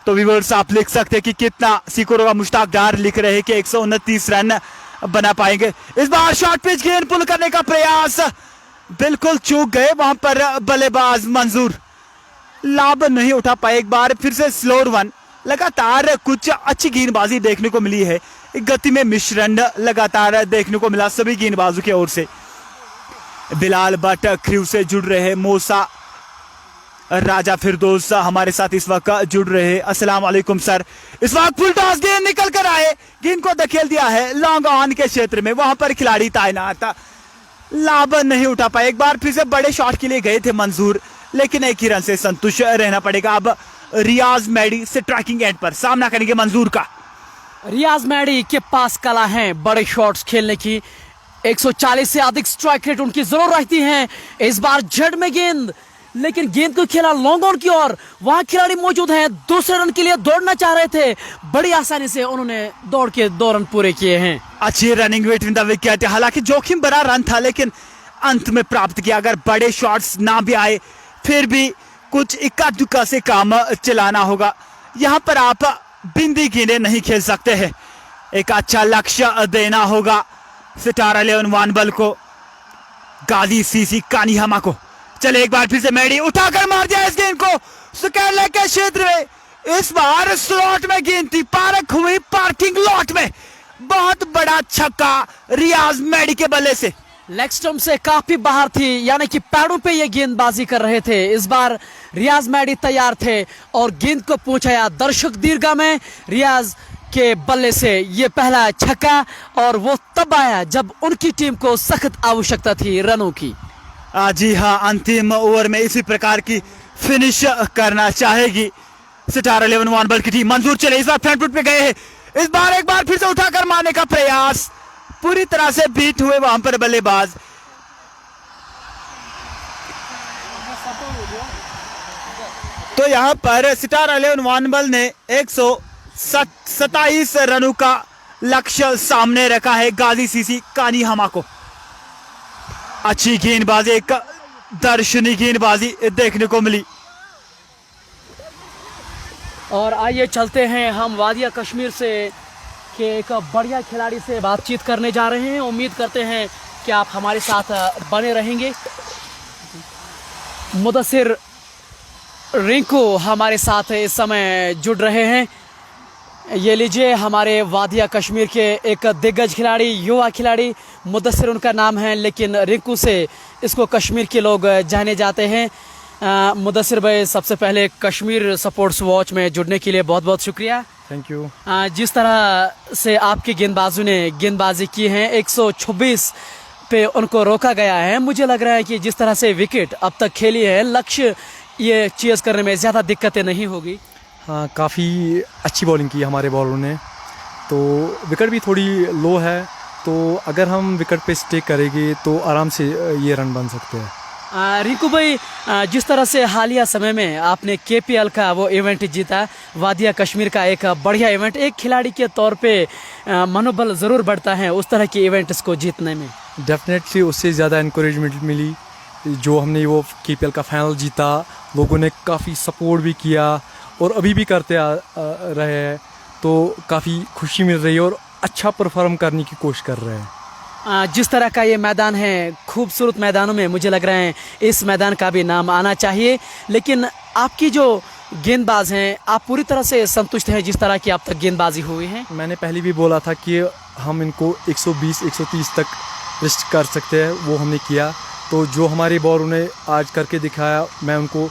तो व्यूअर्स आप लिख सकते हैं कि कितना स्कोर होगा। मुश्ताक डार लिख रहे हैं कि 129 रन बना पाएंगे। इस बार शॉर्ट पिच गेंद पुल करने का प्रयास, बिल्कुल चूक गए वहां पर बल्लेबाज मंजूर, लाभ नहीं उठा पाए। एक बार फिर से स्लोअर वन, लगातार कुछ अच्छी गेंदबाजी देखने को मिली है, गति में मिश्रण लगातार देखने को मिला सभी गेंदबाजों की ओर से। बिलाल भट्ट क्रू से जुड़ रहे हैं, मूसा राजा फिरदौस हमारे साथ इस वक्त जुड़ रहे हैं। अस्सलाम वालेकुम सर। इस वक्त फुल टॉस गेंद निकल कर आए, गेंद को धकेल दिया है लॉन्ग ऑन के क्षेत्र में, वहां पर खिलाड़ी तैनात, लाभ नहीं उठा पाए। एक बार फिर से बड़े शॉट के लिए गए थे मंजूर, लेकिन 1 ही रन से संतुष्ट रहना पड़ेगा। अब रियाज मैडी से ट्रैकिंग एंड पर सामना करेंगे मंजूर का। रियाज मैडी के पास कला है बड़े शॉट्स खेलने की, 140 से अधिक स्ट्राइक रेट उनकी जरूर रहती है। इस बार जड़ में गेंद, लेकिन गेंद को खेला लॉन्ग ऑन की ओर, वहां खिलाड़ी मौजूद हैं, दूसरे रन के लिए दौड़ना चाह रहे थे, बड़ी आसानी से उन्होंने दौड़ के 2 रन पूरे किए हैं। अच्छी रनिंग बिटवीन द विकेट, हालांकि जोखिम भरा रन था लेकिन अंत में प्राप्त किया। अगर बड़े शॉट्स ना भी आए फिर भी कुछ इक्का दुक्का से काम चलाना होगा, यहाँ पर आप बिंदी गेंदें नहीं खेल सकते हैं, एक अच्छा लक्ष्य देना होगा स्टार 11 वन बल को, गाजी सीसी कानीहमा को। चले एक बार फिर से मैडी उठाकर मार दिया इस गेंद को स्क्वायर लेग के क्षेत्र में। इस बार स्लॉट में गेंद थी, पार्क हुई पार्किंग लॉट में, बहुत बड़ा छक्का रियाज मैडी के बल्ले से। लेग स्टंप से काफी बाहर थी, यानी कि पैडों पे ये गेंदबाजी कर रहे थे। इस बार रियाज मैडी तैयार थे और गेंद को पहुंचाया दर्शक दीर्घा में। रियाज के बल्ले से ये पहला छक्का, और वो तब आया जब उनकी टीम को सख्त आवश्यकता थी रनों की। जी हाँ, अंतिम ओवर में इसी प्रकार की फिनिश करना चाहेगी स्टार 11 वानबल की टीम। मंजूर चले, इस बार फ्रंट फुट पे गए हैं, इस बार एक बार फिर से उठाकर मारने का प्रयास, पूरी तरह से बीट हुए वहां पर बल्लेबाज। तो यहां पर स्टार 11 वानबल ने 127 रनों का लक्ष्य सामने रखा है गाजी सीसी कानी हमा को। अच्छी गेंदबाजी, एक दर्शनीय गेंदबाजी देखने को मिली। और आइए चलते हैं हम वादिया कश्मीर से के एक बढ़िया खिलाड़ी से बातचीत करने जा रहे हैं। उम्मीद करते हैं कि आप हमारे साथ बने रहेंगे। मुदस्सिर रिंकू हमारे साथ इस समय जुड़ रहे हैं। ये लीजिए, हमारे वादिया कश्मीर के एक दिग्गज खिलाड़ी, युवा खिलाड़ी, मुदस्सिर उनका नाम है, लेकिन रिंकू से इसको कश्मीर के लोग जाने जाते हैं। मुदस्सिर भाई, सबसे पहले कश्मीर स्पोर्ट्स वॉच में जुड़ने के लिए बहुत बहुत शुक्रिया। Thank you. जिस तरह से आपके गेंदबाजों ने गेंदबाजी की है, 126 पे उनको रोका गया है, मुझे लग रहा है कि जिस तरह से विकेट अब तक खेली है, लक्ष्य ये चेज़ करने में ज़्यादा दिक्कतें नहीं होगी। हाँ, काफ़ी अच्छी बॉलिंग की हमारे बॉलरों ने, तो विकेट भी थोड़ी लो है, तो अगर हम विकेट पे स्टे करेंगे तो आराम से ये रन बन सकते हैं। रिंकू भाई, जिस तरह से हालिया समय में आपने KPL का वो इवेंट जीता, वादिया कश्मीर का एक बढ़िया इवेंट, एक खिलाड़ी के तौर पे मनोबल ज़रूर बढ़ता है उस तरह के इवेंट्स को जीतने में। डेफिनेटली उससे ज़्यादा इनकरेजमेंट मिली। जो हमने वो KPL का फाइनल जीता, लोगों ने काफ़ी सपोर्ट भी किया और अभी भी करते रहे हैं, तो काफ़ी खुशी मिल रही है और अच्छा परफॉर्म करने की कोशिश कर रहे हैं। जिस तरह का ये मैदान है, खूबसूरत मैदानों में मुझे लग रहा है इस मैदान का भी नाम आना चाहिए। लेकिन आपकी जो गेंदबाज हैं, आप पूरी तरह से संतुष्ट हैं जिस तरह की अब तक गेंदबाजी हुई है? मैंने पहले भी बोला था कि हम इनको 120-130 तक रिस्ट कर सकते हैं, वो हमने किया। तो जो हमारे बॉलरों ने आज करके दिखाया, मैं उनको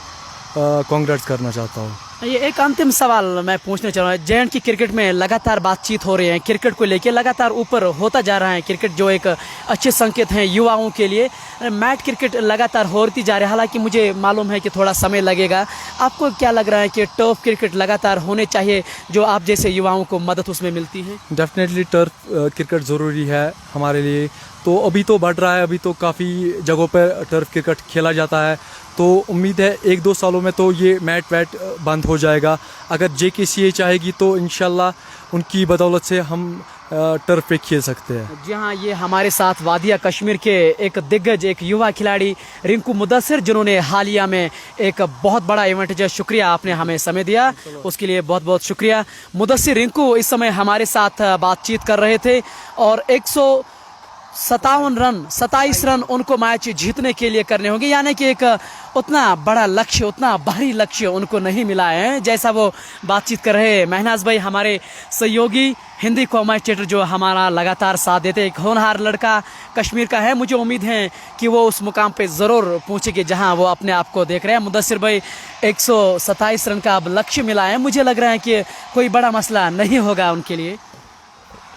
कांग्रेट्स करना चाहता हूँ। ये एक अंतिम सवाल मैं पूछना चाह रहा हूँ। जैंट की क्रिकेट में लगातार बातचीत हो रही है, क्रिकेट को लेके लगातार ऊपर होता जा रहा है क्रिकेट, जो एक अच्छे संकेत हैं युवाओं के लिए। मैट क्रिकेट लगातार होती जा रही है, हालांकि मुझे मालूम है कि थोड़ा समय लगेगा। आपको क्या लग रहा है कि टर्फ क्रिकेट लगातार होने चाहिए, जो आप जैसे युवाओं को मदद उसमें मिलती है? डेफिनेटली टर्फ क्रिकेट ज़रूरी है हमारे लिए। तो अभी तो बढ़ रहा है, अभी तो काफ़ी जगहों पर टर्फ क्रिकेट खेला जाता है, तो उम्मीद है 1-2 सालों में तो ये मैट वैट बंद हो जाएगा। अगर JKCA चाहेगी तो इंशाल्लाह उनकी बदौलत से हम टर्फ पे खेल सकते हैं। जी हाँ, ये हमारे साथ वादिया कश्मीर के एक दिग्गज, एक युवा खिलाड़ी रिंकू मुदस्सिर, जिन्होंने हालिया में एक बहुत बड़ा इवेंट जो, शुक्रिया आपने हमें समय दिया, उसके लिए बहुत बहुत शुक्रिया। मुदस्सिर रिंकू इस समय हमारे साथ बातचीत कर रहे थे और 157 रन, 27 रन उनको मैच जीतने के लिए करने होंगे, यानी कि एक उतना बड़ा लक्ष्य, उतना भारी लक्ष्य उनको नहीं मिला है जैसा वो बातचीत कर रहे हैं। महनाज भाई हमारे सहयोगी, हिंदी कमेंटेटर जो हमारा लगातार साथ देते, एक होनहार लड़का कश्मीर का है। मुझे उम्मीद है कि वो उस मुकाम पे ज़रूर पहुँचेंगे जहाँ वो अपने आप को देख रहे हैं। मुदस्सिर भाई, 127 रन का अब लक्ष्य मिला है, मुझे लग रहा है कि कोई बड़ा मसला नहीं होगा उनके लिए।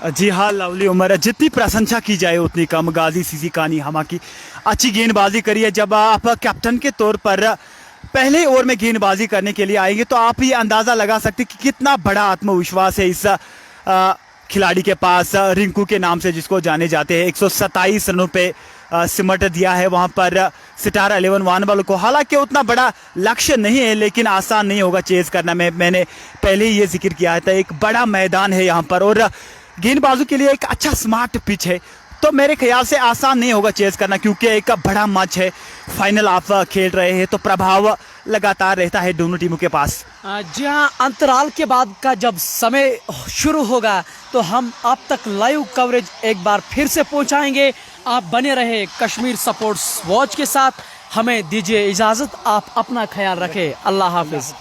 जी हाँ, लवली उमर, जितनी प्रशंसा की जाए उतनी कम। गाजी सीसी कानी हमा की अच्छी गेंदबाजी करी है। जब आप कैप्टन के तौर पर पहले ओवर में गेंदबाजी करने के लिए आएंगे तो आप ये अंदाज़ा लगा सकते कि कितना बड़ा आत्मविश्वास है इस खिलाड़ी के पास, रिंकू के नाम से जिसको जाने जाते हैं। 127 रनों पे सिमट दिया है वहाँ पर स्टार 11 वानबल को। हालांकि उतना बड़ा लक्ष्य नहीं है, लेकिन आसान नहीं होगा चेज़ करना। मैंने पहले ही ये जिक्र किया था, एक बड़ा मैदान है यहाँ पर और गेंदबाजों के लिए एक अच्छा स्मार्ट पिच है, तो मेरे ख्याल से आसान नहीं होगा चेज़ करना, क्योंकि एक बड़ा मैच है, फाइनल आप खेल रहे हैं, तो प्रभाव लगातार रहता है दोनों टीमों के पास। जी हाँ, अंतराल के बाद का जब समय शुरू होगा तो हम आप तक लाइव कवरेज एक बार फिर से पहुंचाएंगे। आप बने रहे कश्मीर स्पोर्ट्स वॉच के साथ। हमें दीजिए इजाज़त, आप अपना ख्याल रखें। अल्लाह हाफिज़।